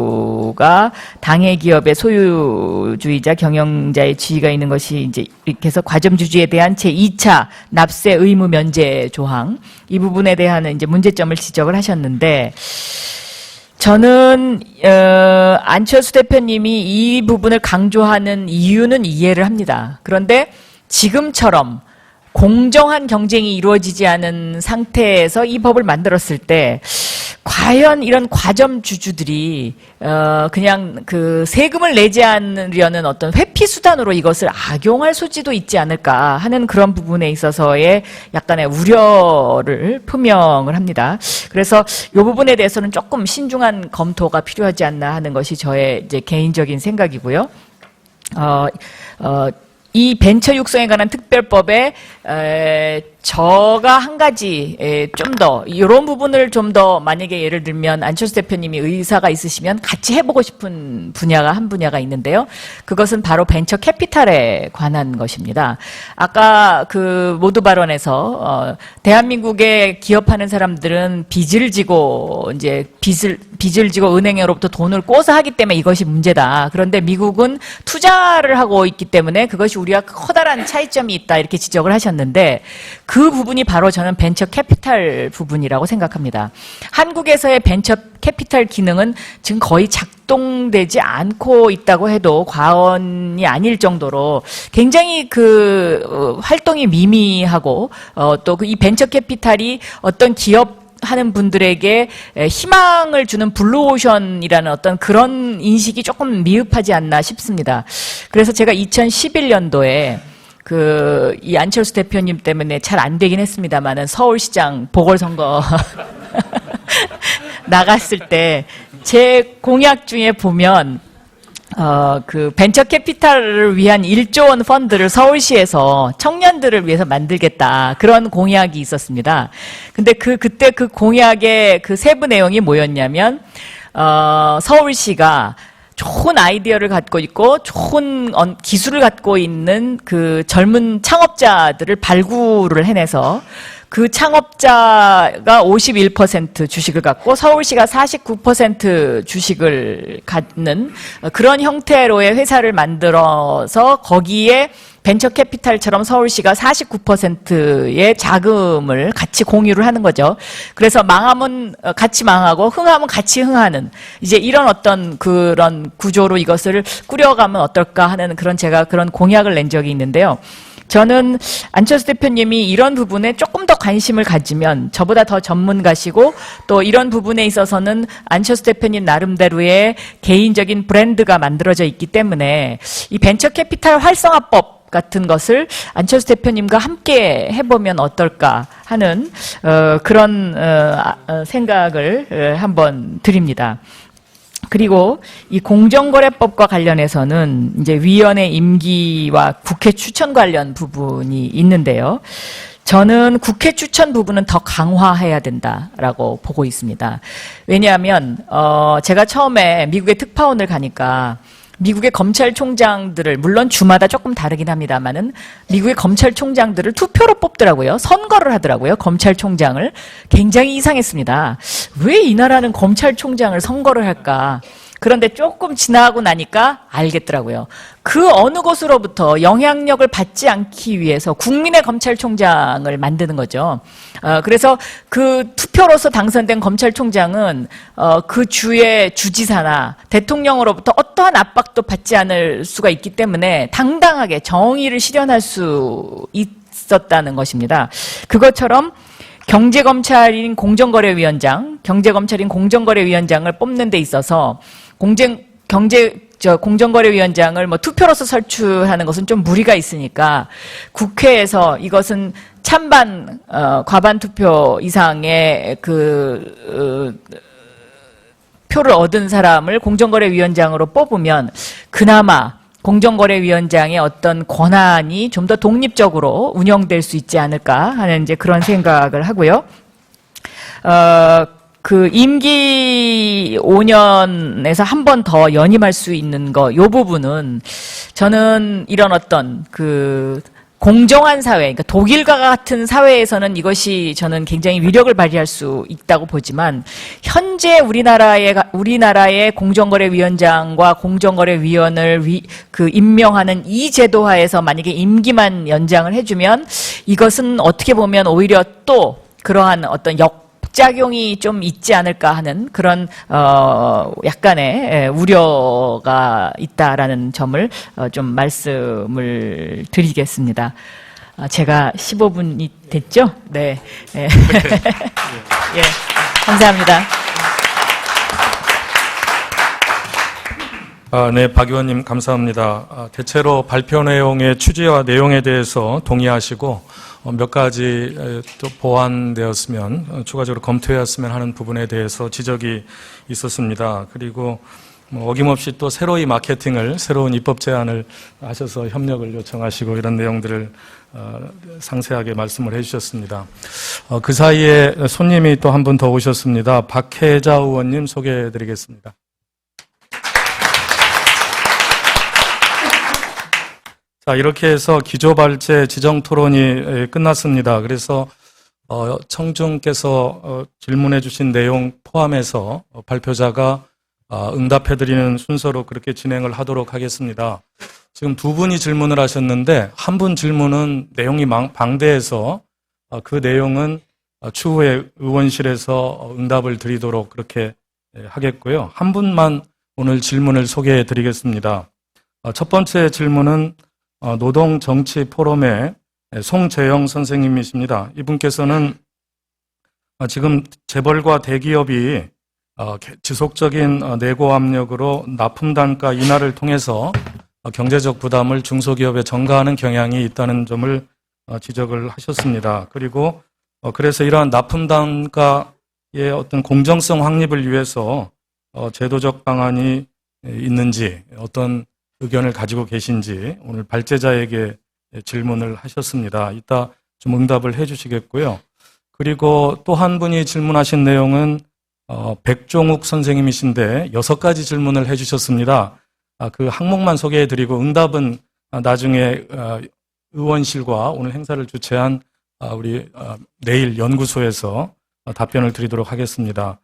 S8: 당해 기업의 소유주의자 경영자의 지위가 있는 것이 이제 이렇게 해서 과점주주에 대한 제2차 납세 의무 면제 조항 이 부분에 대한 이제 문제점을 지적을 하셨는데 저는 안철수 대표님이 이 부분을 강조하는 이유는 이해를 합니다. 그런데 지금처럼 공정한 경쟁이 이루어지지 않은 상태에서 이 법을 만들었을 때 과연 이런 과점 주주들이 그냥 그 세금을 내지 않으려는 어떤 회피 수단으로 이것을 악용할 소지도 있지 않을까 하는 그런 부분에 있어서의 약간의 우려를 표명을 합니다. 그래서 이 부분에 대해서는 조금 신중한 검토가 필요하지 않나 하는 것이 저의 이제 개인적인 생각이고요. 이 벤처 육성에 관한 특별법에 저가 한 가지 좀 더 이런 부분을 좀 더 만약에 예를 들면 안철수 대표님이 의사가 있으시면 같이 해보고 싶은 분야가 한 분야가 있는데요. 그것은 바로 벤처 캐피탈에 관한 것입니다. 아까 그 모두 발언에서 대한민국에 기업하는 사람들은 빚을 지고 이제 빚을 지고 은행으로부터 돈을 꿔서 하기 때문에 이것이 문제다. 그런데 미국은 투자를 하고 있기 때문에 그것이 우리가 커다란 차이점이 있다 이렇게 지적을 하셨는데 그 부분이 바로 저는 벤처 캐피탈 부분이라고 생각합니다. 한국에서의 벤처 캐피탈 기능은 지금 거의 작동되지 않고 있다고 해도 과언이 아닐 정도로 굉장히 그 활동이 미미하고 또 이 벤처 캐피탈이 어떤 기업 하는 분들에게 희망을 주는 블루오션이라는 어떤 그런 인식이 조금 미흡하지 않나 싶습니다. 그래서 제가 2011년도에 이 안철수 대표님 때문에 잘 안 되긴 했습니다만은 서울시장 보궐선거 나갔을 때 제 공약 중에 보면 벤처 캐피탈을 위한 1조 원 펀드를 서울시에서 청년들을 위해서 만들겠다. 그런 공약이 있었습니다. 근데 그때 그 공약의 그 세부 내용이 뭐였냐면, 서울시가 좋은 아이디어를 갖고 있고 좋은 기술을 갖고 있는 그 젊은 창업자들을 발굴을 해내서 그 창업자가 51% 주식을 갖고 서울시가 49% 주식을 갖는 그런 형태로의 회사를 만들어서 거기에 벤처 캐피탈처럼 서울시가 49%의 자금을 같이 공유를 하는 거죠. 그래서 망하면 같이 망하고 흥하면 같이 흥하는 이제 이런 어떤 그런 구조로 이것을 꾸려가면 어떨까 하는 제가 그런 공약을 낸 적이 있는데요. 저는 안철수 대표님이 이런 부분에 조금 더 관심을 가지면 저보다 더 전문가시고 또 이런 부분에 있어서는 안철수 대표님 나름대로의 개인적인 브랜드가 만들어져 있기 때문에 이 벤처 캐피탈 활성화법 같은 것을 안철수 대표님과 함께 해보면 어떨까 하는 그런 생각을 한번 드립니다. 그리고 이 공정거래법과 관련해서는 이제 위원회 임기와 국회 추천 관련 부분이 있는데요. 저는 국회 추천 부분은 더 강화해야 된다라고 보고 있습니다. 왜냐하면 제가 처음에 미국에 특파원을 가니까 미국의 검찰총장들을 물론 주마다 조금 다르긴 합니다만은 미국의 검찰총장들을 투표로 뽑더라고요. 선거를 하더라고요. 검찰총장을. 굉장히 이상했습니다. 왜 이 나라는 검찰총장을 선거를 할까? 그런데 조금 지나고 나니까 알겠더라고요. 그 어느 곳으로부터 영향력을 받지 않기 위해서 국민의 검찰총장을 만드는 거죠. 그래서 그 투표로서 당선된 검찰총장은 그 주의 주지사나 대통령으로부터 어떠한 압박도 받지 않을 수가 있기 때문에 당당하게 정의를 실현할 수 있었다는 것입니다. 그것처럼 경제검찰인 공정거래위원장을 뽑는 데 있어서 공정거래위원장을 투표로서 설치하는 것은 좀 무리가 있으니까 국회에서 이것은 찬반, 과반 투표 이상의 표를 얻은 사람을 공정거래위원장으로 뽑으면 그나마 공정거래위원장의 어떤 권한이 좀 더 독립적으로 운영될 수 있지 않을까 하는 이제 그런 생각을 하고요. 그 임기 5년에서 한 번 더 연임할 수 있는 요 부분은 저는 이런 어떤 공정한 사회, 그러니까 독일과 같은 사회에서는 이것이 저는 굉장히 위력을 발휘할 수 있다고 보지만 현재 우리나라의 공정거래위원장과 공정거래위원을 임명하는 이 제도하에서 만약에 임기만 연장을 해주면 이것은 어떻게 보면 오히려 또 그러한 어떤 작용이 좀 있지 않을까 하는 그런 약간의 우려가 있다라는 점을 좀 말씀을 드리겠습니다. 제가 15분이 됐죠? 네. 예, 감사합니다.
S3: 네, 박 의원님 감사합니다. 대체로 발표 내용의 취지와 내용에 대해서 동의하시고 몇 가지 또 보완되었으면 추가적으로 검토해왔으면 하는 부분에 대해서 지적이 있었습니다. 그리고 어김없이 또 새로이 마케팅을 새로운 입법 제안을 하셔서 협력을 요청하시고 이런 내용들을 상세하게 말씀을 해주셨습니다. 그 사이에 손님이 또 한 분 더 오셨습니다. 박혜자 의원님 소개해드리겠습니다. 자, 이렇게 해서 기조발제 지정토론이 끝났습니다. 그래서 청중께서 질문해 주신 내용 포함해서 발표자가 응답해드리는 순서로 그렇게 진행을 하도록 하겠습니다. 지금 두 분이 질문을 하셨는데 한 분 질문은 내용이 방대해서 그 내용은 추후에 의원실에서 응답을 드리도록 그렇게 하겠고요. 한 분만 오늘 질문을 소개해 드리겠습니다. 첫 번째 질문은 노동정치포럼의 송재영 선생님이십니다. 이분께서는 지금 재벌과 대기업이 지속적인 내고 압력으로 납품 단가 인하를 통해서 경제적 부담을 중소기업에 전가하는 경향이 있다는 점을 지적을 하셨습니다. 그리고 그래서 이러한 납품 단가의 어떤 공정성 확립을 위해서 제도적 방안이 있는지 어떤 의견을 가지고 계신지 오늘 발제자에게 질문을 하셨습니다. 이따 좀 응답을 해 주시겠고요. 그리고 또 한 분이 질문하신 내용은 백종욱 선생님이신데 6가지 질문을 해 주셨습니다. 그 항목만 소개해 드리고 응답은 나중에 의원실과 오늘 행사를 주최한 우리 내일 연구소에서 답변을 드리도록 하겠습니다.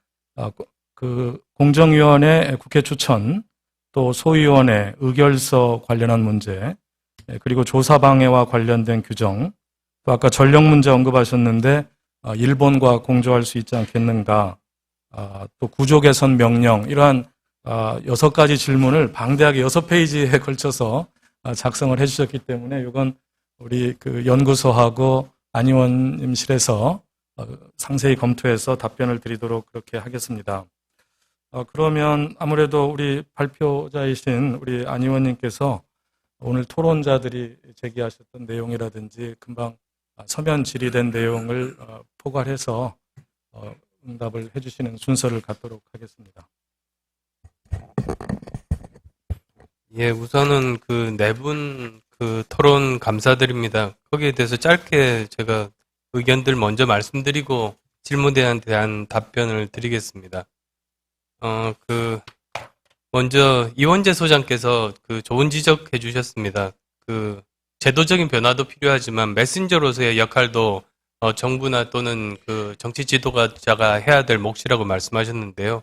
S3: 그 공정위원회 국회 추천, 또 소위원회 의결서 관련한 문제, 그리고 조사 방해와 관련된 규정, 또 아까 전력 문제 언급하셨는데 일본과 공조할 수 있지 않겠는가, 또 구조 개선 명령, 이러한 6가지 질문을 방대하게 6페이지에 걸쳐서 작성을 해주셨기 때문에 이건 우리 그 연구소하고 안 의원님실에서 상세히 검토해서 답변을 드리도록 그렇게 하겠습니다. 그러면 아무래도 우리 발표자이신 우리 안 의원님께서 오늘 토론자들이 제기하셨던 내용이라든지 금방 서면 질의된 내용을 포괄해서 응답을 해주시는 순서를 갖도록 하겠습니다.
S4: 예, 우선은 그 네 분 그 토론 감사드립니다. 거기에 대해서 짧게 제가 의견들 먼저 말씀드리고 질문에 대한 답변을 드리겠습니다. 먼저 이원재 소장께서 그 좋은 지적해 주셨습니다. 그 제도적인 변화도 필요하지만 메신저로서의 역할도 정부나 또는 그 정치 지도자가 해야 될 몫이라고 말씀하셨는데요.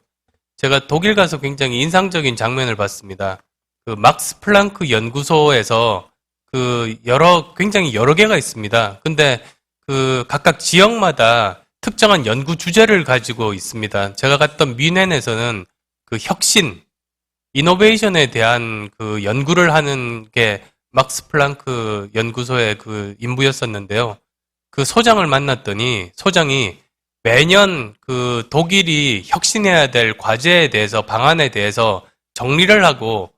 S4: 제가 독일 가서 굉장히 인상적인 장면을 봤습니다. 그 막스 플랑크 연구소에서 굉장히 여러 개가 있습니다. 근데 그 각각 지역마다 특정한 연구 주제를 가지고 있습니다. 제가 갔던 뮌헨에서는 그 혁신, 이노베이션에 대한 그 연구를 하는 게 막스 플랑크 연구소의 그 임무였었는데요. 그 소장을 만났더니 소장이 매년 그 독일이 혁신해야 될 과제에 대해서 방안에 대해서 정리를 하고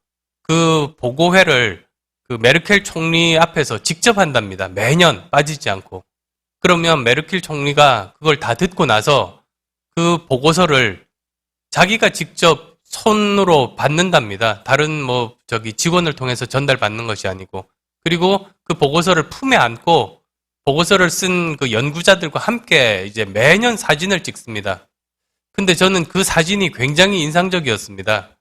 S4: 그 보고회를 그 메르켈 총리 앞에서 직접 한답니다. 매년 빠지지 않고. 그러면 메르켈 총리가 그걸 다 듣고 나서 그 보고서를 자기가 직접 손으로 받는답니다. 다른 직원을 통해서 전달받는 것이 아니고. 그리고 그 보고서를 품에 안고 보고서를 쓴 그 연구자들과 함께 이제 매년 사진을 찍습니다. 근데 저는 그 사진이 굉장히 인상적이었습니다.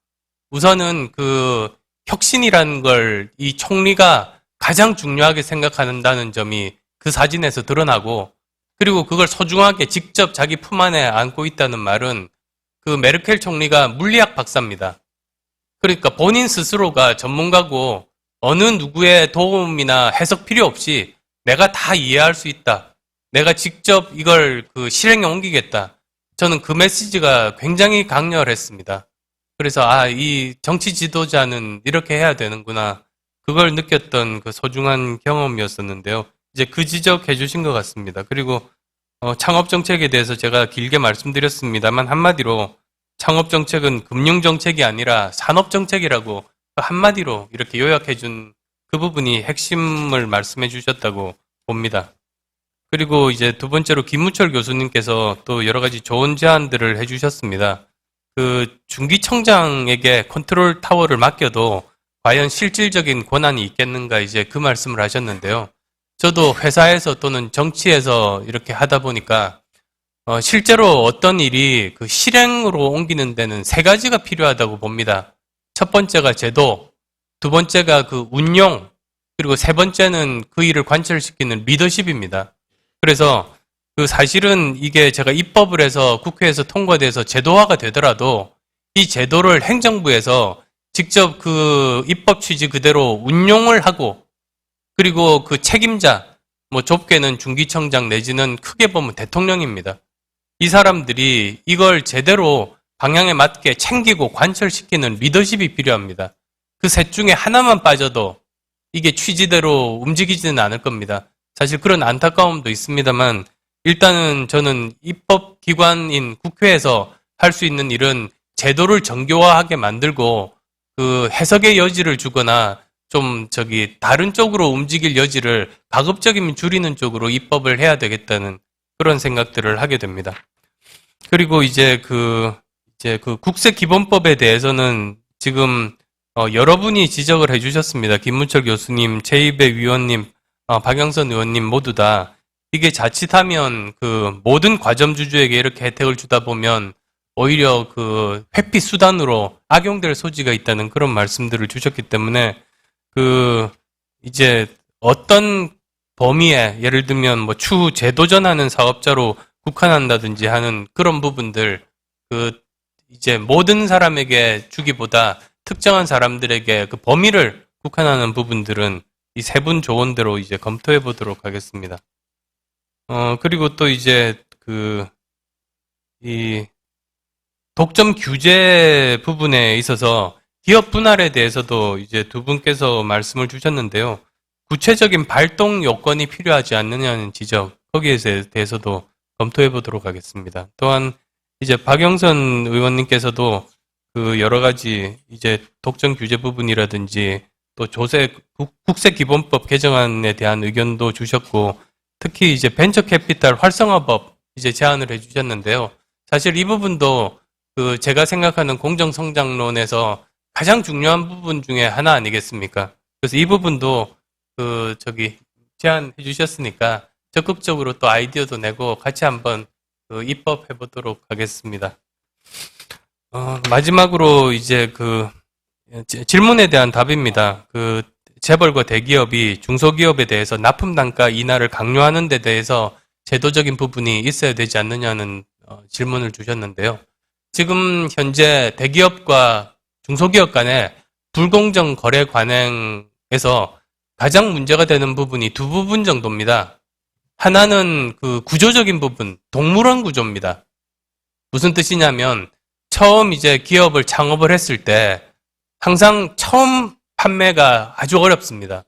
S4: 우선은 그 혁신이라는 걸 이 총리가 가장 중요하게 생각한다는 점이 그 사진에서 드러나고, 그리고 그걸 소중하게 직접 자기 품 안에 안고 있다는 말은 그 메르켈 총리가 물리학 박사입니다. 그러니까 본인 스스로가 전문가고 어느 누구의 도움이나 해석 필요 없이 내가 다 이해할 수 있다. 내가 직접 이걸 그 실행에 옮기겠다. 저는 그 메시지가 굉장히 강렬했습니다. 그래서 이 정치 지도자는 이렇게 해야 되는구나. 그걸 느꼈던 그 소중한 경험이었었는데요. 이제 그 지적해 주신 것 같습니다. 그리고 창업 정책에 대해서 제가 길게 말씀드렸습니다만 한마디로 창업 정책은 금융 정책이 아니라 산업 정책이라고 한마디로 이렇게 요약해 준 그 부분이 핵심을 말씀해 주셨다고 봅니다. 그리고 이제 두 번째로 김무철 교수님께서 또 여러 가지 좋은 제안들을 해 주셨습니다. 그 중기청장에게 컨트롤 타워를 맡겨도 과연 실질적인 권한이 있겠는가, 이제 그 말씀을 하셨는데요. 저도 회사에서 또는 정치에서 이렇게 하다 보니까 실제로 어떤 일이 그 실행으로 옮기는 데는 3가지가 필요하다고 봅니다. 첫 번째가 제도, 두 번째가 그 운용, 그리고 세 번째는 그 일을 관철시키는 리더십입니다. 그래서 그 사실은 이게 제가 입법을 해서 국회에서 통과돼서 제도화가 되더라도 이 제도를 행정부에서 직접 그 입법 취지 그대로 운용을 하고, 그리고 그 책임자, 좁게는 중기청장 내지는 크게 보면 대통령입니다. 이 사람들이 이걸 제대로 방향에 맞게 챙기고 관철시키는 리더십이 필요합니다. 그 셋 중에 하나만 빠져도 이게 취지대로 움직이지는 않을 겁니다. 사실 그런 안타까움도 있습니다만 일단은 저는 입법기관인 국회에서 할 수 있는 일은 제도를 정교화하게 만들고 그 해석의 여지를 주거나 좀 다른 쪽으로 움직일 여지를 가급적이면 줄이는 쪽으로 입법을 해야 되겠다는 그런 생각들을 하게 됩니다. 그리고 이제 그 국세기본법에 대해서는 지금 여러분이 지적을 해주셨습니다. 김문철 교수님, 최이배 위원님, 박영선 의원님 모두 다 이게 자칫하면 그 모든 과점주주에게 이렇게 혜택을 주다 보면 오히려 그 회피 수단으로 악용될 소지가 있다는 그런 말씀들을 주셨기 때문에 이제 어떤 범위에 예를 들면 뭐 추후 재도전하는 사업자로 국한한다든지 하는 그런 부분들 이제 모든 사람에게 주기보다 특정한 사람들에게 그 범위를 국한하는 부분들은 이 세 분 조언대로 이제 검토해 보도록 하겠습니다. 그리고 또 이제 이 독점 규제 부분에 있어서 기업 분할에 대해서도 이제 두 분께서 말씀을 주셨는데요. 구체적인 발동 요건이 필요하지 않느냐는 지적, 거기에 대해서도 검토해 보도록 하겠습니다. 또한 이제 박영선 의원님께서도 그 여러 가지 이제 독점 규제 부분이라든지 또 국세기본법 개정안에 대한 의견도 주셨고, 특히 이제 벤처캐피탈 활성화법 이제 제안을 해주셨는데요. 사실 이 부분도 제가 생각하는 공정성장론에서 가장 중요한 부분 중에 하나 아니겠습니까? 그래서 이 부분도 제안해 주셨으니까 적극적으로 또 아이디어도 내고 같이 한번 입법해 보도록 하겠습니다. 마지막으로 이제 질문에 대한 답입니다. 재벌과 대기업이 중소기업에 대해서 납품 단가 인하를 강요하는 데 대해서 제도적인 부분이 있어야 되지 않느냐는 질문을 주셨는데요. 지금 현재 대기업과 중소기업 간의 불공정 거래 관행에서 가장 문제가 되는 부분이 두 부분 정도입니다. 하나는 구조적인 부분, 동물원 구조입니다. 무슨 뜻이냐면 처음 이제 기업을 창업을 했을 때 항상 처음 판매가 아주 어렵습니다.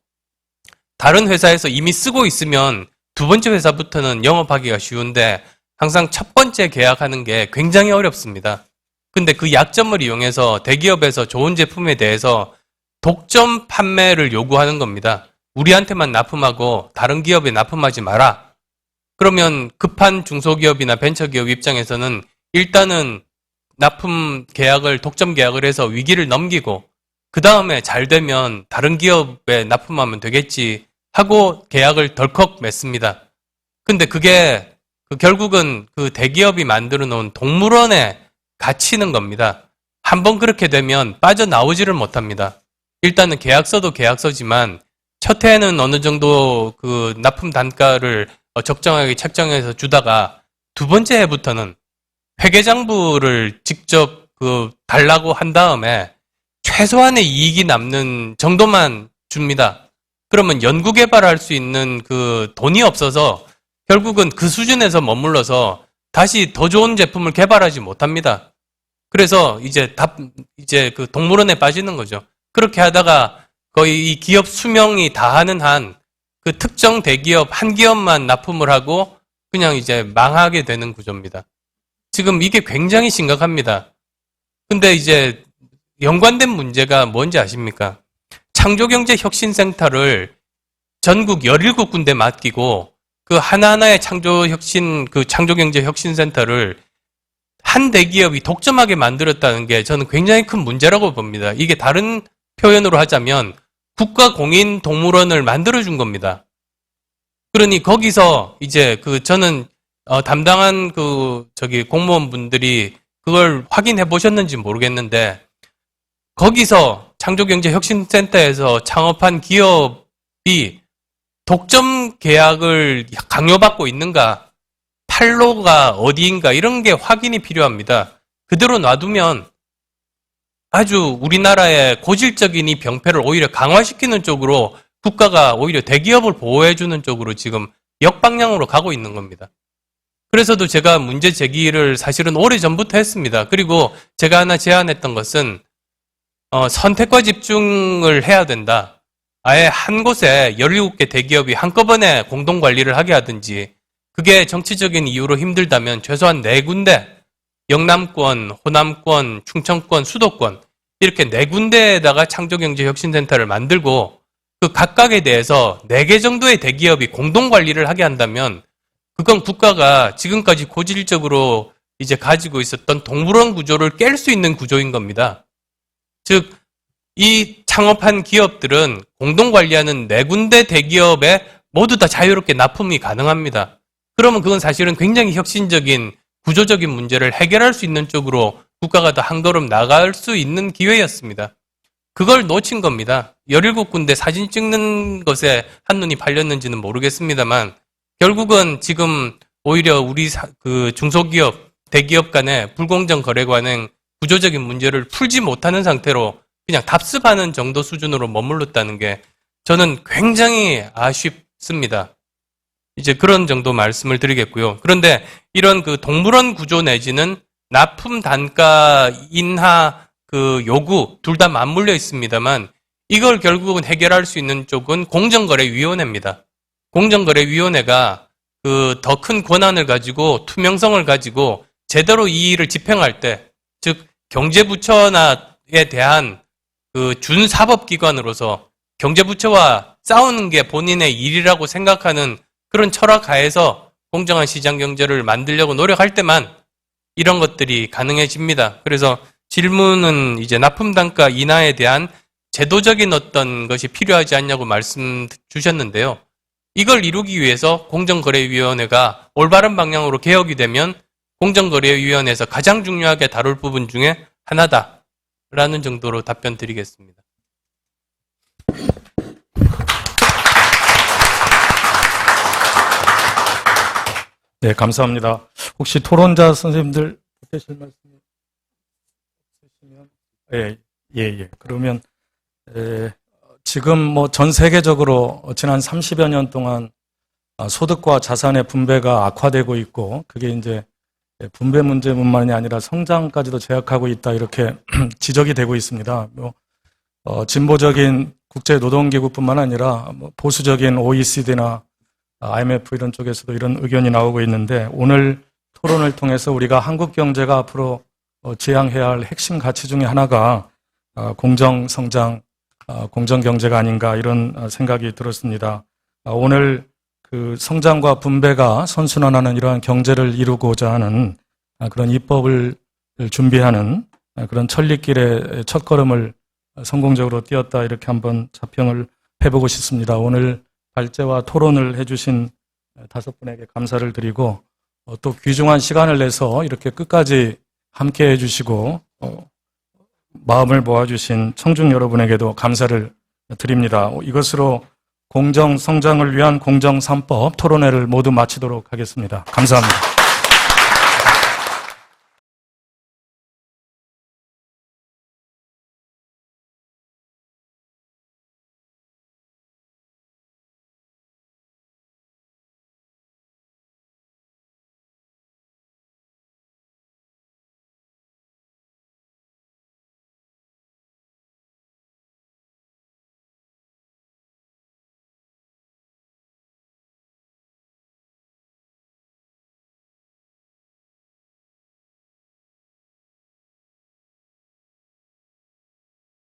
S4: 다른 회사에서 이미 쓰고 있으면 두 번째 회사부터는 영업하기가 쉬운데 항상 첫 번째 계약하는 게 굉장히 어렵습니다. 근데 그 약점을 이용해서 대기업에서 좋은 제품에 대해서 독점 판매를 요구하는 겁니다. 우리한테만 납품하고 다른 기업에 납품하지 마라. 그러면 급한 중소기업이나 벤처기업 입장에서는 일단은 납품 계약을, 독점 계약을 해서 위기를 넘기고 그 다음에 잘 되면 다른 기업에 납품하면 되겠지 하고 계약을 덜컥 맺습니다. 근데 그게 결국은 대기업이 만들어 놓은 동물원에 갇히는 겁니다. 한번 그렇게 되면 빠져나오지를 못합니다. 일단은 계약서도 계약서지만 첫 해에는 어느 정도 납품 단가를 적정하게 책정해서 주다가 두 번째 해부터는 회계장부를 직접 달라고 한 다음에 최소한의 이익이 남는 정도만 줍니다. 그러면 연구개발할 수 있는 돈이 없어서 결국은 그 수준에서 머물러서 다시 더 좋은 제품을 개발하지 못합니다. 그래서 이제 동물원에 빠지는 거죠. 그렇게 하다가 거의 이 기업 수명이 다하는 한 특정 대기업 한 기업만 납품을 하고 그냥 이제 망하게 되는 구조입니다. 지금 이게 굉장히 심각합니다. 근데 이제 연관된 문제가 뭔지 아십니까? 창조경제혁신센터를 전국 17군데 맡기고 하나하나의 창조경제혁신센터를 한 대기업이 독점하게 만들었다는 게 저는 굉장히 큰 문제라고 봅니다. 이게 다른 표현으로 하자면 국가공인 동물원을 만들어준 겁니다. 그러니 거기서 이제 저는 담당한 공무원분들이 그걸 확인해 보셨는지 모르겠는데 거기서 창조경제혁신센터에서 창업한 기업이 독점 계약을 강요받고 있는가, 판로가 어디인가 이런 게 확인이 필요합니다. 그대로 놔두면 아주 우리나라의 고질적인 이 병폐를 오히려 강화시키는 쪽으로 국가가 오히려 대기업을 보호해주는 쪽으로 지금 역방향으로 가고 있는 겁니다. 그래서도 제가 문제 제기를 사실은 오래전부터 했습니다. 그리고 제가 하나 제안했던 것은 선택과 집중을 해야 된다. 아예 한 곳에 17개 대기업이 한꺼번에 공동관리를 하게 하든지 그게 정치적인 이유로 힘들다면 최소한 4군데, 영남권, 호남권, 충청권, 수도권 이렇게 4군데에다가 창조경제혁신센터를 만들고 그 각각에 대해서 4개 정도의 대기업이 공동관리를 하게 한다면 그건 국가가 지금까지 고질적으로 이제 가지고 있었던 동물원 구조를 깰 수 있는 구조인 겁니다. 즉, 이 창업한 기업들은 공동관리하는 4군데 대기업에 모두 다 자유롭게 납품이 가능합니다. 그러면 그건 사실은 굉장히 혁신적인 구조적인 문제를 해결할 수 있는 쪽으로 국가가 더 한 걸음 나갈 수 있는 기회였습니다. 그걸 놓친 겁니다. 17군데 사진 찍는 것에 한눈이 팔렸는지는 모르겠습니다만 결국은 지금 오히려 우리 그 중소기업, 대기업 간의 불공정 거래 관행 구조적인 문제를 풀지 못하는 상태로 그냥 답습하는 정도 수준으로 머물렀다는 게 저는 굉장히 아쉽습니다. 이제 그런 정도 말씀을 드리겠고요. 그런데 이런 그 동물원 구조 내지는 납품 단가 인하 그 요구 둘 다 맞물려 있습니다만 이걸 결국은 해결할 수 있는 쪽은 공정거래위원회입니다. 공정거래위원회가 그 더 큰 권한을 가지고 투명성을 가지고 제대로 이 일을 집행할 때, 즉 경제부처에 대한 그 준사법기관으로서 경제부처와 싸우는 게 본인의 일이라고 생각하는 그런 철학 하에서 공정한 시장 경제를 만들려고 노력할 때만 이런 것들이 가능해집니다. 그래서 질문은 이제 납품 단가 인하에 대한 제도적인 어떤 것이 필요하지 않냐고 말씀 주셨는데요. 이걸 이루기 위해서 공정거래위원회가 올바른 방향으로 개혁이 되면 공정거래위원회에서 가장 중요하게 다룰 부분 중에 하나다라는 정도로 답변 드리겠습니다.
S3: 네, 감사합니다. 혹시 토론자 선생님들 되실 말씀 있으시면? 예. 그러면 지금 뭐 전 세계적으로 지난 30여 년 동안 소득과 자산의 분배가 악화되고 있고 그게 이제 분배 문제뿐만이 아니라 성장까지도 제약하고 있다 이렇게 지적이 되고 있습니다. 진보적인 국제노동기구뿐만 아니라 보수적인 OECD나 IMF 이런 쪽에서도 이런 의견이 나오고 있는데 오늘 토론을 통해서 우리가 한국 경제가 앞으로 지향해야 할 핵심 가치 중에 하나가 공정성장, 공정경제가 아닌가 이런 생각이 들었습니다. 오늘 그 성장과 분배가 선순환하는 이러한 경제를 이루고자 하는 그런 입법을 준비하는 그런 천리길의 첫걸음을 성공적으로 띄었다 이렇게 한번 자평을 해보고 싶습니다. 오늘 발제와 토론을 해주신 5분에게 감사를 드리고 또 귀중한 시간을 내서 이렇게 끝까지 함께 해주시고 마음을 모아주신 청중 여러분에게도 감사를 드립니다. 이것으로 공정 성장을 위한 공정 3법 토론회를 모두 마치도록 하겠습니다. 감사합니다.